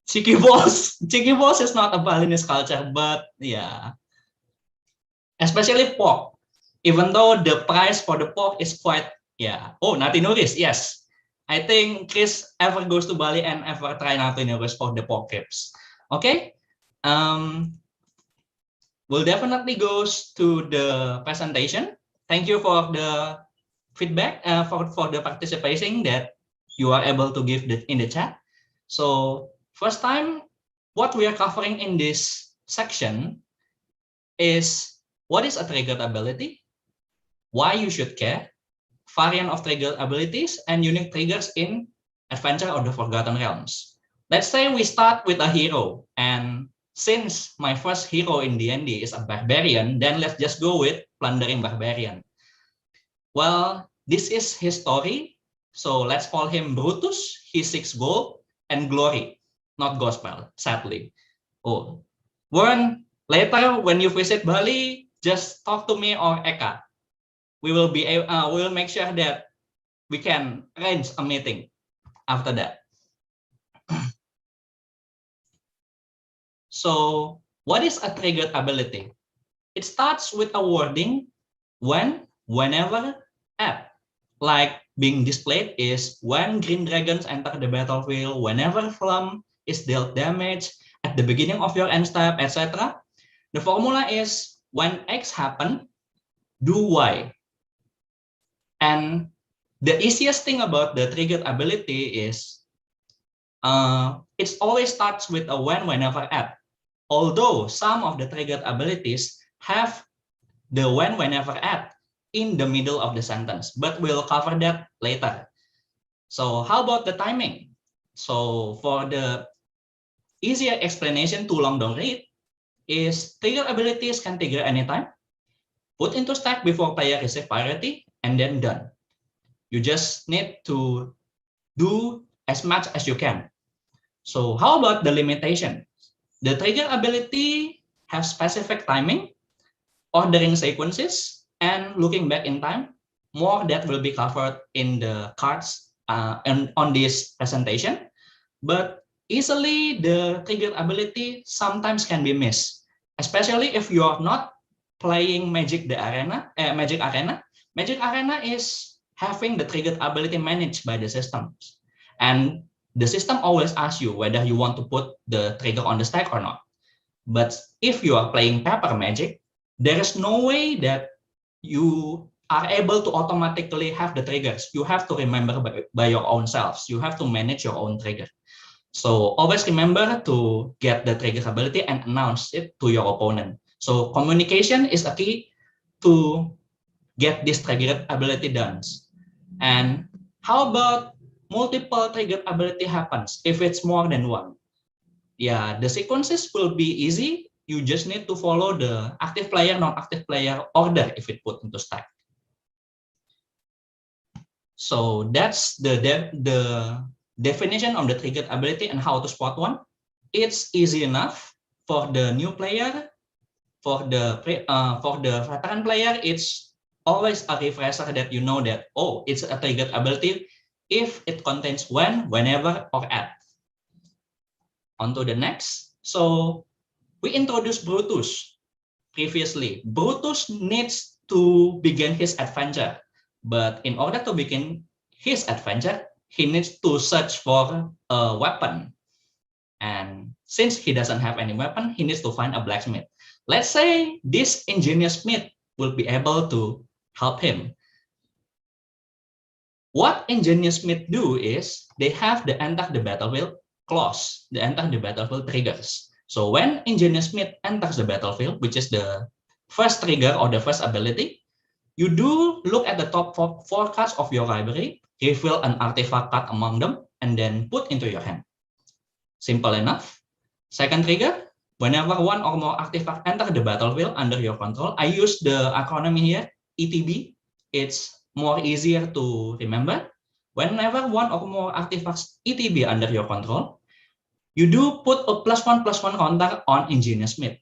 Chikibos is not a Balinese culture, but yeah. Especially pork, even though the price for the pork is quite, yeah. Oh, nati nuris, yes. I think Chris ever goes to Bali and ever try nati nuris for the pork ribs. Okay. We'll definitely goes to the presentation. Thank you for the feedback, for the participation that you are able to give in the chat. So first time, what we are covering in this section is what is a triggered ability, why you should care, variant of triggered abilities, and unique triggers in Adventure of the Forgotten Realms. Let's say we start with a hero, and since my first hero in DND is a barbarian, then let's just go with plundering barbarian. Well, this is his story, so let's call him Brutus. He seeks gold and glory, not gospel, sadly. Oh, Wearn, later when you visit Bali, just talk to me or Eka. We will make sure that we can arrange a meeting after that. So what is a triggered ability? It starts with a wording when, whenever, at. Like being displayed is when green dragons enter the battlefield, whenever Flum is dealt damage, at the beginning of your end step, etc. The formula is when X happen, do Y. And the easiest thing about the triggered ability is it always starts with a when, whenever, at. Although some of the triggered abilities have the when, whenever, at in the middle of the sentence, but we'll cover that later. So how about the timing? So for the easier explanation, too long don't read, is trigger abilities can trigger anytime, put into stack before player receive priority, and then done. You just need to do as much as you can. So how about the limitation? The trigger ability has specific timing, ordering sequences, and looking back in time. More that will be covered in the cards and on this presentation. But easily the trigger ability sometimes can be missed, especially if you are not playing Magic Arena. Magic Arena is having the triggered ability managed by the systems, and the system always asks you whether you want to put the trigger on the stack or not. But if you are playing paper magic, there is no way that you are able to automatically have the triggers. You have to remember by your own selves. You have to manage your own trigger. So always remember to get the trigger ability and announce it to your opponent. So communication is a key to get this trigger ability done. And how about multiple trigger ability happens if it's more than one? Yeah, the sequences will be easy. You just need to follow the active player, non-active player order if it put into stack. So that's the definition of the triggered ability and how to spot one. It's easy enough for the new player. For the veteran player, it's always a refresher that you know that, oh, it's a triggered ability if it contains when, whenever, or at. On to the next. So we introduced Brutus previously. Brutus needs to begin his adventure, but in order to begin his adventure, he needs to search for a weapon. And since he doesn't have any weapon, he needs to find a blacksmith. Let's say this ingenious smith will be able to help him. What ingenious smith do is they have the enter the battlefield clause, the enter the battlefield triggers. So when ingenious smith enters the battlefield, which is the first trigger or the first ability, you do look at the top four cards of your library, reveal an artifact card among them, and then put into your hand. Simple enough. Second trigger, whenever one or more artifact enter the battlefield under your control, I use the acronym here, ETB. It's more easier to remember. Whenever one or more artifacts ETB under your control, you do put a +1/+1 counter on ingenious smith,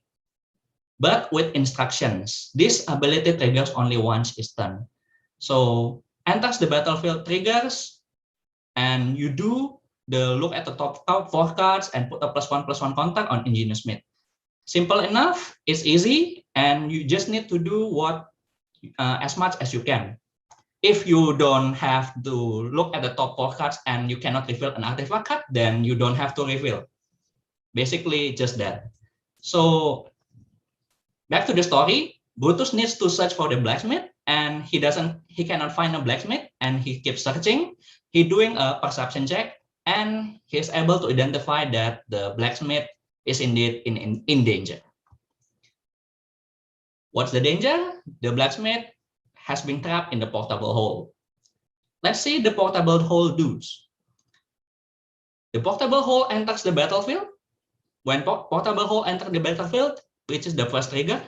but with instructions. This ability triggers only once each turn. So enters the battlefield triggers, and you do the look at the top 4 cards and put a +1/+1 counter on ingenious smith. Simple enough, it's easy, and you just need to do what as much as you can. If you don't have to look at the top 4 cards and you cannot reveal an artifact card, then you don't have to reveal. Basically, just that. So back to the story, Brutus needs to search for the blacksmith, and he cannot find a blacksmith, and he keeps searching. He's doing a perception check, and he's able to identify that the blacksmith is indeed in danger. What's the danger? The blacksmith has been trapped in the portable hole. Let's see the portable hole do's. The portable hole enters the battlefield. When portable hole enters the battlefield, which is the first trigger,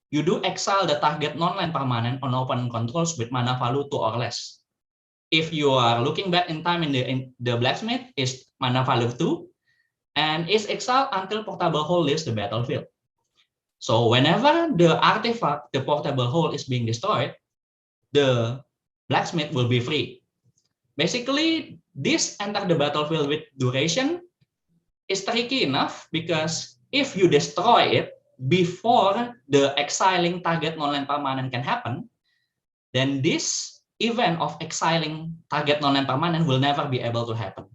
you do exile the target non-land permanent on opponent controls with mana value 2 or less. If you are looking back in time in the blacksmith is mana value 2, and is exiled until portable hole leaves the battlefield. So whenever the artifact, the portable hole, is being destroyed, the blacksmith will be free. Basically, this enter the battlefield with duration is tricky enough, because if you destroy it before the exiling target non-land permanent can happen, then this event of exiling target non-land permanent will never be able to happen.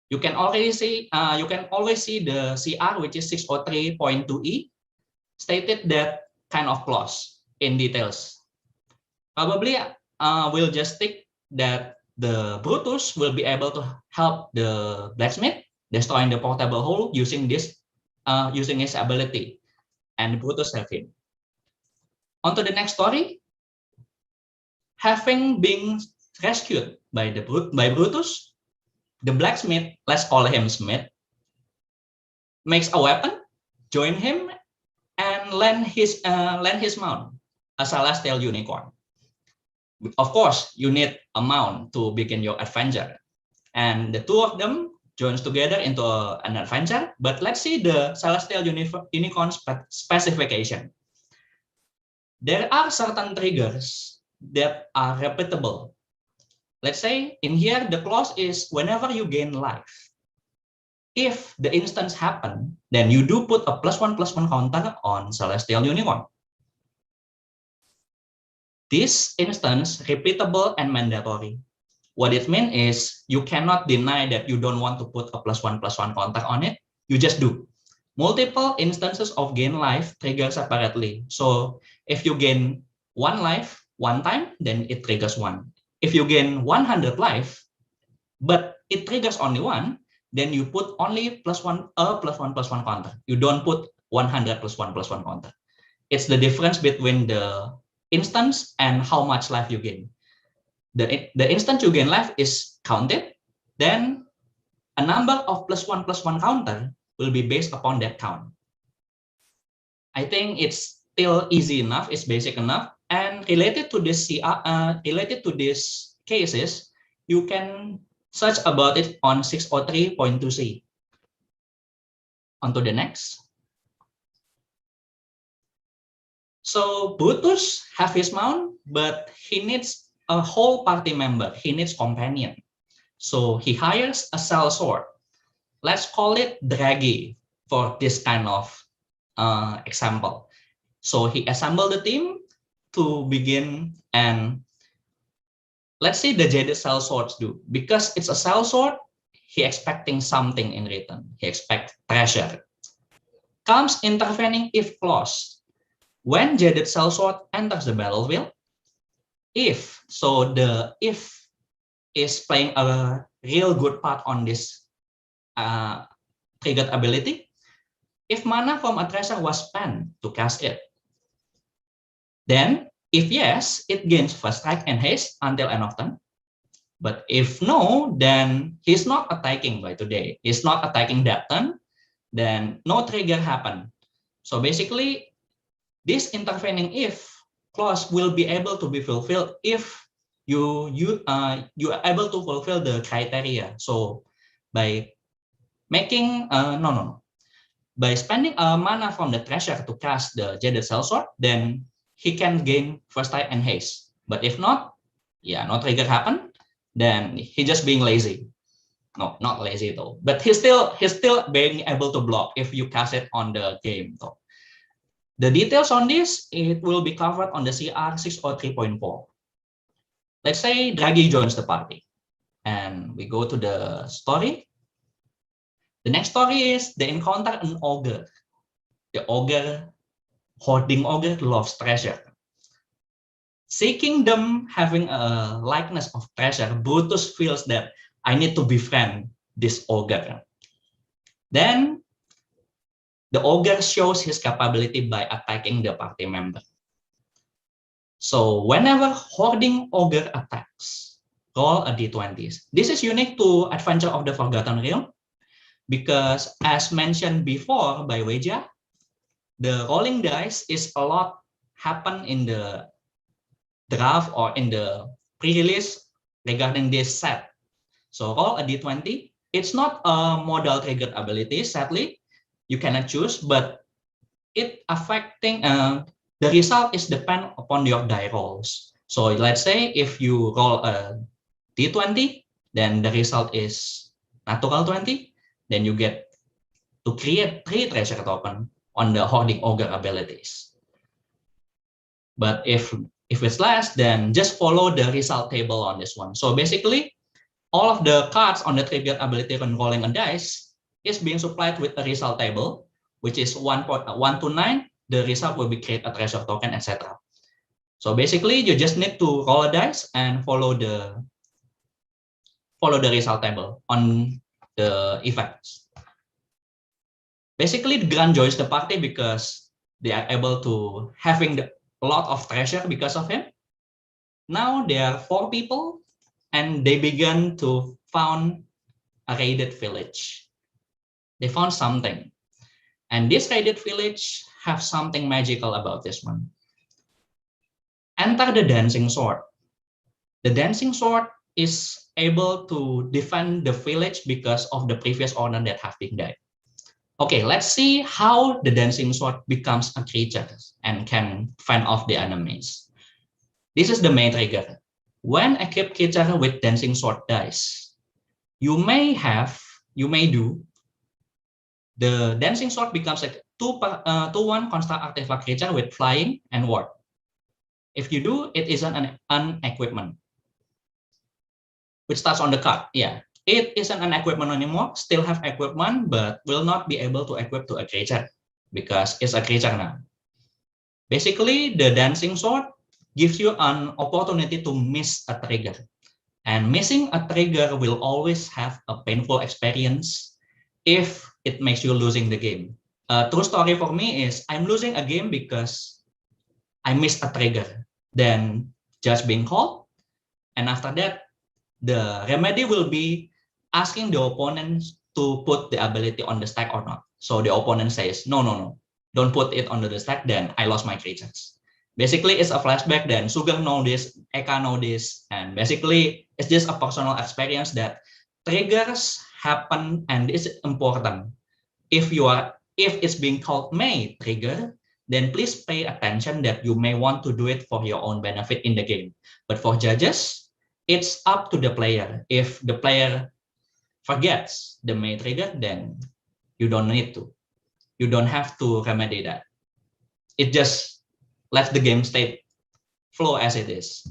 You can already see, you can always see the CR, which is 603.2E, stated that kind of clause in details. Probably we'll just stick that the Brutus will be able to help the blacksmith destroying the portable hole using this, using his ability, and Brutus have him. On to the next story. Having been rescued by Brutus, the blacksmith, let's call him Smith, makes a weapon, join him, and land his mount, a celestial unicorn. Of course, you need a mount to begin your adventure, and the two of them joins together into an adventure. But let's see the celestial unicorn specification. There are certain triggers that are repeatable. Let's say in here the clause is whenever you gain life. If the instance happen, then you do put a +1/+1 counter on celestial unicorn. This instance repeatable and mandatory. What it means is you cannot deny that you don't want to put a +1/+1 counter on it. You just do. multiple instances of gain life trigger separately. So if you gain 1 life one time, then it triggers 1. If you gain 100 life, but it triggers only 1, then you put only +1 +1 counter. You don't put 100 +1 counter. It's the difference between the instance and how much life you gain. The instant you gain life is counted, then a number of +1 counter will be based upon that count. I think it's still easy enough, it's basic enough, and related to this cases, you can search about it on 603.2c. On to the next. So Brutus have his mount, but he needs a whole party member. He needs companion. So he hires a sellsword. Let's call it Draghi for this kind of example. So he assembled the team to begin, and let's say the jaded sellswords do. Because it's a sellsword, he expecting something in return. He expects treasure. Comes intervening if clause. When jaded sellsword enters the battlefield, if, so the if is playing a real good part on this triggered ability. If mana from a treasure was spent to cast it, then if yes, it gains first strike and haste until end of turn. But if no, then he's not attacking by today. He's not attacking that turn, then no trigger happen. So basically, this intervening if clause will be able to be fulfilled if you are able to fulfill the criteria. So by making by spending a mana from the treasure to cast the jaded sellsword, then he can gain first strike and haste. But if not, yeah, no trigger happen, then he just being lazy. No, not lazy though, but he's still being able to block if you cast it on the game though. The details on this, it will be covered on the CR 603.4. Let's say Draghi joins the party and we go to the story. The next story is they encounter an ogre. The ogre, hoarding ogre, loves treasure. Seeking them having a likeness of treasure, Brutus feels that I need to befriend this ogre. Then the ogre shows his capability by attacking the party member. So whenever hoarding ogre attacks, roll a d20. This is unique to Adventure of the Forgotten Realm because, as mentioned before by Weja, the rolling dice is a lot happen in the draft or in the pre-release regarding this set. So roll a d20. It's not a modal triggered ability, sadly. You cannot choose, but it affecting the result is depend upon your die rolls. So let's say if you roll a d20, then the result is natural 20, then you get to create 3 treasure token on the hoarding ogre abilities. But if it's less, then just follow the result table on this one. So basically, all of the cards on the triggered ability when rolling a dice is being supplied with a result table, which is 1 to 9. The result will be create a treasure token, etc. So basically, you just need to roll a dice and follow the result table on the effects. Basically, the Grant joins the party because they are able to having a lot of treasure because of him. Now there are 4 people, and they begin to found a raided village. They found something, and this raided village have something magical about this one. Enter the dancing sword. The dancing sword is able to defend the village because of the previous owner that have been died. Okay, let's see how the dancing sword becomes a creature and can fend off the enemies. This is the main trigger. When equipped creature with dancing sword dies, you may do the dancing sword becomes a 2/1 construct artifact creature with flying and ward. If you do, it is an equipment, which starts on the card. Yeah, It isn't an equipment anymore, still have equipment, but will not be able to equip to a creature because it's a creature now. Basically, the dancing sword gives you an opportunity to miss a trigger. And missing a trigger will always have a painful experience if it makes you losing the game. A true story for me is I'm losing a game because I missed a trigger, then just being called. And after that, the remedy will be asking the opponents to put the ability on the stack or not. So the opponent says, no, don't put it on the stack, then I lost my creatures. Basically, it's a flashback, then Sugeng know this, Eka know this, and basically, it's just a personal experience that triggers happen, and it's important. If it's being called may trigger, then please pay attention that you may want to do it for your own benefit in the game. But for judges, it's up to the player. If the player forgets the may trigger, then you don't need to. You don't have to remedy that. It just lets the game state flow as it is.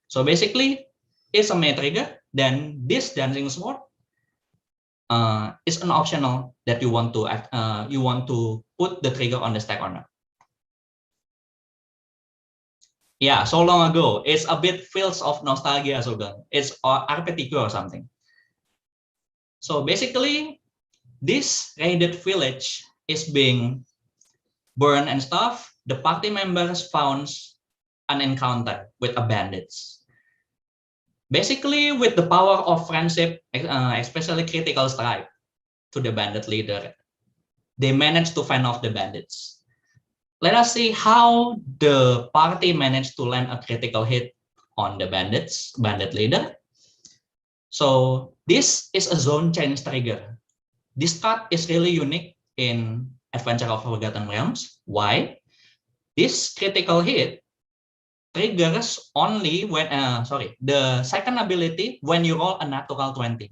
So basically, it's a may trigger, then this dancing sword is an optional that you want to put the trigger on the stack or not. Yeah, so long ago. It's a bit feels of nostalgia, Sugeng. It's RPTQ or something. So basically, this raided village is being burned and stuff. The party members found an encounter with a bandits. Basically, with the power of friendship, especially critical strike to the bandit leader, they managed to fend off the bandits. Let us see how the party managed to land a critical hit on the bandit leader. So this is a zone change trigger. This card is really unique in Adventure of Forgotten Realms. Why? This critical hit triggers only when, the second ability when you roll a natural 20.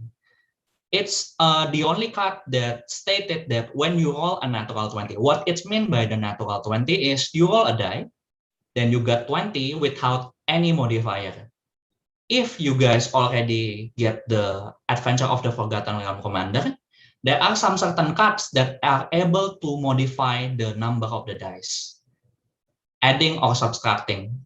It's the only card that stated that when you roll a natural 20, what it's meant by the natural 20 is you roll a die, then you got 20 without any modifier. If you guys already get the Adventure of the Forgotten Realm Commander, there are some certain cards that are able to modify the number of the dice, adding or subtracting.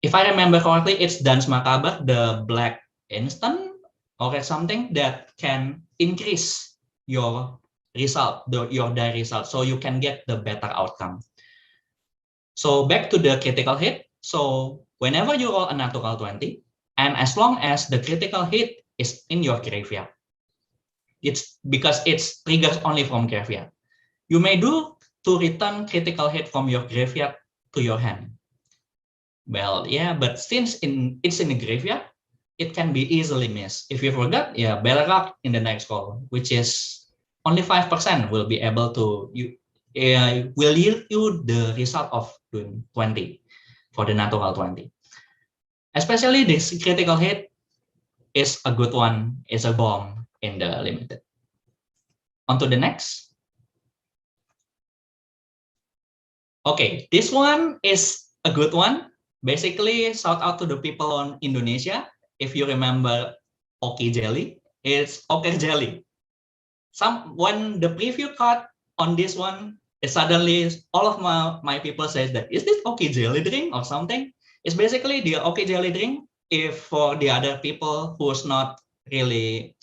If I remember correctly, it's Dance Macabre, the black instant or something that can increase your result, your die result, so you can get the better outcome. So back to the critical hit. So whenever you roll a natural 20, and as long as the critical hit is in your graveyard, it's because it's triggers only from graveyard. You may do to return critical hit from your graveyard to your hand. Well, yeah, but since it's in the graveyard, it can be easily missed. If you forgot, yeah, Belrock in the next call, which is only 5% will be able to will yield you the result of doing 20 for the natural 20. Especially this critical hit is a good one. It's a bomb in the limited. On to the next. Okay, this one is a good one. Basically, shout out to the people on Indonesia. If you remember Oki Jelly, it's Oker Jelly. When the preview card on this one, it suddenly all of my people says that, is this Oki Jelly drink or something? It's basically the Oki Jelly drink. If for the other people who's not really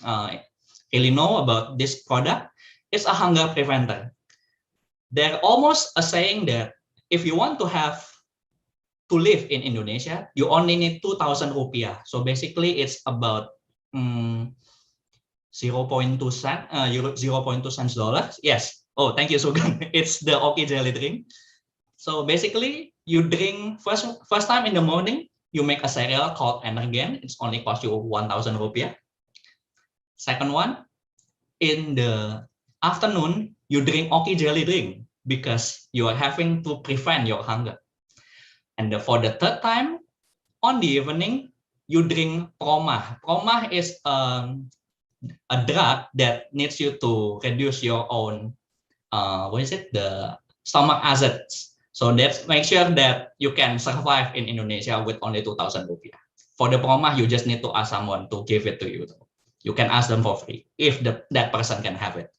know about this product, it's a hunger preventer. They're almost saying that if you want to live in Indonesia, you only need 2,000 rupiah. So basically, it's about 0.2 cents dollars. Yes. Oh, thank you, Sugeng. It's the Oki Jelly drink. So basically, you drink first time in the morning, you make a cereal called Energen. It's only cost you 1,000 rupiah. Second one, in the afternoon, you drink Oki Jelly drink because you are having to prevent your hunger. And for the third time, on the evening, you drink Promah. Promah is a drug that needs you to reduce your own, the stomach acids. So that's make sure that you can survive in Indonesia with only 2,000 rupiah. For the Promah, you just need to ask someone to give it to you. You can ask them for free if that person can have it.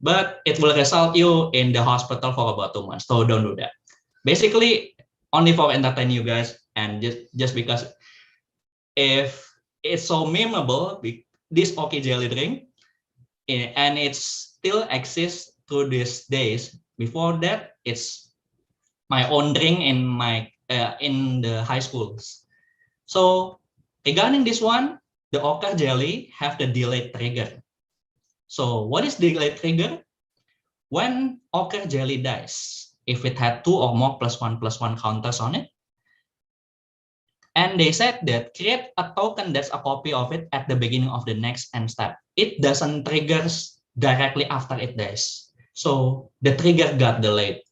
But it will result you in the hospital for about 2 months. So don't do that. Basically, only for entertain you guys, and just because if it's so memorable, this OK jelly drink, and it still exists through these days. Before that, it's my own drink in my in the high schools. So regarding this one, the ochre jelly have the delayed trigger. So what is delayed trigger? When ochre jelly dies, if it had 2 or more +1/+1 counters on it, and they said that create a token that's a copy of it at the beginning of the next end step. It doesn't trigger directly after it dies. So the trigger got delayed.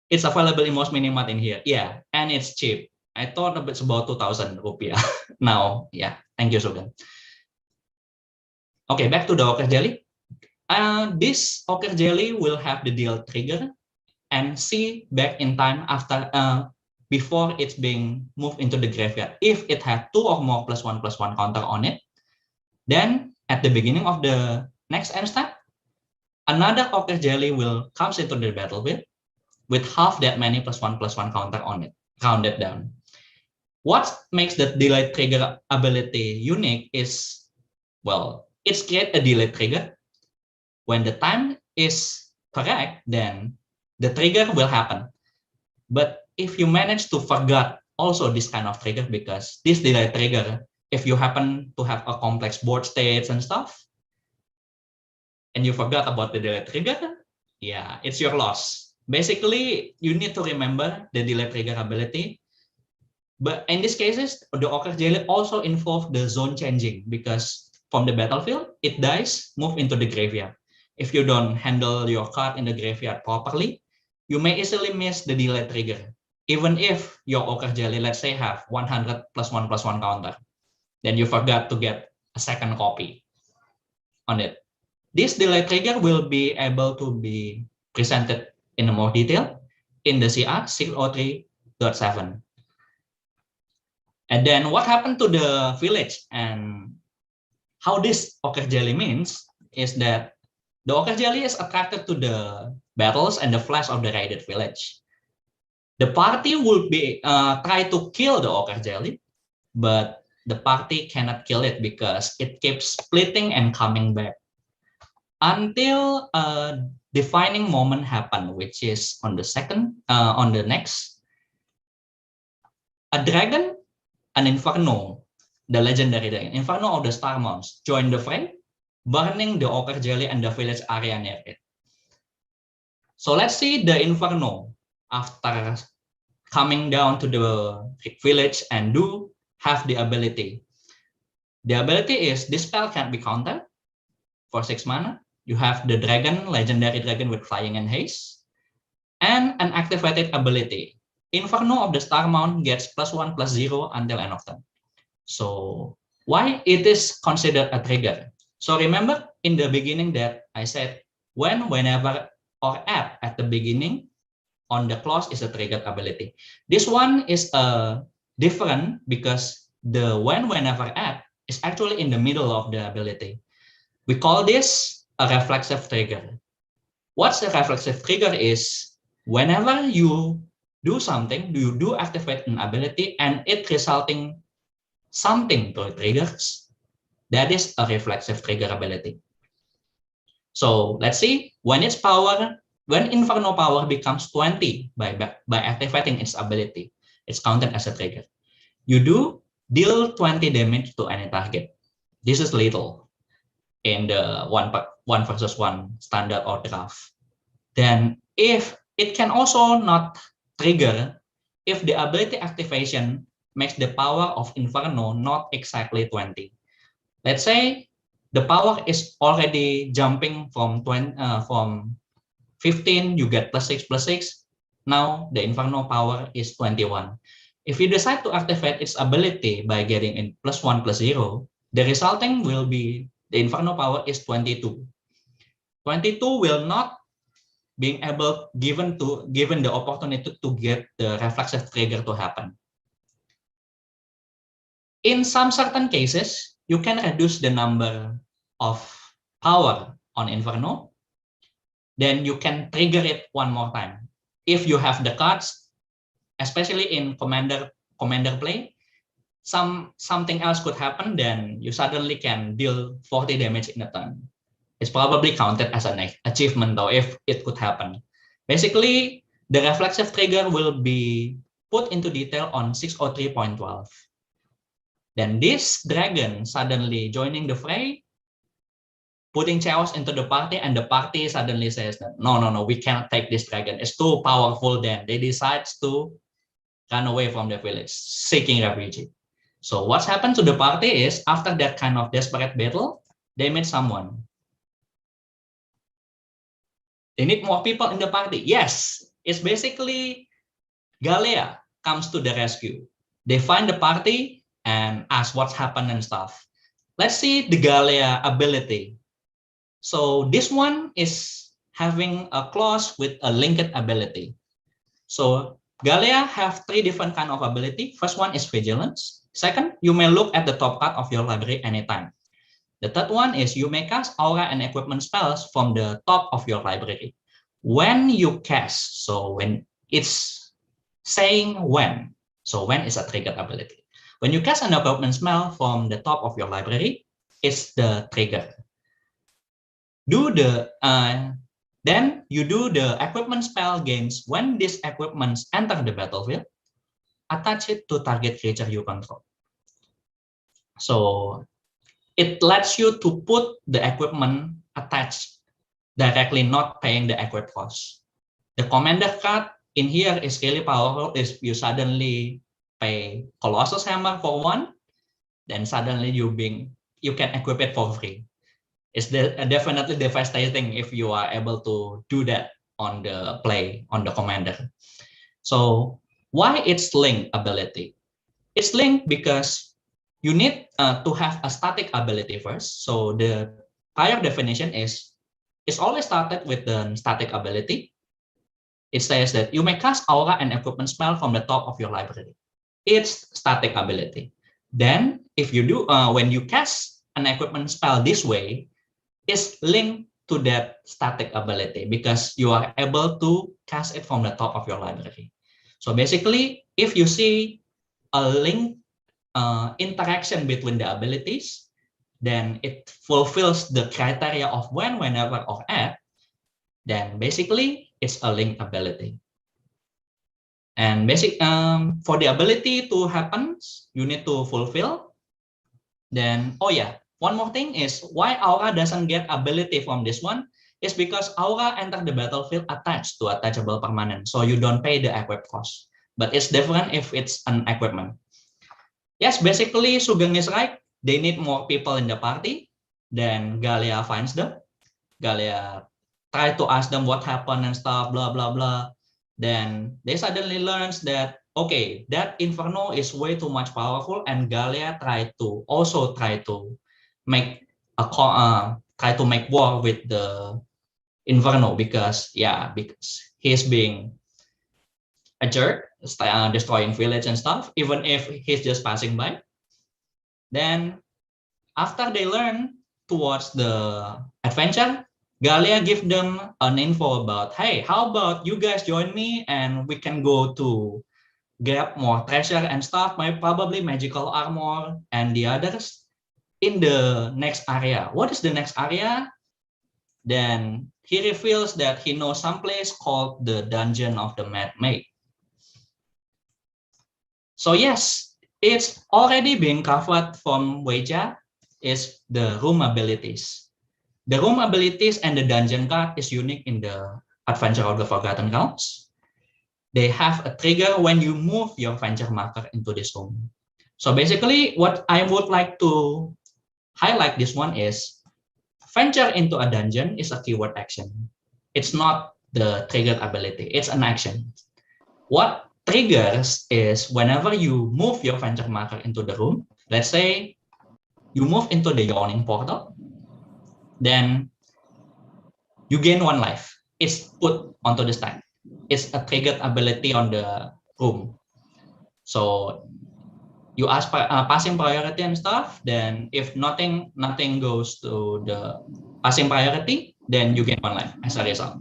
It's available in most minimart in here. Yeah, and it's cheap. I thought it's about 2,000 rupiah. Now, yeah, thank you, Sugan. Okay, back to the ochre jelly. This ochre jelly will have the deal trigger and see back in time after before it's being moved into the graveyard. If it had 2 or more +1/+1 counter on it, then at the beginning of the next end step, another ochre jelly will comes into the battlefield with half that many +1/+1 counter on it, rounded down. What makes the delayed trigger ability unique is, well, it's create a delayed trigger. When the time is correct, then the trigger will happen. But if you manage to forget also this kind of trigger, because this delayed trigger, if you happen to have a complex board states and stuff, and you forgot about the delayed trigger, yeah, it's your loss. Basically, you need to remember the delayed trigger ability. But in these cases, the ochre jelly also involve the zone changing, because from the battlefield, it dies, move into the graveyard. If you don't handle your card in the graveyard properly, you may easily miss the delay trigger. Even if your ochre jelly, let's say, have 100 +1/+1 counter, then you forgot to get a second copy on it. This delay trigger will be able to be presented in more detail in the CR 603.7. And then what happened to the village and how this ochre jelly means is that the ochre jelly is attracted to the battles and the flash of the raided village. The party will be try to kill the ochre jelly, but the party cannot kill it because it keeps splitting and coming back until a defining moment happen, which is on the next, a dragon, an inferno, the legendary dragon, inferno of the star mounts, join the fray, burning the ochre jelly and the village area near it. So let's see the inferno after coming down to the village and do have the ability. The ability is this spell can't be countered for 6 mana. You have the dragon, legendary dragon with flying and haste, and an activated ability. Inferno of the Star Mount gets +1/+0 until end of turn. So why it is considered a trigger? So remember in the beginning that I said whenever, or at the beginning on the clause is a triggered ability. This one is different because the whenever is actually in the middle of the ability. We call this a reflexive trigger. What's a reflexive trigger is whenever you do something, you do activate an ability and it resulting something to triggers, that is a reflexive trigger ability. So let's see when its power, when Inferno power becomes 20 by activating its ability, it's counted as a trigger. You do deal 20 damage to any target. This is little in the 1-versus-1 standard or draft. Then if it can also not trigger if the ability activation makes the power of Inferno not exactly 20. Let's say the power is already jumping from 15, you get +6/+6. Now the Inferno power is 21. If you decide to activate its ability by getting in +1/+0, the resulting will be the Inferno power is 22. 22 will not being able given the opportunity to get the reflexive trigger to happen. In some certain cases, you can reduce the number of power on Inferno. Then you can trigger it one more time. If you have the cards, especially in commander play, something else could happen, then you suddenly can deal 40 damage in a turn. It's probably counted as an achievement though, if it could happen. Basically, the reflexive trigger will be put into detail on 603.12. Then this dragon suddenly joining the fray, putting chaos into the party, and the party suddenly says that no, we cannot take this dragon. It's too powerful. Then they decide to run away from the village, seeking refuge. So what's happened to the party is, after that kind of desperate battle, they meet someone. They need more people in the party. Yes, it's basically Galea comes to the rescue. They find the party and ask what's happened and stuff. Let's see the Galea ability. So this one is having a clause with a linked ability. So Galea have 3 different kind of ability. First one is vigilance. Second, you may look at the top card of your library anytime. The third one is you may cast aura and equipment spells from the top of your library. When you cast, so when it's saying when, so when is a triggered ability. When you cast an equipment spell from the top of your library, it's the trigger. Then you do the equipment spell games when these equipments enter the battlefield. Attach it to target creature you control. So it lets you to put the equipment attached directly, not paying the equip cost. The commander card in here is really powerful. If you suddenly pay Colossus Hammer for 1, then suddenly you can equip it for free. It's definitely devastating if you are able to do that on the play, on the commander. So why it's linked ability? It's linked because you need to have a static ability first. So the prior definition is, it's always started with the static ability. It says that you may cast aura and equipment spell from the top of your library. It's static ability. Then if you do, when you cast an equipment spell this way, it's linked to that static ability because you are able to cast it from the top of your library. So basically, if you see a link interaction between the abilities, then it fulfills the criteria of when, whenever, or at, then basically it's a link ability. And for the ability to happen, you need to fulfill. Then, oh yeah, one more thing is why aura doesn't get ability from this one is because aura enter the battlefield attached to attachable permanent, so you don't pay the equip cost. But it's different if it's an equipment. Yes, basically Sugeng is right. They need more people in the party. Then Galea finds them. Galea try to ask them what happened and stuff, blah blah blah. Then they suddenly learns that okay, that Inferno is way too much powerful, and Galea try to make war with the Inferno because he's being a jerk, destroying village and stuff, even if he's just passing by. Then after they learn towards the adventure, Galea give them an info about, hey, how about you guys join me and we can go to grab more treasure and stuff, probably magical armor and the others in the next area. What is the next area? Then he reveals that he knows some place called the Dungeon of the Mad Maid. So yes, it's already being covered from Weja, is the room abilities. The room abilities and the dungeon card is unique in the Adventure of the Forgotten Realms. They have a trigger when you move your venture marker into this room. So basically, what I would like to highlight this one is venture into a dungeon is a keyword action. It's not the triggered ability, it's an action. What triggers is whenever you move your venture marker into the room, let's say you move into the yawning portal, then you gain 1 life. It's put onto the stack. It's a triggered ability on the room. So you ask passing priority and stuff. Then if nothing goes to the passing priority, then you get 1 life as a result.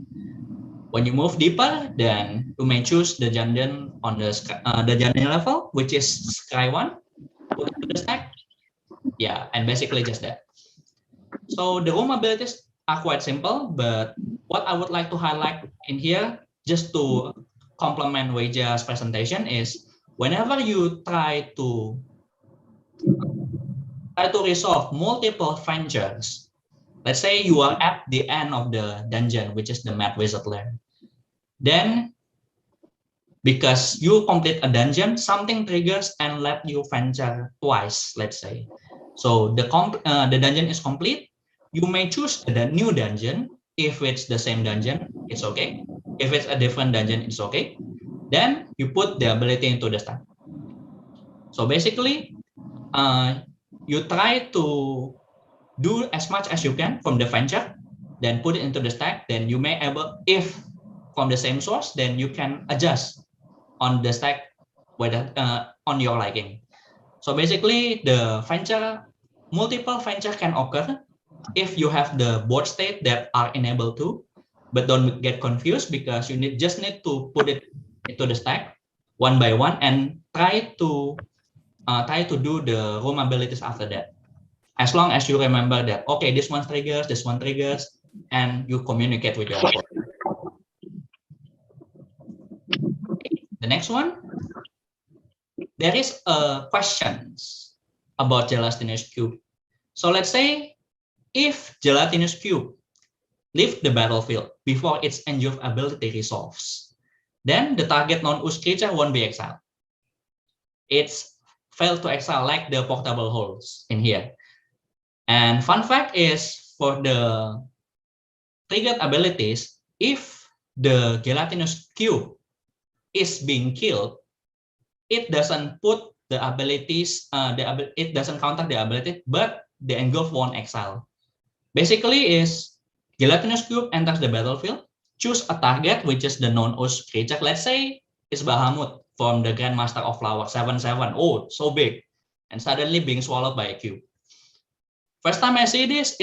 When you move deeper, then you may choose the dungeon on the dungeon level, which is Scry 1, put it to the stack. Yeah, and basically just that. So the room abilities are quite simple, but what I would like to highlight in here, just to complement Weijie's presentation, is whenever you try to resolve multiple ventures, let's say you are at the end of the dungeon, which is the Mad Wizard Lair. Then, because you complete a dungeon, something triggers and let you venture twice, let's say. So the dungeon is complete. You may choose the new dungeon. If it's the same dungeon, it's okay. If it's a different dungeon, it's okay. Then you put the ability into the stack. So basically, you try to do as much as you can from the venture, then put it into the stack. Then you may able, if from the same source, then you can adjust on the stack whether on your liking. So basically, the venture, multiple venture can occur if you have the board state that are enabled to, but don't get confused because you just need to put it into the stack one by one and try to do the room abilities after that. As long as you remember that, okay, this one triggers, and you communicate with your opponent. The next one, there is questions about Gelatinous Cube. So let's say if Gelatinous Cube leave the battlefield before its endure ability resolves, then the target non-us creature won't be exiled. It's failed to exile like the portable holes in here. And fun fact is, for the triggered abilities, if the Gelatinous Cube is being killed, it doesn't put the abilities, it doesn't counter the ability, but the engulf won't exile. Basically is Gelatinous Cube enters the battlefield, choose a target, which is the non-us creature. Let's say it's Bahamut from the Grandmaster of Flower, 7/7. Oh, so big. And suddenly being swallowed by a cube. First time I see this,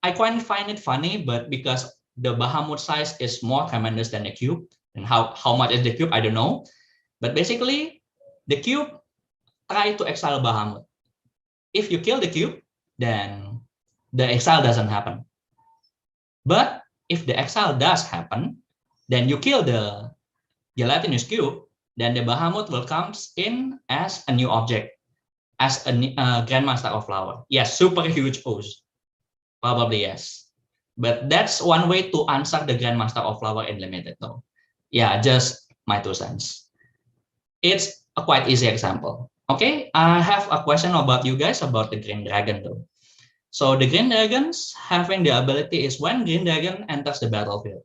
I quite find it funny, but because the Bahamut size is more tremendous than the cube, and how much is the cube, I don't know. But basically, the cube try to exile Bahamut. If you kill the cube, then the exile doesn't happen. But if the exile does happen, then you kill the Gelatinous Cube, then the Bahamut will come in as a new object, as a Grandmaster of Flower. Yes, super huge pose. Probably yes. But that's one way to answer the Grandmaster of Flower in limited though. Yeah, just my 2 cents. It's a quite easy example. Okay, I have a question about you guys about the Green Dragon though. So the Green Dragons having the ability is when Green Dragon enters the battlefield.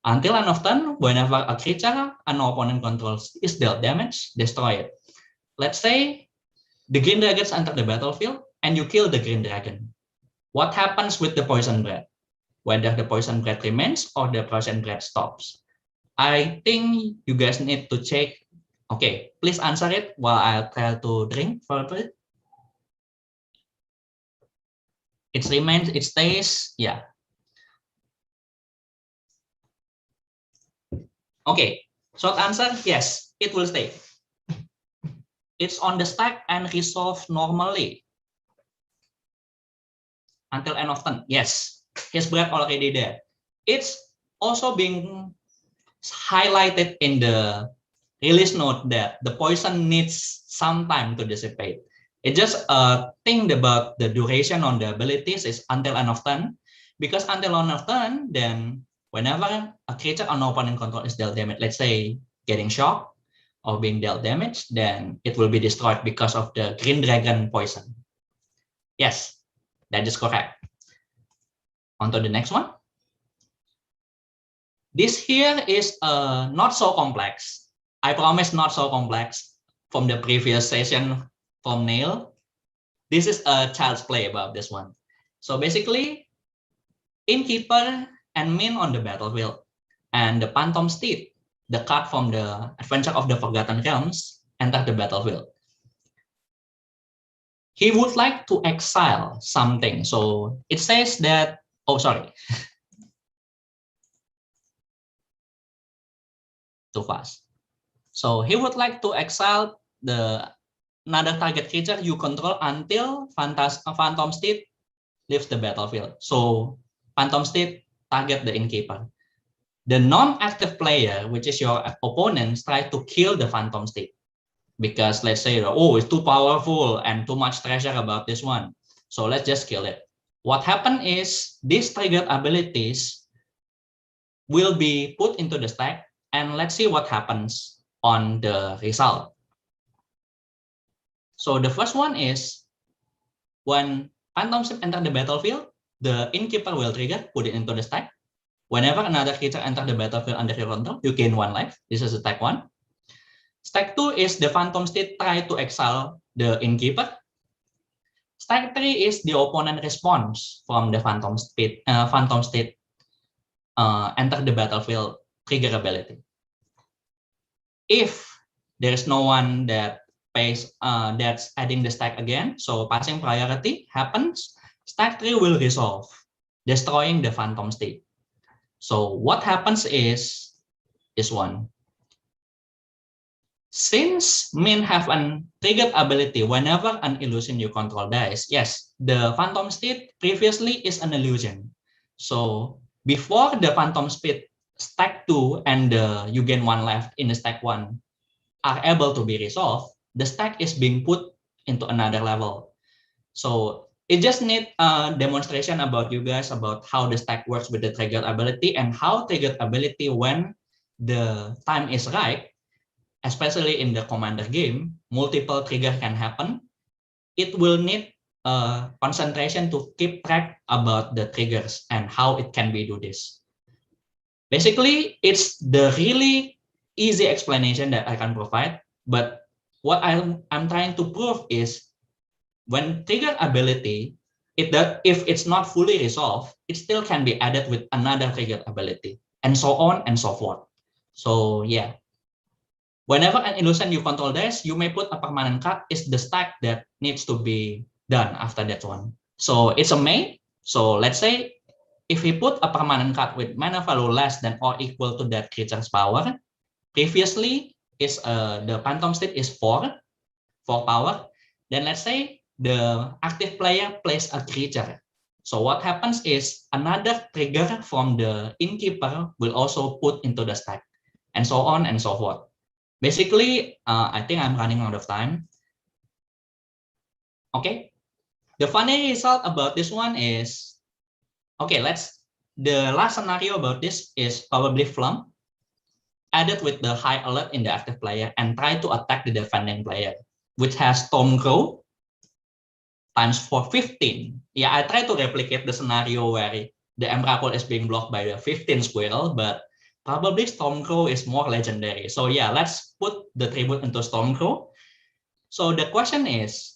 Until end of turn, whenever a creature an opponent controls is dealt damage, destroy it. Let's say the Green Dragons enter the battlefield and you kill the Green Dragon. What happens with the Poison Breath? Whether the Poison Breath remains or the Poison Breath stops. I think you guys need to check. Okay, please answer it while I try to drink for a bit. It remains, it stays, yeah. Okay, short answer, yes, it will stay. It's on the stack and resolve normally until end of turn. Yes, his breath already there. It's also being highlighted in the release note that the poison needs some time to dissipate. It just think about the duration on the abilities is until end of turn, because until end of turn, then whenever a creature on opponent control is dealt damage, let's say getting shocked or being dealt damage, then it will be destroyed because of the Green Dragon poison. Yes, that is correct. On to the next one. This here is not so complex. I promise not so complex from the previous session from Neil. This is a child's play about this one. So basically, Innkeeper and Min on the battlefield, and the Phantom Steed, the card from the Adventure of the Forgotten Realms, enter the battlefield. he would like to exile something. So it says that, oh, sorry. Too fast. So he would like to exile another target creature you control until Phantom Steed leaves the battlefield. So Phantom Steed target the Innkeeper. The non-active player, which is your opponent, try to kill the Phantom Steed. Because let's say, oh, it's too powerful and too much treasure about this one. So let's just kill it. What happened is these triggered abilities will be put into the stack, and let's see what happens on the result. So the first one is when Phantom Steed enter the battlefield, the Innkeeper will trigger, put it into the stack. Whenever another creature enters the battlefield under your control, you gain 1 life. This is stack 1. Stack 2 is the Phantom Steed try to exile the Innkeeper. Stack 3 is the opponent response from the Phantom Steed enter the battlefield trigger ability. If there is no one that pays that's adding the stack again, so passing priority happens, stack 3 will resolve, destroying the Phantom Steed. So what happens is this one. Since Min have a triggered ability whenever an illusion you control dies, yes, the Phantom Steed previously is an illusion. So before the Phantom Steed stack 2 and you gain 1 left in the stack 1 are able to be resolved, the stack is being put into another level. So it just needs a demonstration about you guys about how the stack works with the triggered ability and how triggered ability when the time is right, especially in the commander game, multiple trigger can happen. It will need concentration to keep track about the triggers and how it can be do this. Basically, it's the really easy explanation that I can provide, but what I'm trying to prove is when trigger ability, if it's not fully resolved, it still can be added with another trigger ability, and so on and so forth. So yeah, whenever an illusion you control dies, you may put a permanent card is the stack that needs to be done after that one. So it's a May. So let's say if he put a permanent card with mana value less than or equal to that creature's power, previously is the Phantom Steed is 4 power. Then let's say the active player plays a creature. So what happens is another trigger from the Innkeeper will also put into the stack, and so on and so forth. Basically, I think I'm running out of time. Okay, the funny result about this one is, okay, the last scenario about this is probably Flum added with the high alert in the active player and try to attack the defending player, which has Stormcrow times 15. Yeah, I try to replicate the scenario where the Emrakul is being blocked by the 15 squirrel, but probably Stormcrow is more legendary. So yeah, let's put the tribute into Stormcrow. So the question is,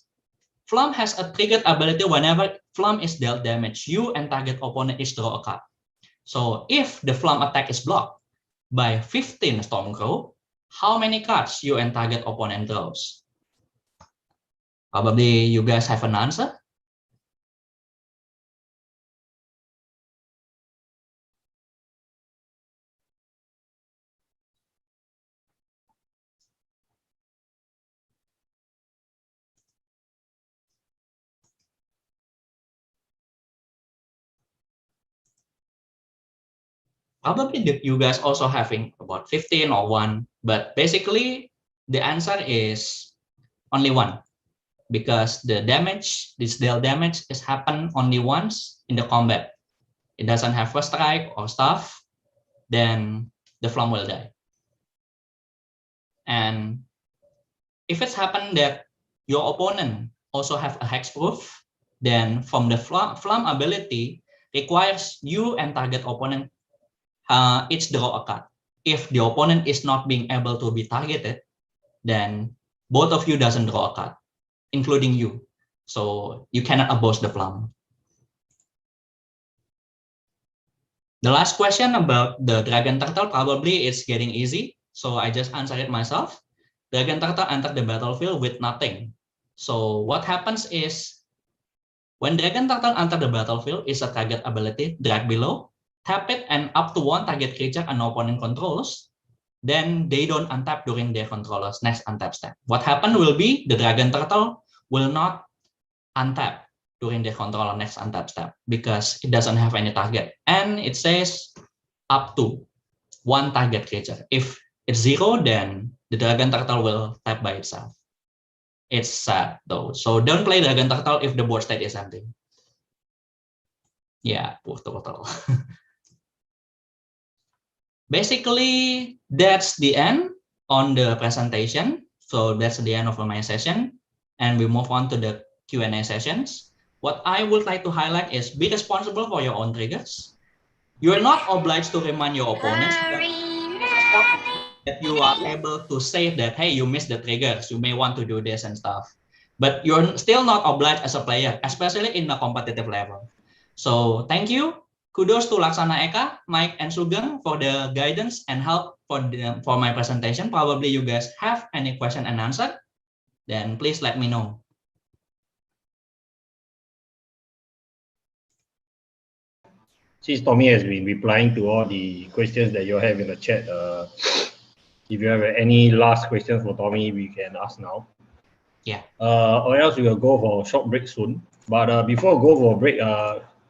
Flum has a triggered ability whenever Flum is dealt damage, you and target opponent is draw a card. So if the Flum attack is blocked by 15 Stormcrow, how many cards you and target opponent draws? Probably you guys have an answer. Probably you guys also having about 15 or 1, but basically the answer is only 1, because the damage, this deal damage is happen only once in the combat. It doesn't have first strike or stuff, then the Flum will die. And if it's happened that your opponent also have a hexproof, then from the Flum ability requires you and target opponent each draw a card. If the opponent is not being able to be targeted, then both of you doesn't draw a card, including you. So you cannot oppose the Flum. The last question about the Dragon Turtle, probably it's getting easy. So I just answer it myself. Dragon Turtle entered the battlefield with nothing. So what happens is when Dragon Turtle enter the battlefield is a target ability, drag below, tap it and up to one target creature an opponent controls, then they don't untap during their controller's next untap step. What happened will be the Dragon Turtle will not untap during their controller next untap step because it doesn't have any target. And it says up to one target creature. If it's 0, then the Dragon Turtle will tap by itself. It's sad though. So don't play Dragon Turtle if the board state is empty. Yeah, poor turtle. Basically, that's the end on the presentation. So that's the end of my session. And we move on to the Q&A sessions. What I would like to highlight is be responsible for your own triggers. You are not obliged to remind your opponents, but that you are able to say that, hey, you missed the triggers, you may want to do this and stuff. But you're still not obliged as a player, especially in a competitive level. So thank you. Kudos to Laksana Eka, Mike, and Sugeng for the guidance and help for my presentation. Probably you guys have any question and answer, then please let me know. Since Tommy has been replying to all the questions that you have in the chat, if you have any last questions for Tommy, we can ask now. Yeah. Or else we will go for a short break soon. But before we go for a break,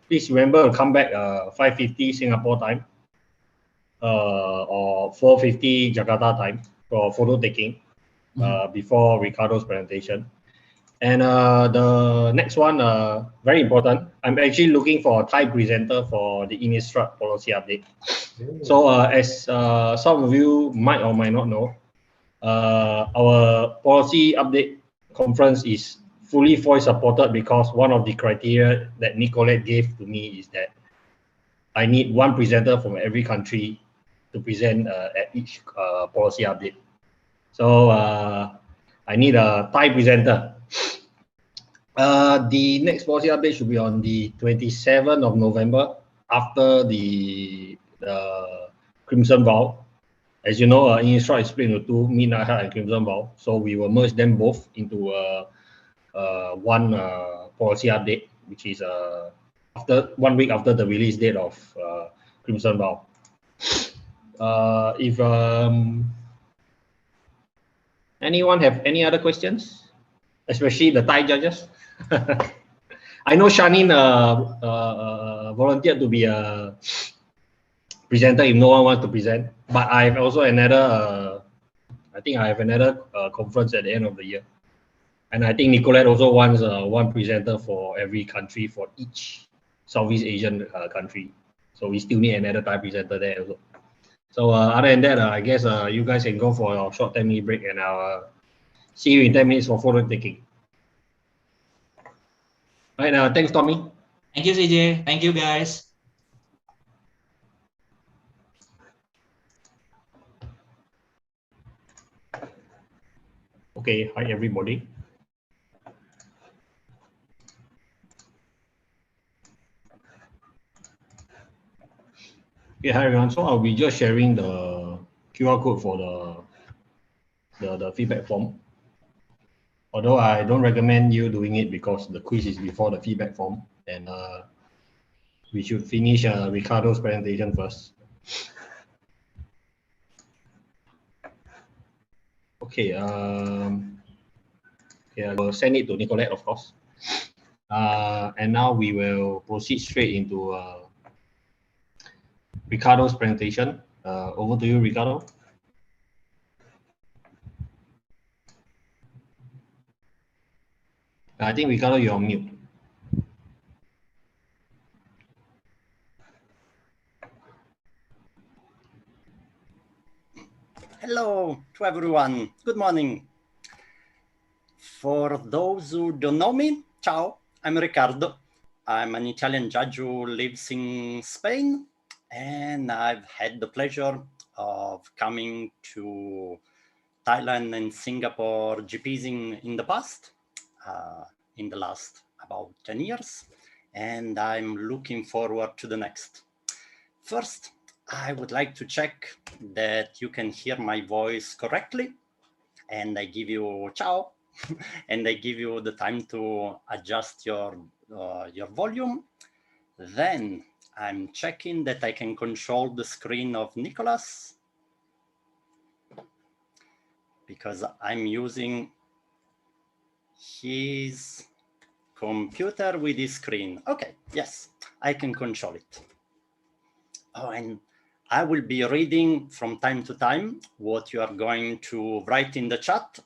please remember to come back 5:50 Singapore time or 4:50 Jakarta time for photo taking before Riccardo's presentation. And the next one, very important, I'm actually looking for a Thai presenter for the Innistrad policy update. So as some of you might or might not know, our policy update conference is fully voice supported because one of the criteria that Nicolette gave to me is that I need one presenter from every country to present at each policy update. So I need a Thai presenter. The next policy update should be on the 27th of November after the Crimson Vow. As you know, Innistrad is split into two, Midnight Heart and Crimson Vow. So we will merge them both into one policy update, which is after 1 week after the release date of Crimson Vow. If anyone have any other questions, especially the Thai judges? I know Shanin volunteered to be a presenter if no one wants to present, but I have also another, I think I have another conference at the end of the year. And I think Nicolette also wants one presenter for every country for each Southeast Asian country. So we still need another Thai presenter there also. So other than that, I guess you guys can go for a short 10-minute break and I'll see you in 10 minutes for photo taking. Right, thanks, Tommy. Thank you, CJ. Thank you, guys. Okay, hi everybody. Okay, hi everyone. So I'll be just sharing the QR code for the feedback form. Although I don't recommend you doing it because the quiz is before the feedback form, and we should finish Riccardo's presentation first. Okay, okay, I will send it to Nicolette, of course. And now we will proceed straight into Riccardo's presentation. Over to you, Riccardo. I think, Riccardo, you're on mute. Hello to everyone. Good morning. For those who don't know me, ciao, I'm Riccardo. I'm an Italian judge who lives in Spain, and I've had the pleasure of coming to Thailand and Singapore GPs in the past, in the last about 10 years, and I'm looking forward to the next. First, I would like to check that you can hear my voice correctly, and I give you ciao and I give you the time to adjust your volume. Then I'm checking that I can control the screen of Nicholas, because I'm using his computer with his screen. Okay, yes, I can control it. Oh, and I will be reading from time to time what you are going to write in the chat.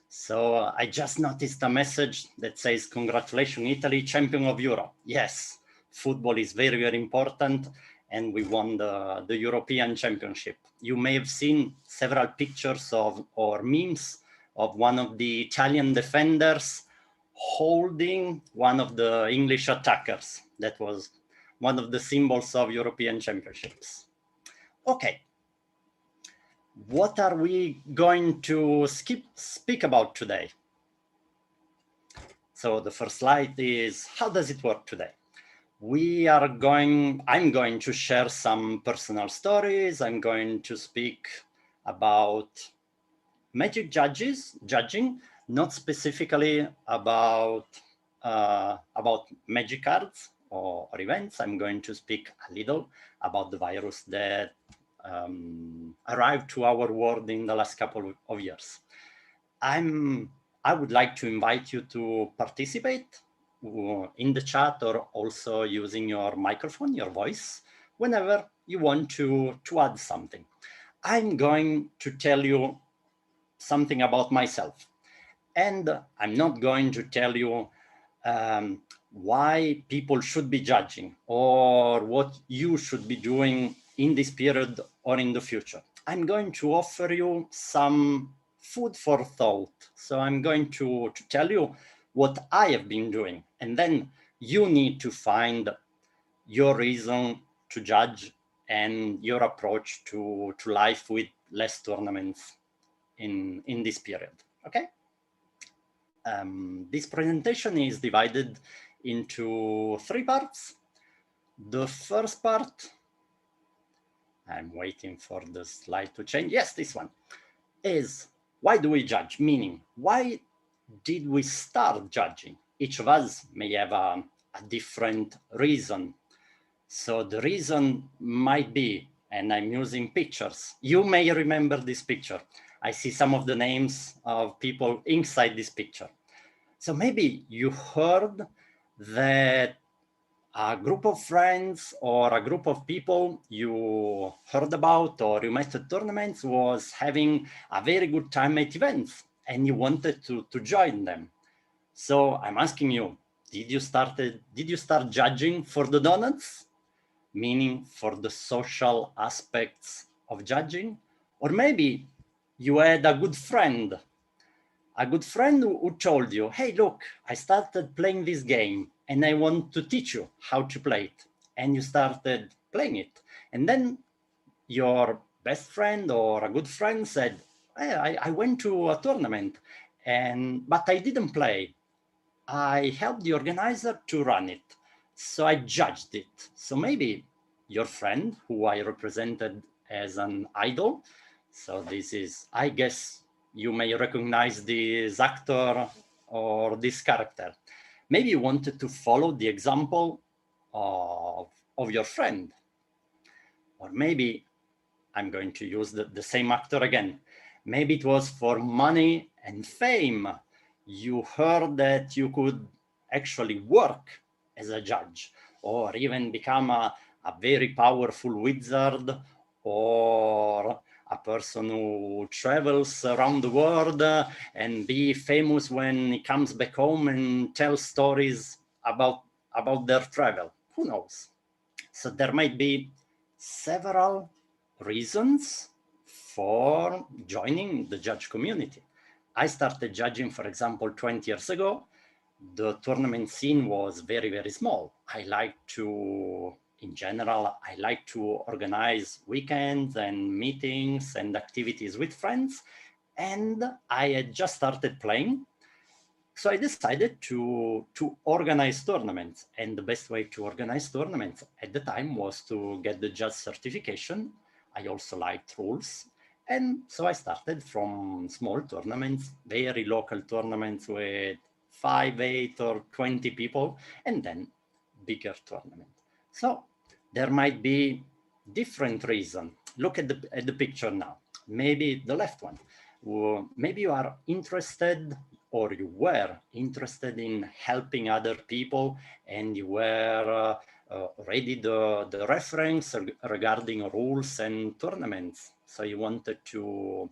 So I just noticed a message that says, congratulations, Italy, champion of Europe. Yes, football is very, very important, and we won the European Championship. You may have seen several pictures or memes of one of the Italian defenders holding one of the English attackers. That was one of the symbols of European Championships. Okay. What are we going to speak about today? So the first slide is, how does it work today? I'm going to share some personal stories. I'm going to speak about magic judging, not specifically about magic cards or events. I'm going to speak a little about the virus that arrived to our world in the last couple of years. I would like to invite you to participate in the chat, or also using your microphone, your voice, whenever you want to add something. I'm going to tell you something about myself, and I'm not going to tell you why people should be judging or what you should be doing in this period or in the future. I'm going to offer you some food for thought. So I'm going to tell you what I have been doing, and then you need to find your reason to judge and your approach to life with less tournaments in this period. Okay. This presentation is divided into 3 parts. The first part, I'm waiting for the slide to change. Yes, this one is, why do we judge? Meaning, why did we start judging? Each of us may have a different reason. So the reason might be, and I'm using pictures. You may remember this picture. I see some of the names of people inside this picture. So maybe you heard that a group of friends or a group of people you heard about or you met at tournaments was having a very good time at events, and you wanted to join them. So I'm asking you, did you start judging for the donuts? Meaning for the social aspects of judging? Or maybe you had a good friend who told you, hey, look, I started playing this game and I want to teach you how to play it. And you started playing it. And then your best friend or a good friend said, hey, I went to a tournament, but I didn't play. I helped the organizer to run it. So I judged it. So maybe your friend, who I represented as an idol, so this is, I guess, you may recognize this actor or this character. Maybe you wanted to follow the example of your friend. Or maybe I'm going to use the same actor again. Maybe it was for money and fame. You heard that you could actually work as a judge, or even become a very powerful wizard, or a person who travels around the world and be famous when he comes back home and tells stories about their travel. Who knows? So there might be several reasons for joining the judge community. I started judging, for example, 20 years ago. The tournament scene was very, very small. In general, I like to organize weekends and meetings and activities with friends. And I had just started playing. So I decided to organize tournaments. And the best way to organize tournaments at the time was to get the judge certification. I also liked rules. And so I started from small tournaments, very local tournaments with 5, 8, or 20 people, and then bigger tournaments. So there might be different reasons. Look at the picture now. Maybe the left one. Maybe you are interested, or you were interested in helping other people, and you were ready the reference regarding rules and tournaments. So you wanted to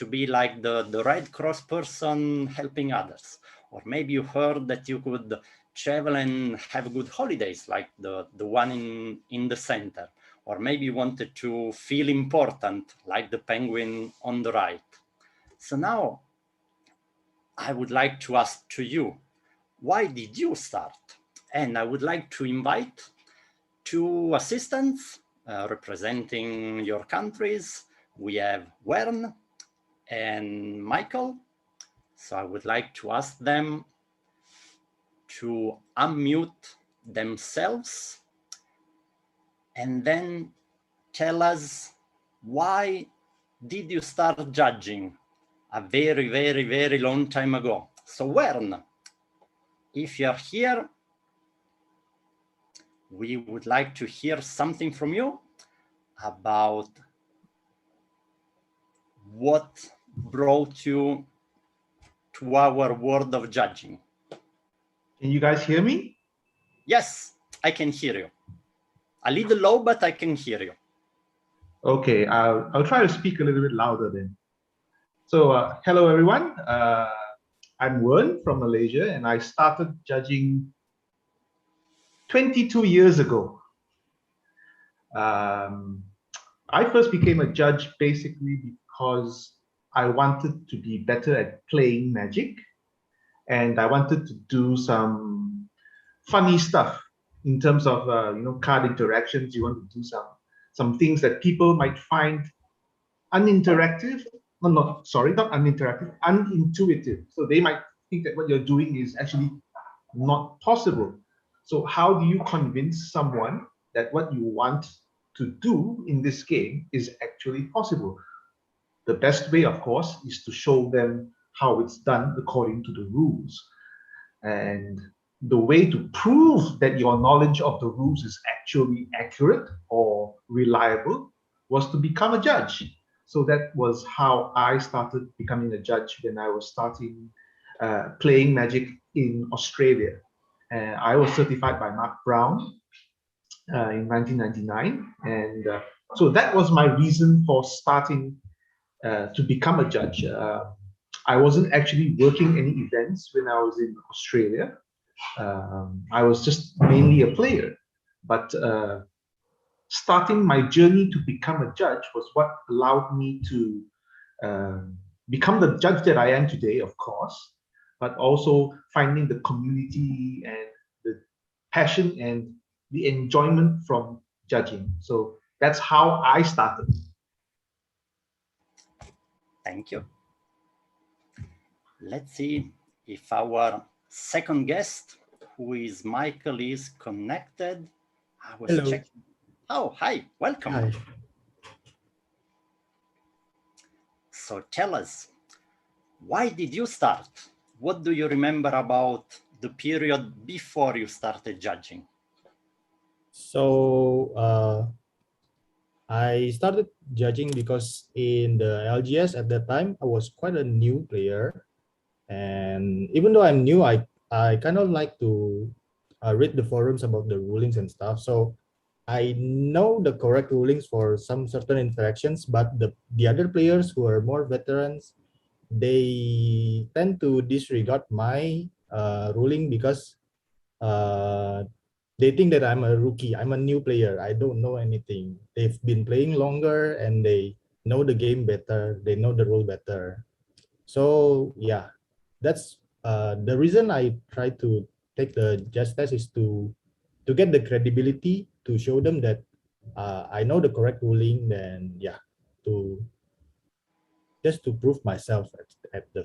be like the Red Cross person helping others. Or maybe you heard that you could travel and have good holidays, like the one in the center. Or maybe you wanted to feel important, like the penguin on the right. So now I would like to ask to you, why did you start? And I would like to invite 2 assistants representing your countries. We have Wearn and Maykel. So I would like to ask them to unmute themselves and then tell us, why did you start judging a very, very, very long time ago? So Wearn, if you're here, we would like to hear something from you about what brought you to our world of judging. Can you guys hear me? Yes, I can hear you. A little low, but I can hear you. Okay, I'll try to speak a little bit louder then. So hello everyone, I'm Wearn from Malaysia, and I started judging 22 years ago. I first became a judge basically because I wanted to be better at playing Magic, and I wanted to do some funny stuff in terms of card interactions. You want to do some things that people might find uninteractive. Not uninteractive, unintuitive. So they might think that what you're doing is actually not possible. So how do you convince someone that what you want to do in this game is actually possible? The best way, of course, is to show them how it's done according to the rules. And the way to prove that your knowledge of the rules is actually accurate or reliable was to become a judge. So that was how I started becoming a judge when I was starting playing Magic in Australia. I was certified by Mark Brown in 1999. And so that was my reason for starting to become a judge. I wasn't actually working any events when I was in Australia. I was just mainly a player. But starting my journey to become a judge was what allowed me to become the judge that I am today, of course, but also finding the community and the passion and the enjoyment from judging. So that's how I started. Thank you. Let's see if our second guest, who is Maykel, is connected. I was Hello. checking. Oh, hi, welcome. Hi. So tell us, why did you start? What do you remember about the period before you started judging? So I started judging because in the LGS at that time, I was quite a new player. And even though I'm new, I kind of like to read the forums about the rulings and stuff. So I know the correct rulings for some certain interactions, but the other players who are more veterans, they tend to disregard my ruling because they think that I'm a rookie. I'm a new player. I don't know anything. They've been playing longer and they know the game better. They know the rule better. So yeah, that's the reason I try to take the judge test is to get the credibility, to show them that I know the correct ruling. Then yeah, to just to prove myself at the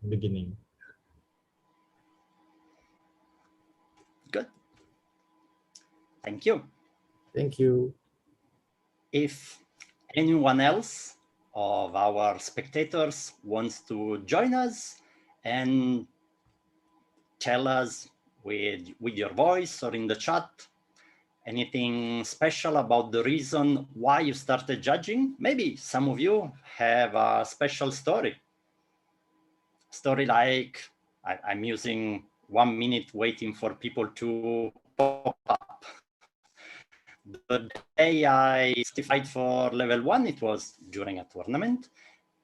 beginning. Good. Thank you. Thank you. If anyone else of our spectators wants to join us and tell us with your voice or in the chat anything special about the reason why you started judging. Maybe some of you have a special story. Story like, I'm using 1 minute waiting for people to pop up. The day I certified for level 1, it was during a tournament,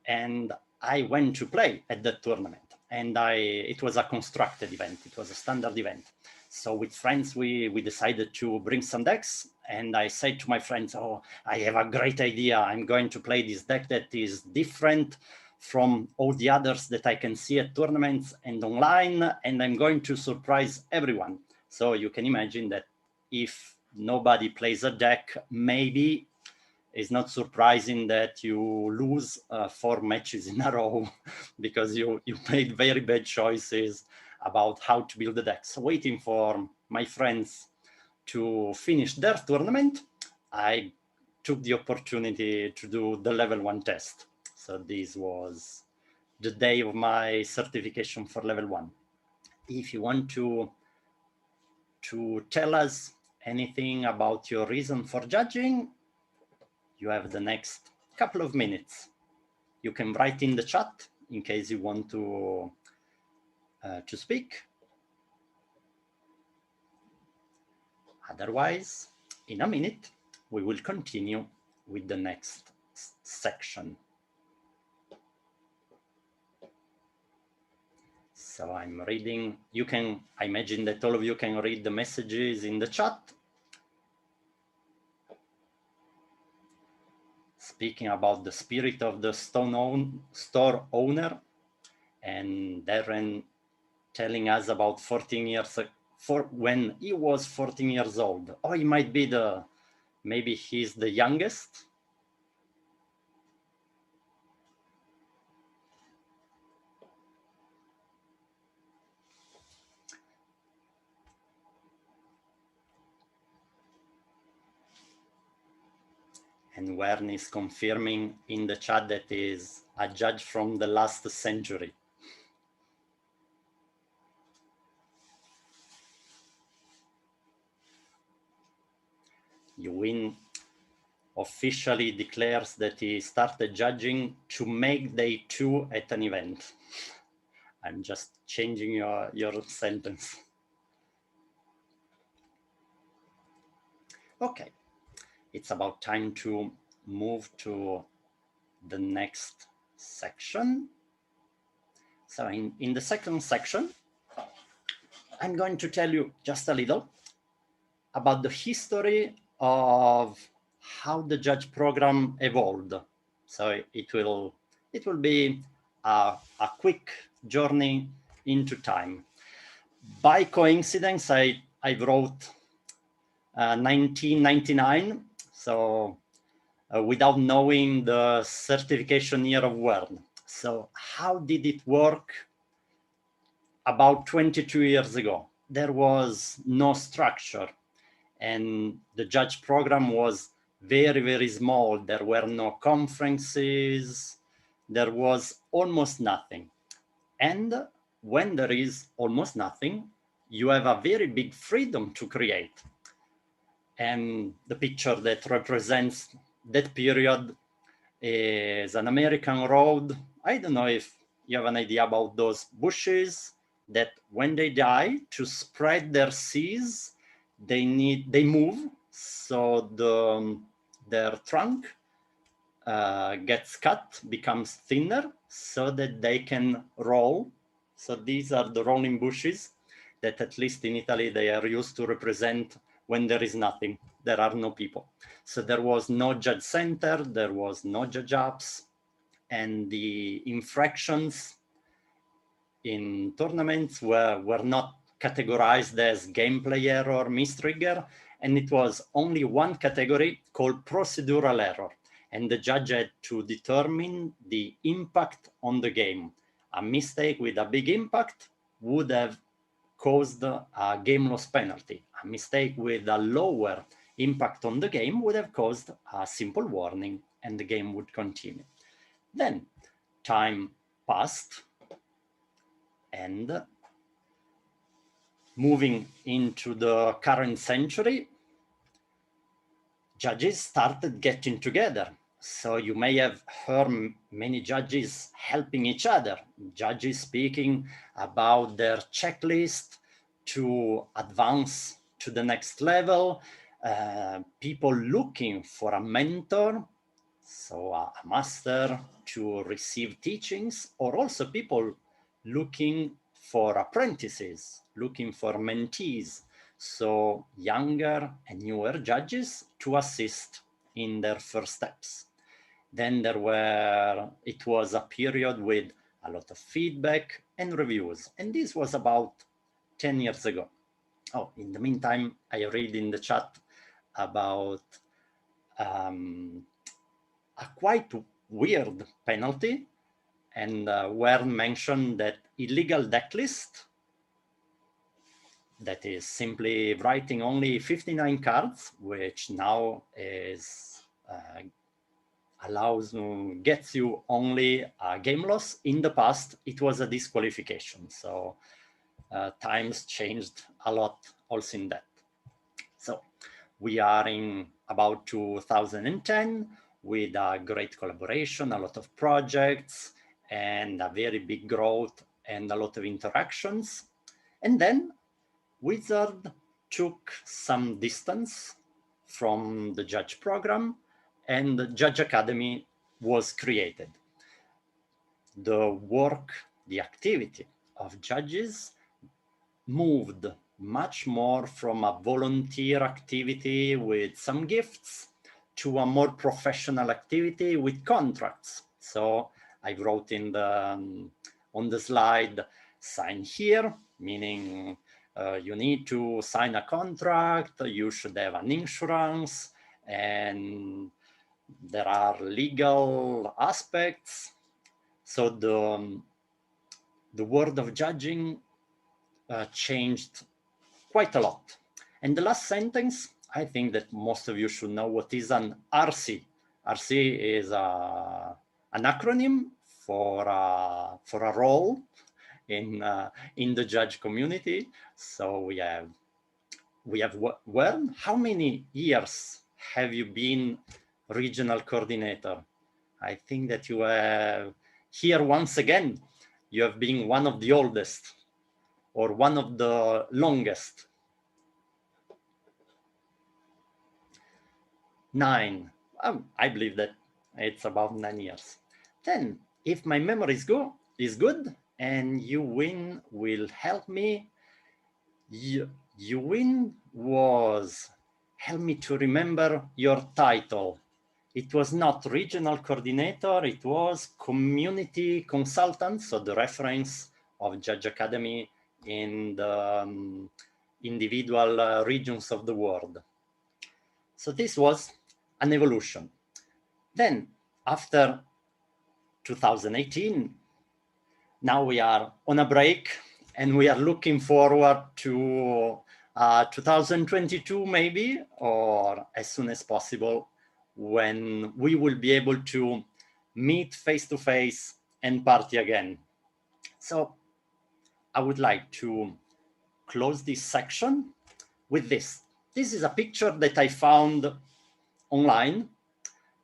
and I went to play at the tournament. And it was a constructed event. It was a standard event. So with friends, we decided to bring some decks. And I said to my friends, oh, I have a great idea. I'm going to play this deck that is different from all the others that I can see at tournaments and online. And I'm going to surprise everyone. So you can imagine that if nobody plays a deck, maybe it's not surprising that you lose 4 matches in a row because you made very bad choices about how to build the decks. Waiting for my friends to finish their tournament, I took the opportunity to do the level 1 test. So this was the day of my certification for level 1. If you want to tell us anything about your reason for judging, you have the next couple of minutes. You can write in the chat in case you want to speak. Otherwise, in a minute, we will continue with the next section. So I'm reading. I imagine that all of you can read the messages in the chat. Speaking about the spirit of the store owner, and Darren telling us about 14 years when he was 14 years old. Oh, he might be maybe he's the youngest. And Wearn is confirming in the chat that is a judge from the last century. Wearn officially declares that he started judging to make day 2 at an event. I'm just changing your sentence. Okay, it's about time to move to the next section. So in the second section, I'm going to tell you just a little about the history of how the judge program evolved. So it will be a quick journey into time. By coincidence, I wrote 1999, so without knowing the certification year of Wearn. So how did it work about 22 years ago? There was no structure, and the judge program was very, very small. There were no conferences. There was almost nothing. And when there is almost nothing, you have a very big freedom to create. And the picture that represents that period is an American road. I don't know if you have an idea about those bushes that when they die, to spread their seeds, they move, so their trunk gets cut, becomes thinner, so that they can roll. So these are the rolling bushes that, at least in Italy, they are used to represent when there is nothing, there are no people. So there was no judge center, there was no judge ups, and the infractions in tournaments were not categorized as gameplay error, mistrigger, and it was only one category called procedural error. And the judge had to determine the impact on the game. A mistake with a big impact would have caused a game loss penalty. A mistake with a lower impact on the game would have caused a simple warning, and the game would continue. Then time passed, and moving into the current century, judges started getting together. So you may have heard many judges helping each other, judges speaking about their checklist to advance to the next level, people looking for a mentor, so a master to receive teachings, or also people looking for apprentices, looking for mentees, so younger and newer judges to assist in their first steps. Then it was a period with a lot of feedback and reviews, and this was about 10 years ago. Oh, in the meantime, I read in the chat about a quite weird penalty, and Wearn mentioned that illegal decklist, that is simply writing only 59 cards, which now is gets you only a game loss. In the past, it was a disqualification. So times changed a lot also in that. So we are in about 2010 with a great collaboration, a lot of projects, and a very big growth and a lot of interactions. And then Wizard took some distance from the judge program, and the Judge Academy was created. The work, the activity of judges moved much more from a volunteer activity with some gifts to a more professional activity with contracts. So I wrote in on the slide, sign here, meaning you need to sign a contract, you should have an insurance, and there are legal aspects. So the world of judging changed quite a lot. And the last sentence, I think that most of you should know what is an RC. RC is an acronym for a role in the judge community. So we have Wearn. How many years have you been regional coordinator? I think that you have here once again, you have been one of the oldest or one of the longest. 9. I believe that it's about 9 years. Then, if my memory is good, and you win will help me, you win was help me to remember your title. It was not regional coordinator, it was community consultant, so the reference of Judge Academy in the individual regions of the world. So this was an evolution. Then after 2018, now we are on a break and we are looking forward to 2022 maybe, or as soon as possible, when we will be able to meet face-to-face and party again. So I would like to close this section with this. This is a picture that I found online.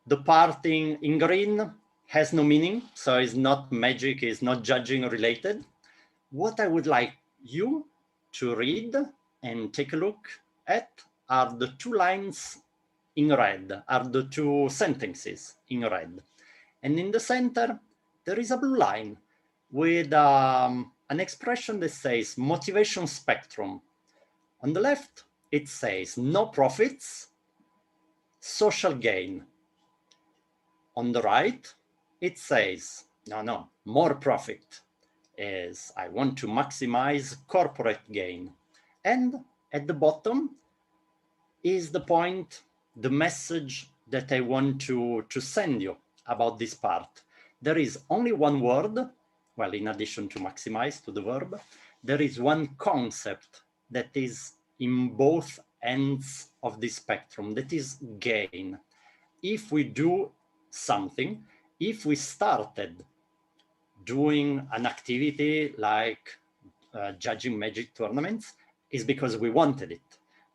The part in green has no meaning, so it's not magic, it's not judging related. What I would like you to read and take a look at are the 2 lines in red, are the 2 sentences in red. And in the center, there is a blue line with an expression that says motivation spectrum. On the left, it says no profits, social gain. On the right, it says, no, more profit, as I want to maximize corporate gain. And at the bottom is the point, the message that I want to send you about this part. There is only one word, well, in addition to maximize, to the verb, there is one concept that is in both ends of the spectrum, that is gain. If we do something, if we started doing an activity like judging Magic tournaments, is because we wanted it.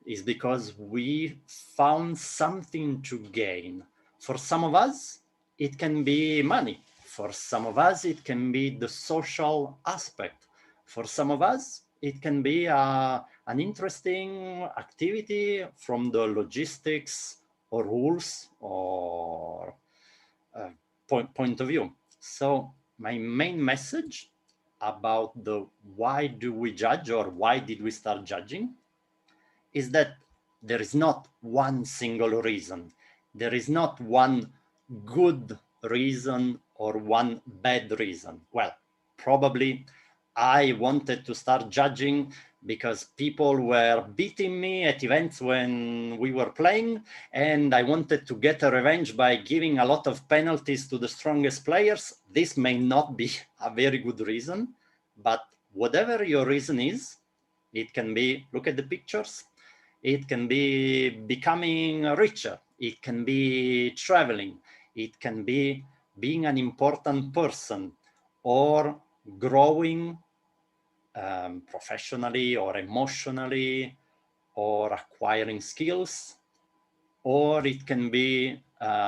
Is because we found something to gain. For some of us, it can be money. For some of us, it can be the social aspect. For some of us, it can be an interesting activity from the logistics or rules or point of view. So my main message about the why do we judge or why did we start judging is that there is not one single reason. There is not one good reason or one bad reason. Well, probably I wanted to start judging because people were beating me at events when we were playing, and I wanted to get a revenge by giving a lot of penalties to the strongest players. This may not be a very good reason, but whatever your reason is, it can be, look at the pictures, it can be becoming richer, it can be traveling, it can be being an important person or growing professionally or emotionally or acquiring skills, or it can be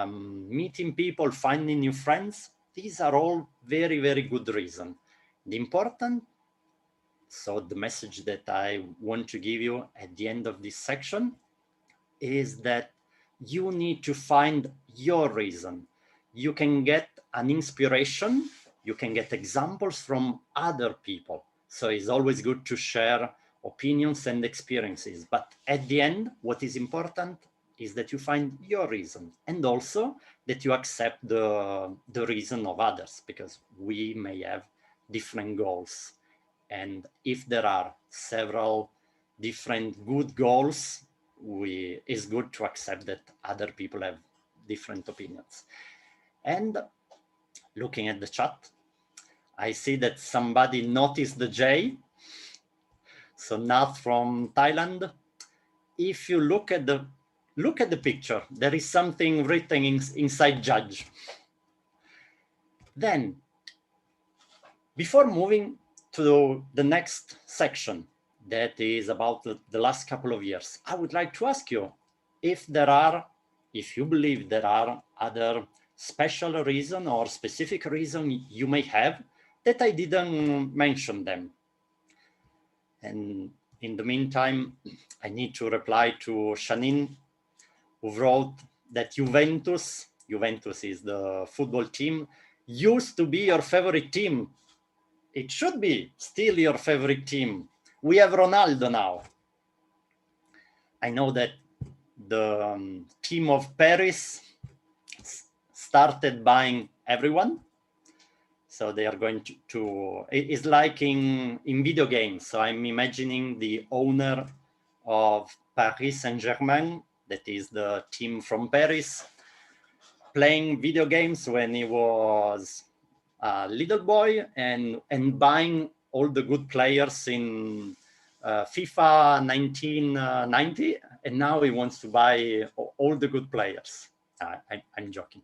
meeting people, finding new friends. These are all very, very good reasons. The important, so the message that I want to give you at the end of this section is that you need to find your reason. You can get an inspiration, you can get examples from other people. So it's always good to share opinions and experiences. But at the end, what is important is that you find your reason, and also that you accept the reason of others, because we may have different goals. And if there are several different good goals, it's good to accept that other people have different opinions. And looking at the chat, I see that somebody noticed the J. So Nath from Thailand. If you look at the picture, there is something written inside judge. Then, before moving to the next section, that is about the last couple of years, I would like to ask you if you believe there are other special reason or specific reason you may have that I didn't mention them. And in the meantime, I need to reply to Shanine, who wrote that Juventus is the football team, used to be your favorite team. It should be still your favorite team. We have Ronaldo now. I know that the team of Paris started buying everyone. So they are going to it's like in video games. So I'm imagining the owner of Paris Saint-Germain, that is the team from Paris, playing video games when he was a little boy and buying all the good players in FIFA 1990, and now he wants to buy all the good players. I'm joking.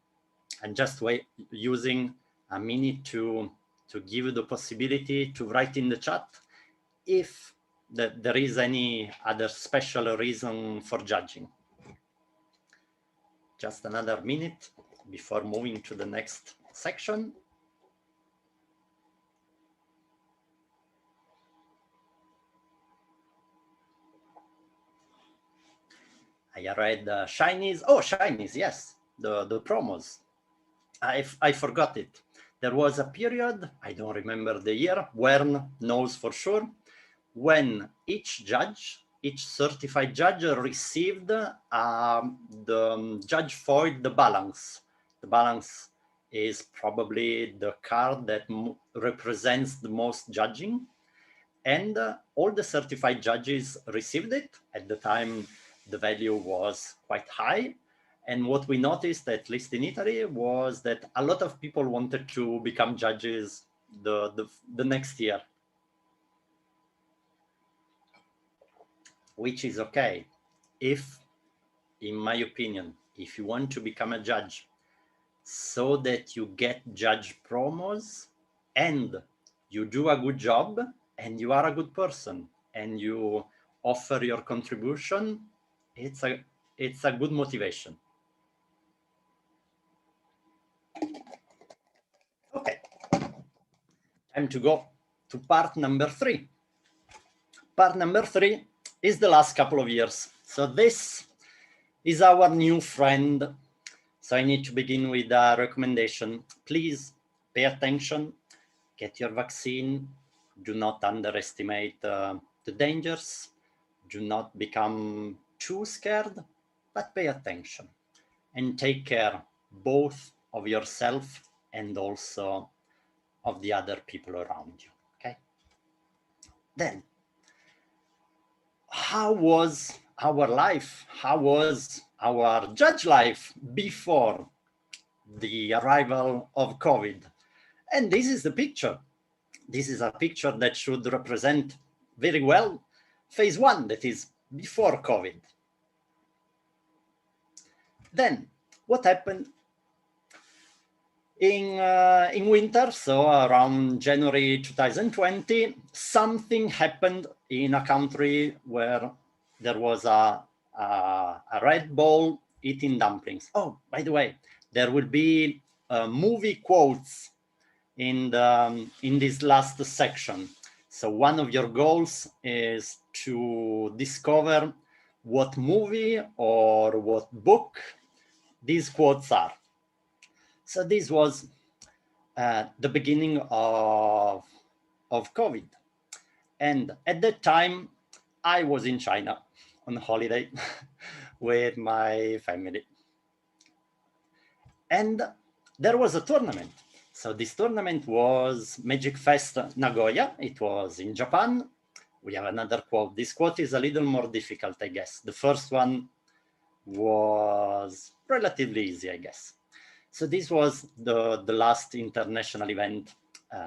I'm just using a minute to give you the possibility to write in the chat if there is any other special reason for judging. Just another minute before moving to the next section. I read Shinies. Oh, Shinies, yes, the promos. I forgot it. There was a period, I don't remember the year, Wearn knows for sure, when each certified judge received the judge foil, the balance. The balance is probably the card that represents the most judging. And all the certified judges received it. At the time, the value was quite high. And what we noticed, at least in Italy, was that a lot of people wanted to become judges the next year. Which is okay. If, in my opinion, if you want to become a judge, so that you get judge promos and you do a good job and you are a good person and you offer your contribution, it's a good motivation. Okay, time to go to part number 3. Part number 3 is the last couple of years. So this is our new friend. So I need to begin with a recommendation. Please pay attention, get your vaccine, do not underestimate the dangers, do not become too scared, but pay attention and take care both of yourself and also of the other people around you, okay? Then, how was our life? How was our judge life before the arrival of COVID? And this is the picture. This is a picture that should represent very well phase 1, that is before COVID. Then, what happened in winter, so around January 2020, something happened in a country where there was a red ball eating dumplings. Oh, by the way, there will be movie quotes in this last section. So one of your goals is to discover what movie or what book these quotes are. So this was the beginning of COVID. And at that time, I was in China on holiday with my family. And there was a tournament. So this tournament was Magic Fest Nagoya. It was in Japan. We have another quote. This quote is a little more difficult, I guess. The first one was relatively easy, I guess. So this was the last international event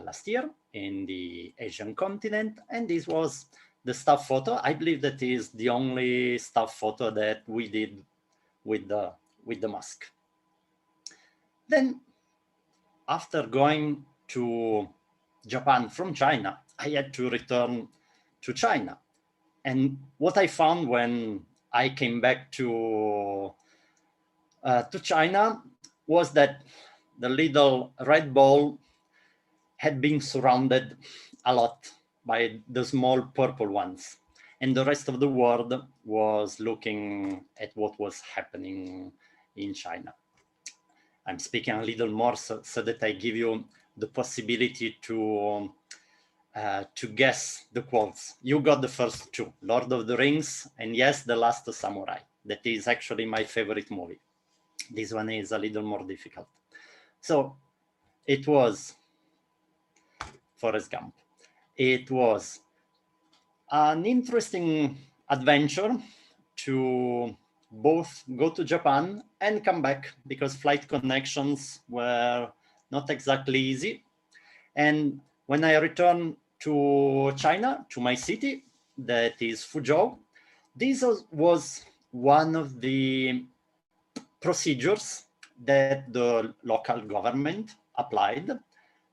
last year in the Asian continent. And this was the staff photo. I believe that is the only staff photo that we did with the mask. Then, after going to Japan from China, I had to return to China. And what I found when I came back to China was that the little red ball had been surrounded a lot by the small purple ones. And the rest of the world was looking at what was happening in China. I'm speaking a little more so that I give you the possibility to guess the quotes. You got the first two, Lord of the Rings, and yes, The Last Samurai. That is actually my favorite movie. This one is a little more difficult. So it was Forrest Gump. It was an interesting adventure to both go to Japan and come back because flight connections were not exactly easy. And when I returned to China, to my city, that is Fuzhou, this was one of the procedures that the local government applied.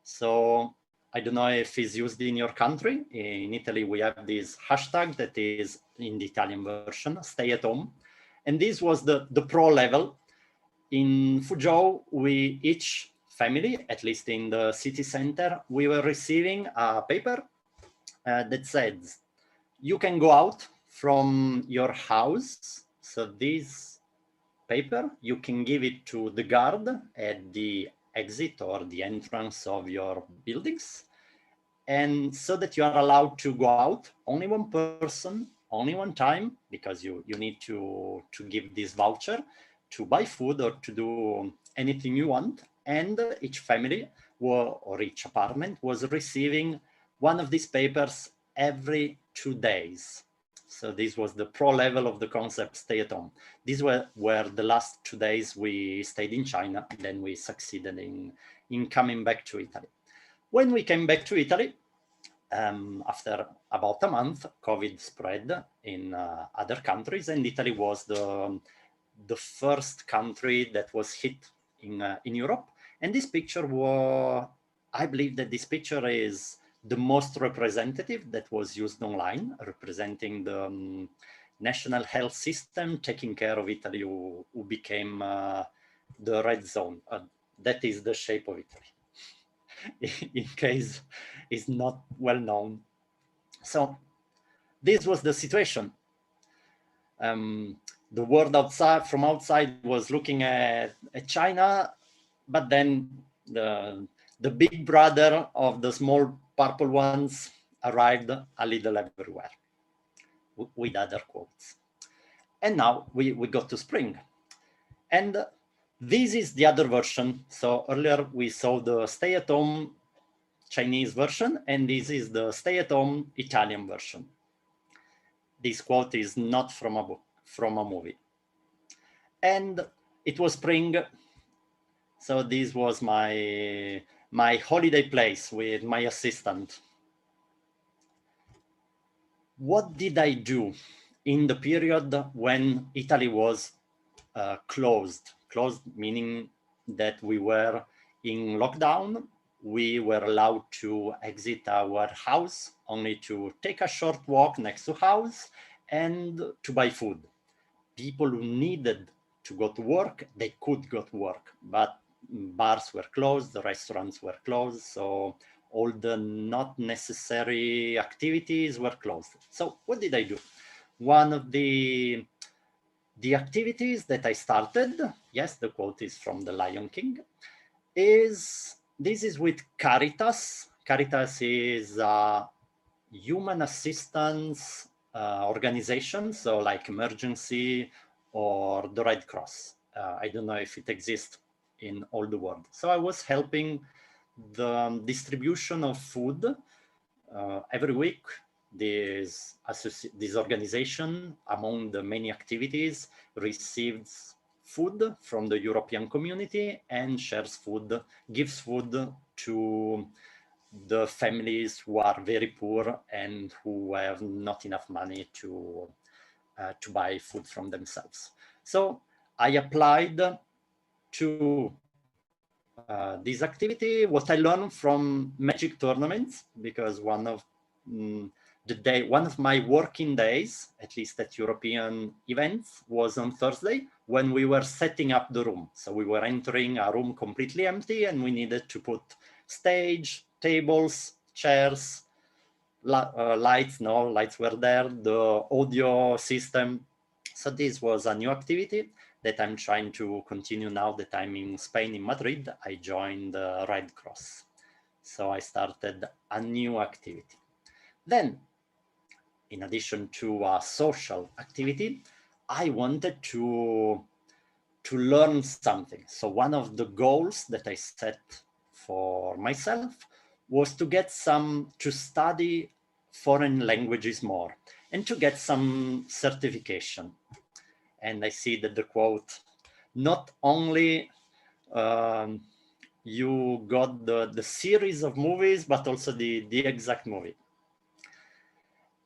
So I don't know if it's used in your country. In Italy, we have this hashtag that is in the Italian version, stay at home. And this was the pro level. In Fuzhou, we each family, at least in the city center, we were receiving a paper that says, you can go out from your house. So this paper, you can give it to the guard at the exit or the entrance of your buildings. And so that you are allowed to go out, only one person, only one time, because you need to give this voucher to buy food or to do anything you want. And each family or each apartment was receiving one of these papers every 2 days. So this was the pro level of the concept stay at home. These were the last 2 days we stayed in China, then we succeeded in coming back to Italy. When we came back to Italy, after about a month, COVID spread in other countries, and Italy was the first country that was hit in Europe. And this picture was, I believe that this picture is the most representative that was used online, representing the national health system, taking care of Italy, who became the red zone. That is the shape of Italy, in case it's not well known. So this was the situation. The world outside, from outside, was looking at China, but then the big brother of the small purple ones arrived a little everywhere, with other quotes. And now we got to spring. And this is the other version. So earlier we saw the stay-at-home Chinese version, and this is the stay-at-home Italian version. This quote is not from a book, from a movie. And it was spring. So this was my holiday place with my assistant. What did I do in the period when Italy was closed? Closed meaning that we were in lockdown. We were allowed to exit our house only to take a short walk next to house and to buy food. People who needed to go to work, they could go to work, but bars were closed, the restaurants were closed, so all the not necessary activities were closed. So what did I do? One of the activities that I started, yes, the quote is from The Lion King, this is with Caritas. Caritas is a human assistance organization, so like Emergency or the Red Cross. I don't know if it exists in all the world. So I was helping the distribution of food every week. This organization, among the many activities, receives food from the European community and shares food, gives food to the families who are very poor and who have not enough money to buy food from themselves. So I applied to this activity what I learned from Magic tournaments, because one of my working days, at least at European events, was on Thursday when we were setting up the room. So we were entering a room completely empty and we needed to put stage, tables, chairs, lights. No, lights were there, the audio system. So this was a new activity that I'm trying to continue now that I'm in Spain, in Madrid. I joined the Red Cross. So I started a new activity. Then, in addition to a social activity, I wanted to learn something. So one of the goals that I set for myself was to study foreign languages more and to get some certification. And I see that the quote, not only you got the series of movies, but also the exact movie.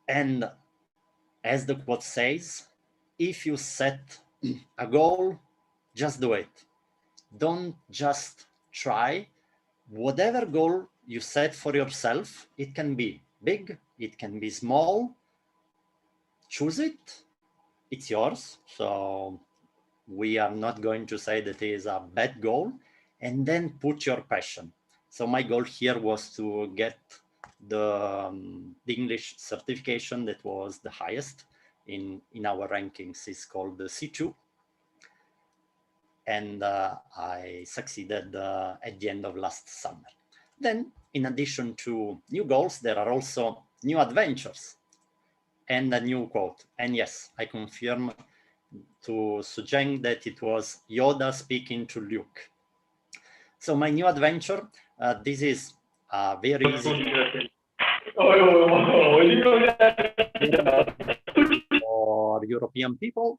And as the quote says, if you set a goal, just do it. Don't just try. Whatever goal you set for yourself, it can be big, it can be small. Choose it. It's yours. So we are not going to say that it is a bad goal. And then put your passion. So my goal here was to get the English certification that was the highest in our rankings. Is called the C2. And I succeeded at the end of last summer. Then, in addition to new goals, there are also new adventures and a new quote. And yes, I confirm to Tjong that it was Yoda speaking to Luke. So my new adventure, this is very easy for European people.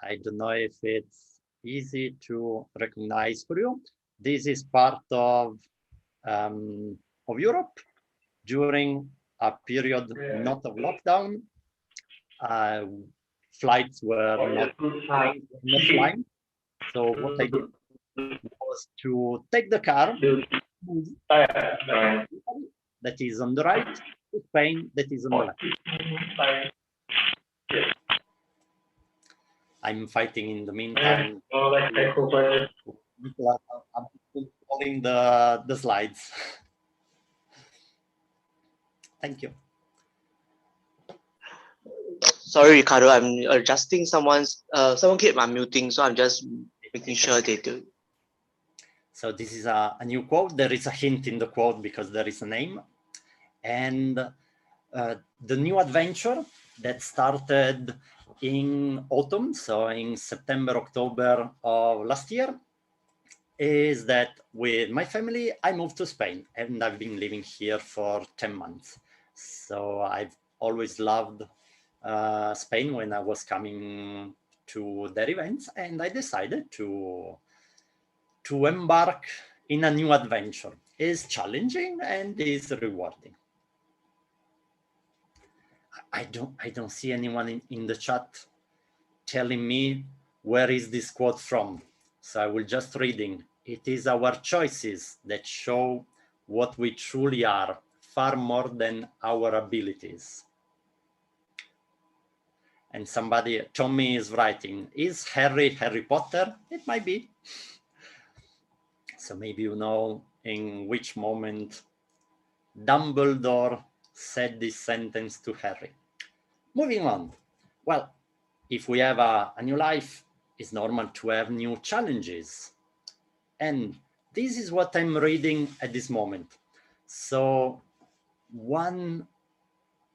I don't know if it's easy to recognize for you. This is part of Europe during a period not of lockdown. Flights were not flying. So what I did was to take the car that is on the right to Spain that is on the left. I'm fighting in the meantime. I'm following the slides. Thank you. Sorry, Riccardo, I'm adjusting someone's, someone kept unmuting, so I'm just making sure they do. So this is a new quote. There is a hint in the quote because there is a name. And the new adventure that started in autumn, so in September, October of last year, is that with my family, I moved to Spain and I've been living here for 10 months. So I've always loved Spain when I was coming to their events, and I decided to embark in a new adventure. It's challenging and is rewarding. I don't see anyone in the chat telling me where is this quote from. So I will just reading. It is our choices that show what we truly are, far more than our abilities. And somebody, Tommy is writing, is Harry Potter? It might be. So maybe you know in which moment Dumbledore said this sentence to Harry. Moving on. Well, if we have a new life, it's normal to have new challenges. And this is what I'm reading at this moment. So one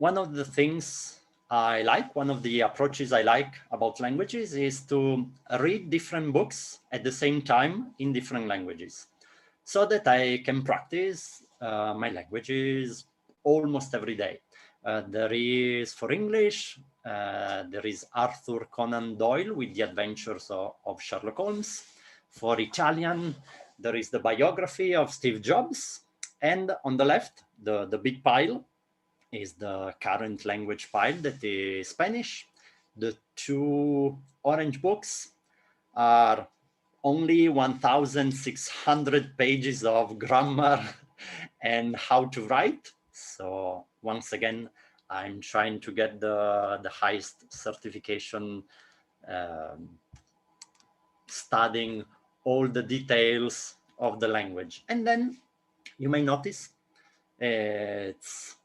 of the things I like, one of the approaches I like about languages is to read different books at the same time in different languages so that I can practice my languages almost every day. There is, for English, there is Arthur Conan Doyle with The Adventures of Sherlock Holmes. For Italian, there is the biography of Steve Jobs. And on the left, the big pile is the current language pile that is Spanish. The two orange books are only 1,600 pages of grammar and how to write. So once again, I'm trying to get the highest certification, studying all the details of the language. And then you may notice it's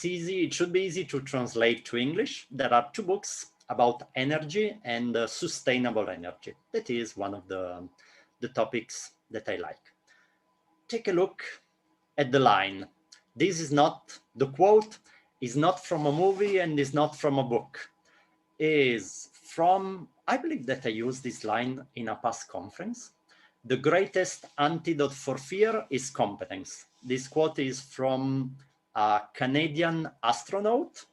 easy. It should be easy to translate to English. There are two books about energy and sustainable energy. That is one of the topics that I like. Take a look at the line. This is not, the quote is not from a movie and is not from a book. Is from, I believe that I used this line in a past conference. The greatest antidote for fear is competence. This quote is from a Canadian astronaut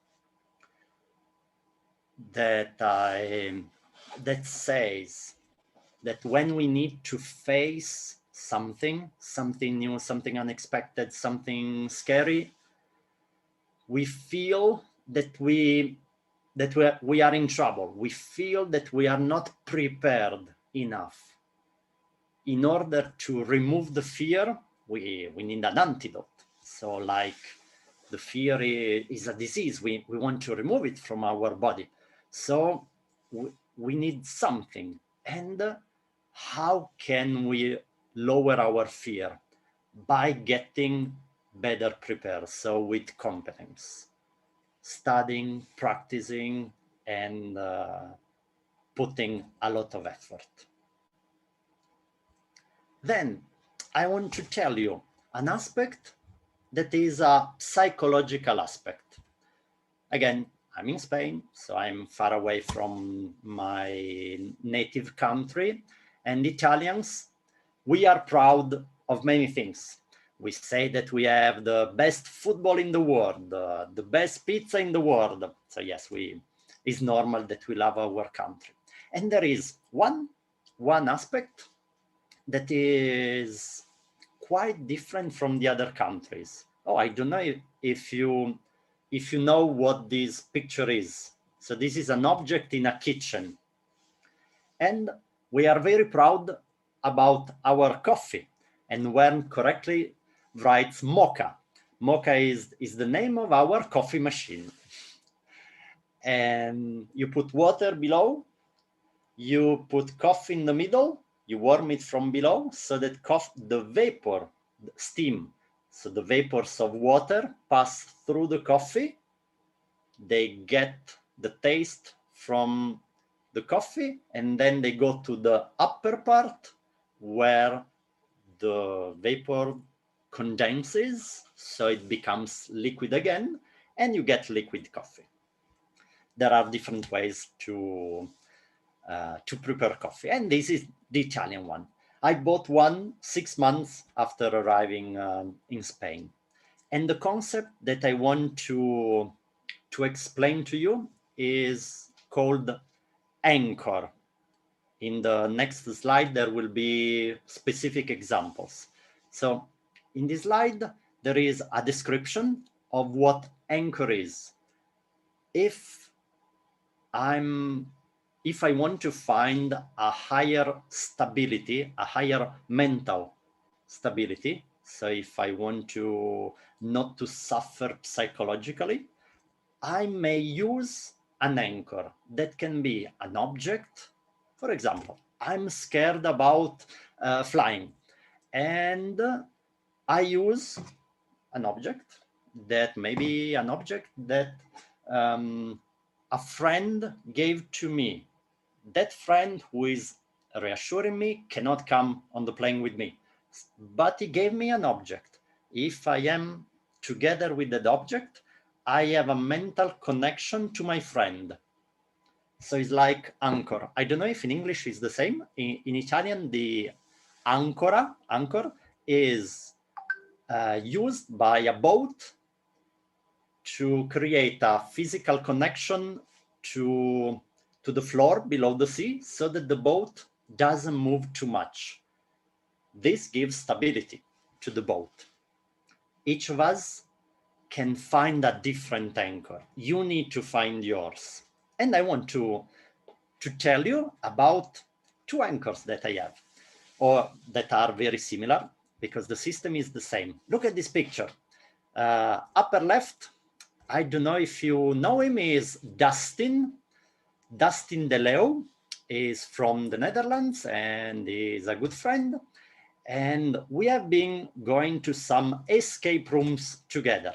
that says that when we need to face something new, something unexpected, something scary, we feel that we are in trouble. We feel that we are not prepared enough. In order to remove the fear, we need an antidote. So like the fear is a disease. We want to remove it from our body. So we need something. And how can we lower our fear? By getting better prepared. So with competence, studying, practicing, and putting a lot of effort. Then I want to tell you an aspect that is a psychological aspect. Again, I'm in Spain, so I'm far away from my native country. And Italians, we are proud of many things. We say that we have the best football in the world, the best pizza in the world. So yes, it's normal that we love our country. And there is one aspect that is quite different from the other countries. Oh, I don't know if you know what this picture is. So this is an object in a kitchen. And we are very proud about our coffee, and Wearn correctly writes mocha. Mocha is the name of our coffee machine. And you put water below, you put coffee in the middle, you warm it from below so that the vapor, the steam, so the vapors of water pass through the coffee. They get the taste from the coffee, and then they go to the upper part where the vapor condenses, so it becomes liquid again, and you get liquid coffee. There are different ways to prepare coffee, and this is the Italian one. I bought one 6 months after arriving in Spain, and the concept that I want to explain to you is called anchor. In the next slide, there will be specific examples. So in this slide, there is a description of what anchor is. If I want to find a higher stability, a higher mental stability, so if I want to not to suffer psychologically, I may use an anchor that can be an object. For example, I'm scared about flying, and I use an object that maybe an object that a friend gave to me. That friend who is reassuring me cannot come on the plane with me, but he gave me an object. If I am together with that object, I have a mental connection to my friend. So it's like anchor. I don't know if in English it's the same. In Italian, the anchor is used by a boat to create a physical connection to the floor below the sea so that the boat doesn't move too much. This gives stability to the boat. Each of us can find a different anchor. You need to find yours. And I want to tell you about 2 anchors that I have, or that are very similar, because the system is the same. Look at this picture. Upper left, I don't know if you know him, is Dustin. Dustin De Leeuw is from the Netherlands and is a good friend. And we have been going to some escape rooms together.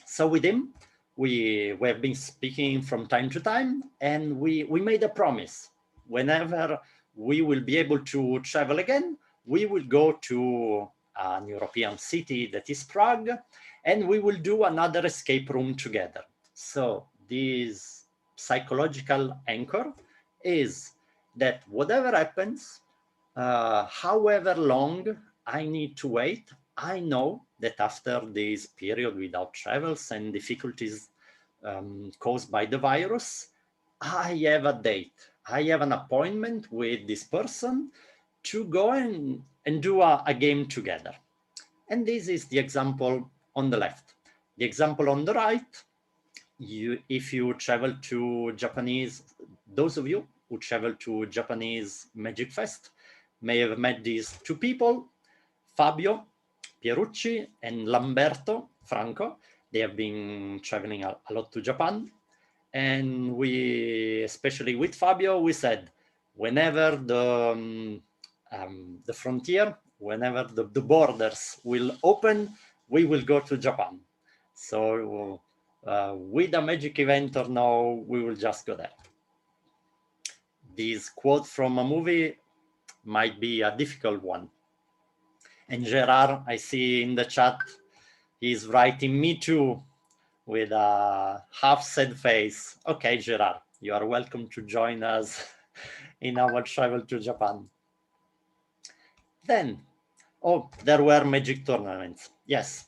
So with him, we have been speaking from time to time, and we made a promise. Whenever we will be able to travel again, we will go to an European city that is Prague, and we will do another escape room together. So this psychological anchor is that whatever happens, however long I need to wait, I know that after this period without travels and difficulties caused by the virus, I have a date. I have an appointment with this person to go and do a game together. And this is the example on the left. The example on the right, if you travel to Japanese, those of you who travel to Japanese Magic Fest may have met these 2 people, Fabio Pierucci and Lamberto Franco. They have been traveling a lot to Japan. And we, especially with Fabio, we said, whenever the frontier, whenever the borders will open, we will go to Japan. So with a magic event or no, we will just go there. This quote from a movie might be a difficult one. And Gerard, I see in the chat, he's writing me too with a half sad face. Okay, Gerard, you are welcome to join us in our travel to Japan. Then, oh, there were magic tournaments. Yes,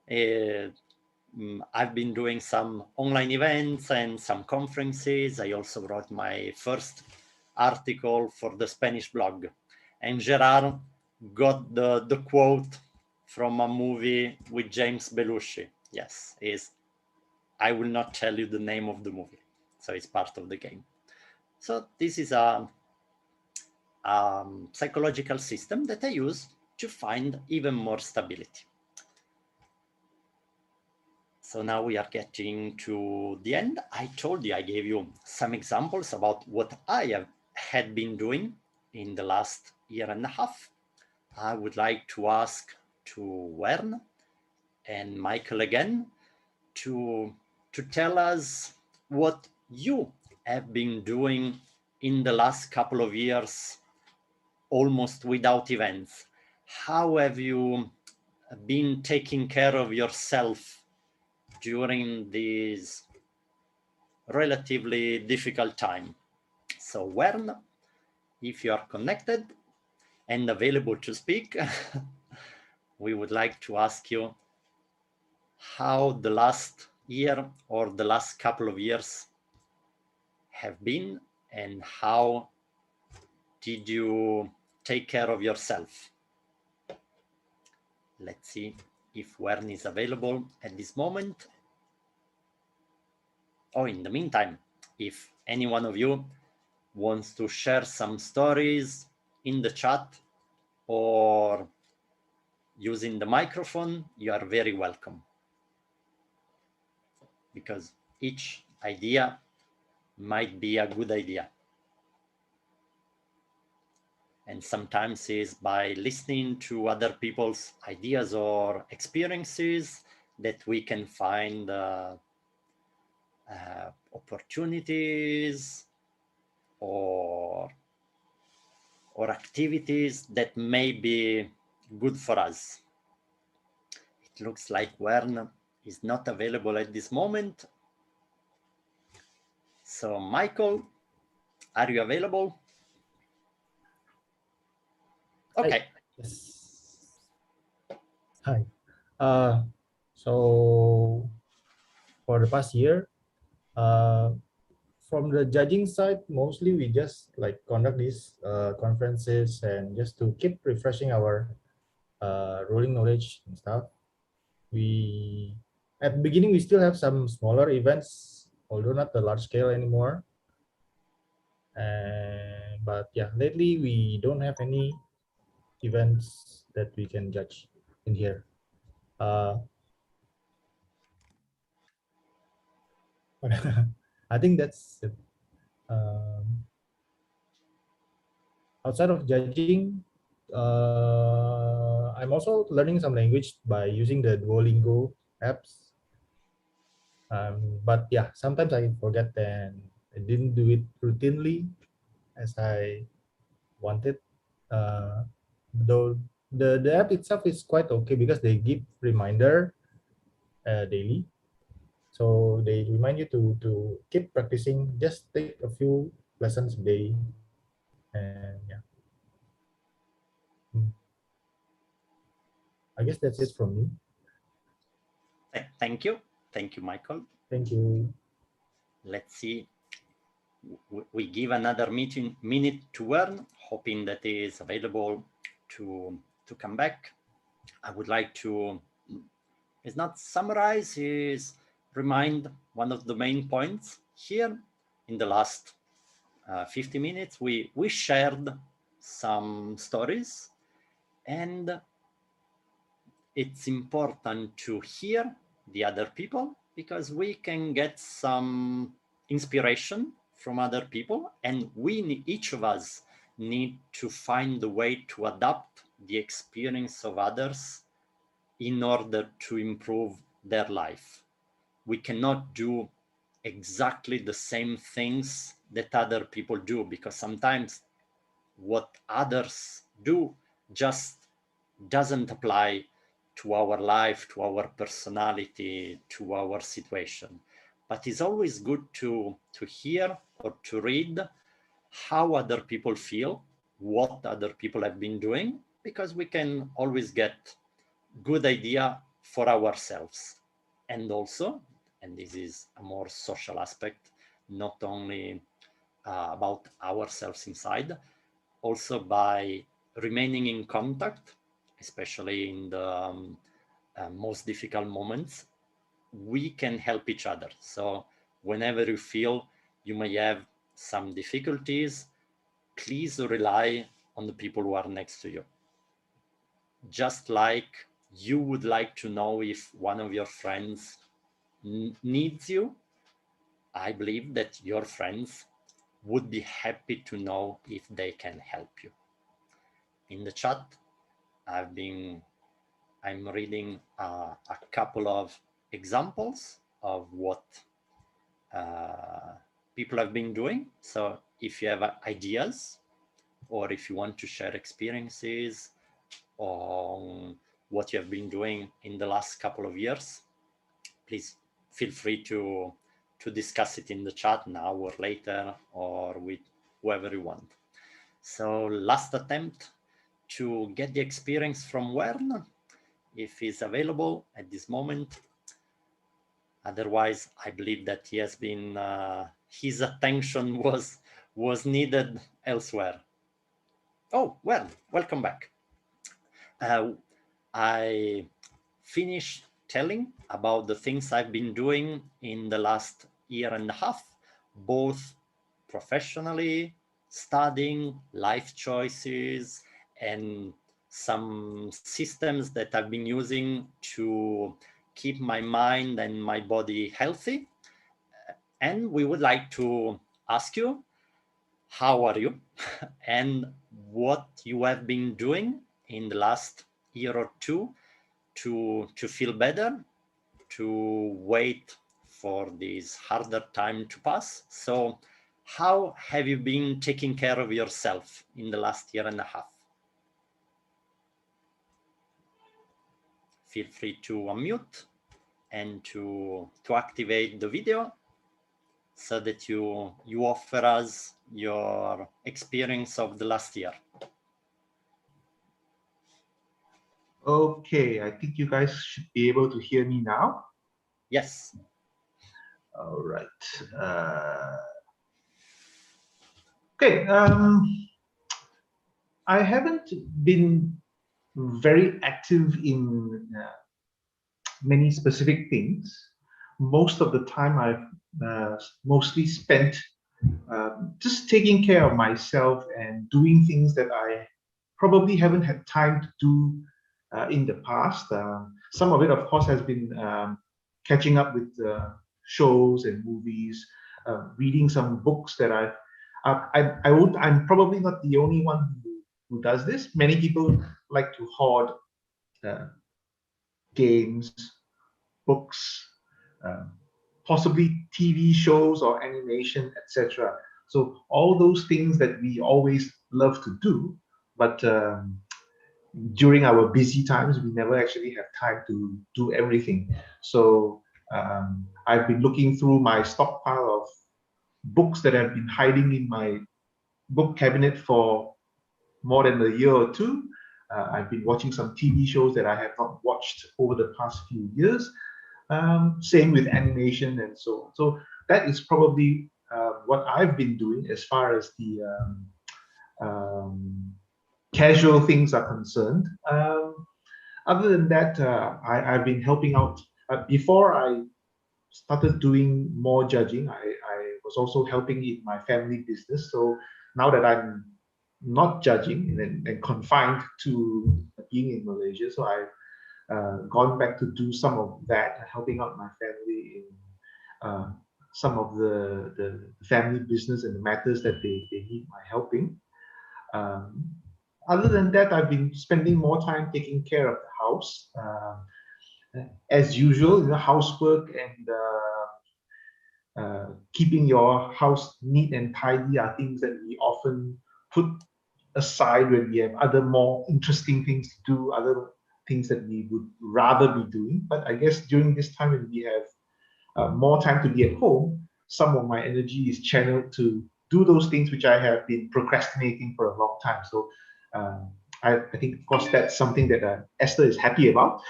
I've been doing some online events and some conferences. I also wrote my first article for the Spanish blog. And Gerard got the quote from a movie with James Belushi. Yes, I will not tell you the name of the movie, so it's part of the game. So this is a psychological system that I use to find even more stability. So now we are getting to the end. I told you, I gave you some examples about what I had been doing in the last year and a half. I would like to ask to Wearn and Maykel again to tell us what you have been doing in the last couple of years, almost without events. How have you been taking care of yourself during this relatively difficult time? So Wearn, if you are connected and available to speak, we would like to ask you how the last year or the last couple of years have been, and how did you take care of yourself? Let's see if Wearn is available at this moment. Or in the meantime, if any one of you wants to share some stories in the chat or using the microphone, you are very welcome. Because each idea might be a good idea. And sometimes is by listening to other people's ideas or experiences that we can find opportunities or activities that may be good for us. It looks like Wearn is not available at this moment. So Maykel, are you available? Okay. Yes. Hi. So for the past year, from the judging side, mostly we just like conduct these conferences and just to keep refreshing our ruling knowledge and stuff. We at the beginning we still have some smaller events, although not the large scale anymore. But yeah, lately we don't have any events that we can judge in here. I think that's it. Outside of judging, I'm also learning some language by using the Duolingo apps. But yeah, sometimes I forget and I didn't do it routinely as I wanted. Though the app itself is quite okay because they give reminder daily. So they remind you to keep practicing, just take a few lessons a day. And yeah. I guess that's it from me. Thank you. Thank you, Maykel. Thank you. Let's see. We give another minute to Wearn, hoping that he is available to come back. I would like to, it's not summarize, is remind one of the main points here. In the last 50 minutes, we shared some stories, and it's important to hear the other people because we can get some inspiration from other people, and each of us need to find the way to adapt the experience of others in order to improve their life. We cannot do exactly the same things that other people do, because sometimes what others do just doesn't apply to our life, to our personality, to our situation. But it's always good to hear or to read how other people feel, what other people have been doing, because we can always get good idea for ourselves. And also, and this is a more social aspect, not only about ourselves inside, also by remaining in contact, especially in the most difficult moments, we can help each other. So whenever you feel you may have some difficulties, please rely on the people who are next to you. Just like you would like to know if one of your friends needs you, I believe that your friends would be happy to know if they can help you. In the chat, I'm reading a couple of examples of what people have been doing. So if you have ideas, or if you want to share experiences on what you have been doing in the last couple of years, please feel free to discuss it in the chat now or later, or with whoever you want. So last attempt to get the experience from Wearn, if he's available at this moment. Otherwise, I believe that he has been, his attention was needed elsewhere. Oh, well, welcome back. I finished telling about the things I've been doing in the last year and a half, both professionally, studying, life choices, and some systems that I've been using to keep my mind and my body healthy. And we would like to ask you, how are you? And what you have been doing in the last year or two to feel better, to wait for this harder time to pass. So how have you been taking care of yourself in the last year and a half? Feel free to unmute and to activate the video so that you offer us your experience of the last year. Okay, I think you guys should be able to hear me now. Yes. All right. Okay. I haven't been very active in many specific things. Most of the time, I've mostly spent just taking care of myself and doing things that I probably haven't had time to do in the past. Some of it, of course, has been catching up with shows and movies, reading some books that I'm probably not the only one who does this. Many people like to hoard games, books, possibly TV shows or animation, etc. So all those things that we always love to do, but during our busy times, we never actually have time to do everything. So I've been looking through my stockpile of books that have been hiding in my book cabinet for more than a year or two. I've been watching some TV shows that I have not watched over the past few years. Same with animation and so on. So that is probably what I've been doing as far as the casual things are concerned. Other than that, I've been helping out. Before I started doing more judging, I was also helping in my family business. So now that I'm not judging and confined to being in Malaysia, so I've gone back to do some of that, helping out my family in some of the family business and the matters that they need my helping. Other than that, I've been spending more time taking care of the house. As usual, housework and keeping your house neat and tidy are things that we often put aside when we have other more interesting things to do, other things that we would rather be doing. But I guess during this time when we have more time to be at home, some of my energy is channeled to do those things which I have been procrastinating for a long time. So I think, of course, that's something that Esther is happy about.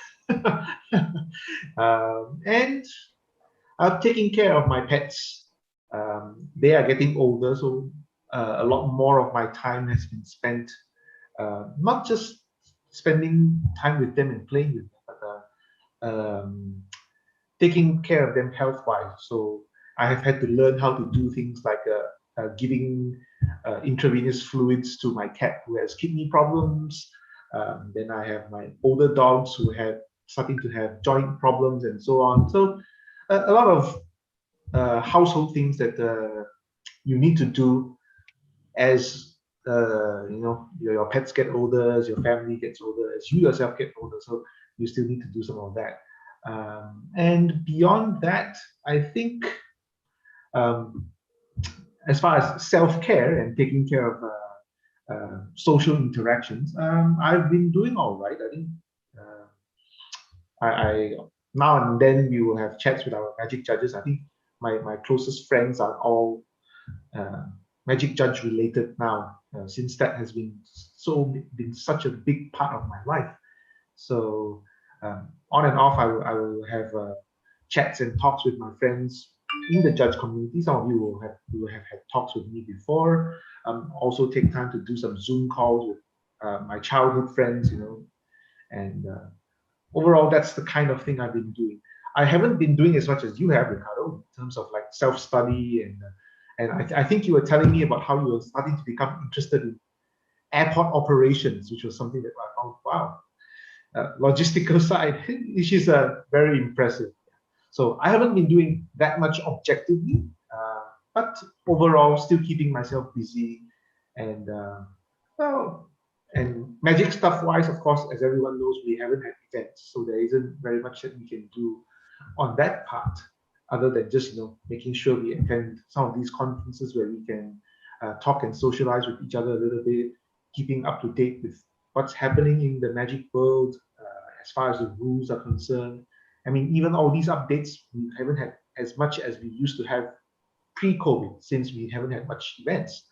And I'm taking care of my pets. They are getting older, so a lot more of my time has been spent not just spending time with them and playing with them, but taking care of them health-wise. So I have had to learn how to do things like giving intravenous fluids to my cat who has kidney problems. Then I have my older dogs who have starting to have joint problems and so on. So a lot of household things that you need to do as your pets get older, as your family gets older, as you yourself get older. So you still need to do some of that. And beyond that, I think as far as self-care and taking care of social interactions, I've been doing all right. I think I now and then we will have chats with our magic judges. I think my closest friends are all magic judge related now, since that has been such a big part of my life. So on and off, I will have chats and talks with my friends in the judge community. Some of you will have had talks with me before. Also take time to do some Zoom calls with my childhood friends, and overall, that's the kind of thing I've been doing. I haven't been doing as much as you have, Riccardo, in terms of like self-study, and I think you were telling me about how you were starting to become interested in airport operations, which was something that I found, wow, logistical side, which is very impressive. So I haven't been doing that much objectively, but overall still keeping myself busy, and and magic stuff wise, of course, as everyone knows, we haven't had events, so there isn't very much that we can do on that part, other than just making sure we attend some of these conferences where we can talk and socialize with each other a little bit, keeping up to date with what's happening in the magic world as far as the rules are concerned. I mean, even all these updates, we haven't had as much as we used to have pre-COVID, since we haven't had much events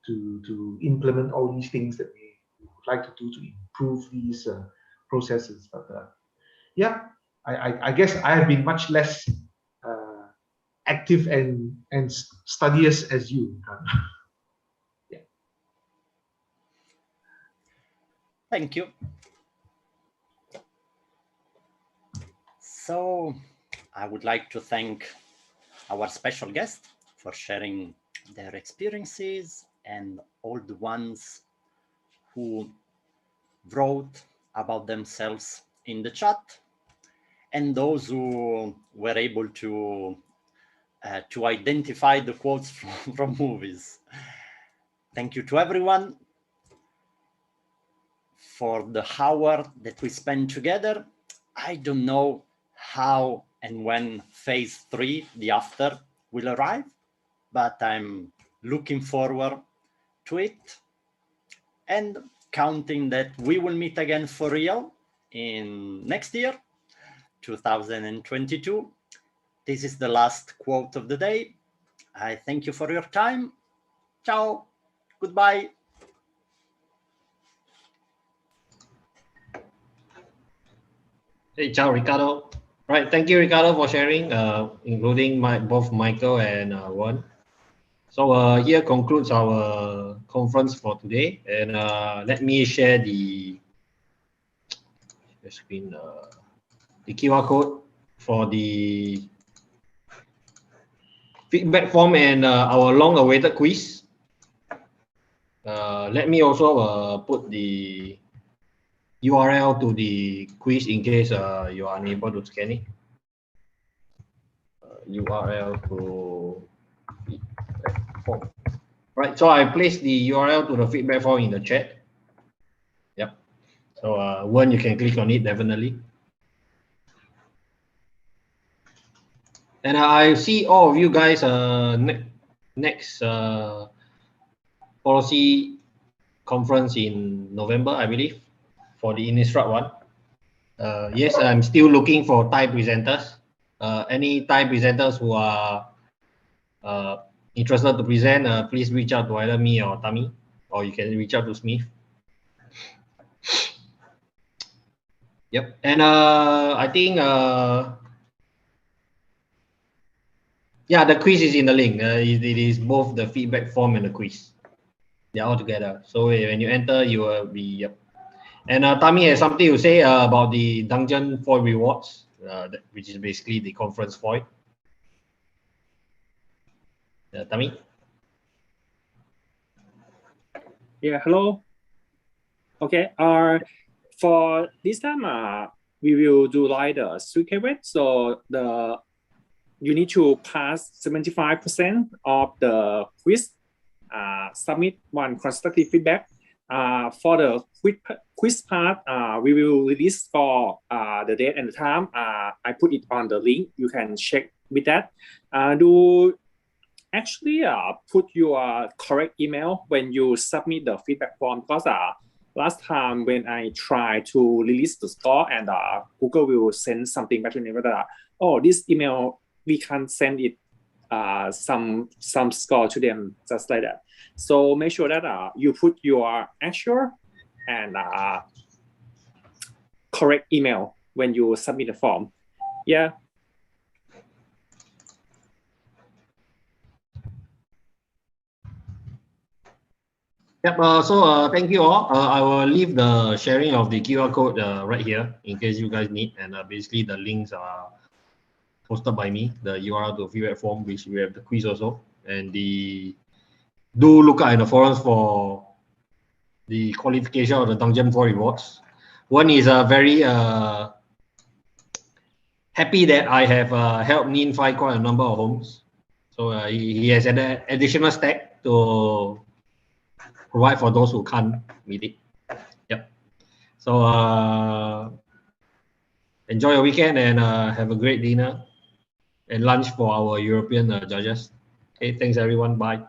to implement all these things that we would like to do to improve these processes. But yeah, I guess I have been much less active and studious as you. Yeah. Thank you. So I would like to thank our special guest for sharing their experiences, and all the ones who wrote about themselves in the chat, and those who were able to identify the quotes from movies. Thank you to everyone for the hour that we spent together. I don't know how and when phase 3, the after, will arrive, but I'm looking forward to it and counting that we will meet again for real in next year, 2022. This is the last quote of the day. I thank you for your time. Ciao. Goodbye. Hey, ciao, Riccardo. Right, thank you, Riccardo, for sharing, including both Maykel and Wearn. So here concludes our conference for today, and let me share the screen, the QR code for the feedback form and our long-awaited quiz. Let me also put the URL to the quiz in case you are unable to scan it. URL to feedback form. Right, so I placed the URL to the feedback form in the chat. Yep. So Wearn, you can click on it definitely. And I see all of you guys next policy conference in November, I believe, for the Innistrad one. Yes, I'm still looking for Thai presenters. Any Thai presenters who are interested to present, please reach out to either me or Tammy, or you can reach out to Smith. Yep, and I think yeah, the quiz is in the link. It is both the feedback form and the quiz. They're all together. So when you enter, you will be, yep. And Tammy has something to say about the dungeon foil rewards, which is basically the conference foil. Tammy? Yeah, hello. Okay. For this time, we will do like the Strixhaven. So you need to pass 75% of the quiz. Submit one constructive feedback. For the quiz part, we will release for the date and the time. I put it on the link. You can check with that. Do actually put your correct email when you submit the feedback form, because last time when I tried to release the score and Google will send something back to me that oh, this email we can't send it some score to them, just like that. So make sure that you put your actual and correct email when you submit the form. Yeah. Yep. Thank you all. I will leave the sharing of the QR code right here in case you guys need. And basically the links are posted by me. The URL to feedback form, which we have the quiz also, and do look out in the forums for the qualification of the Dungeon 4 rewards. One is very happy that I have helped Nin find quite a number of homes. So he has an additional stack to provide for those who can't meet it. Yep. So enjoy your weekend and have a great dinner and lunch for our European judges. Okay, thanks everyone. Bye.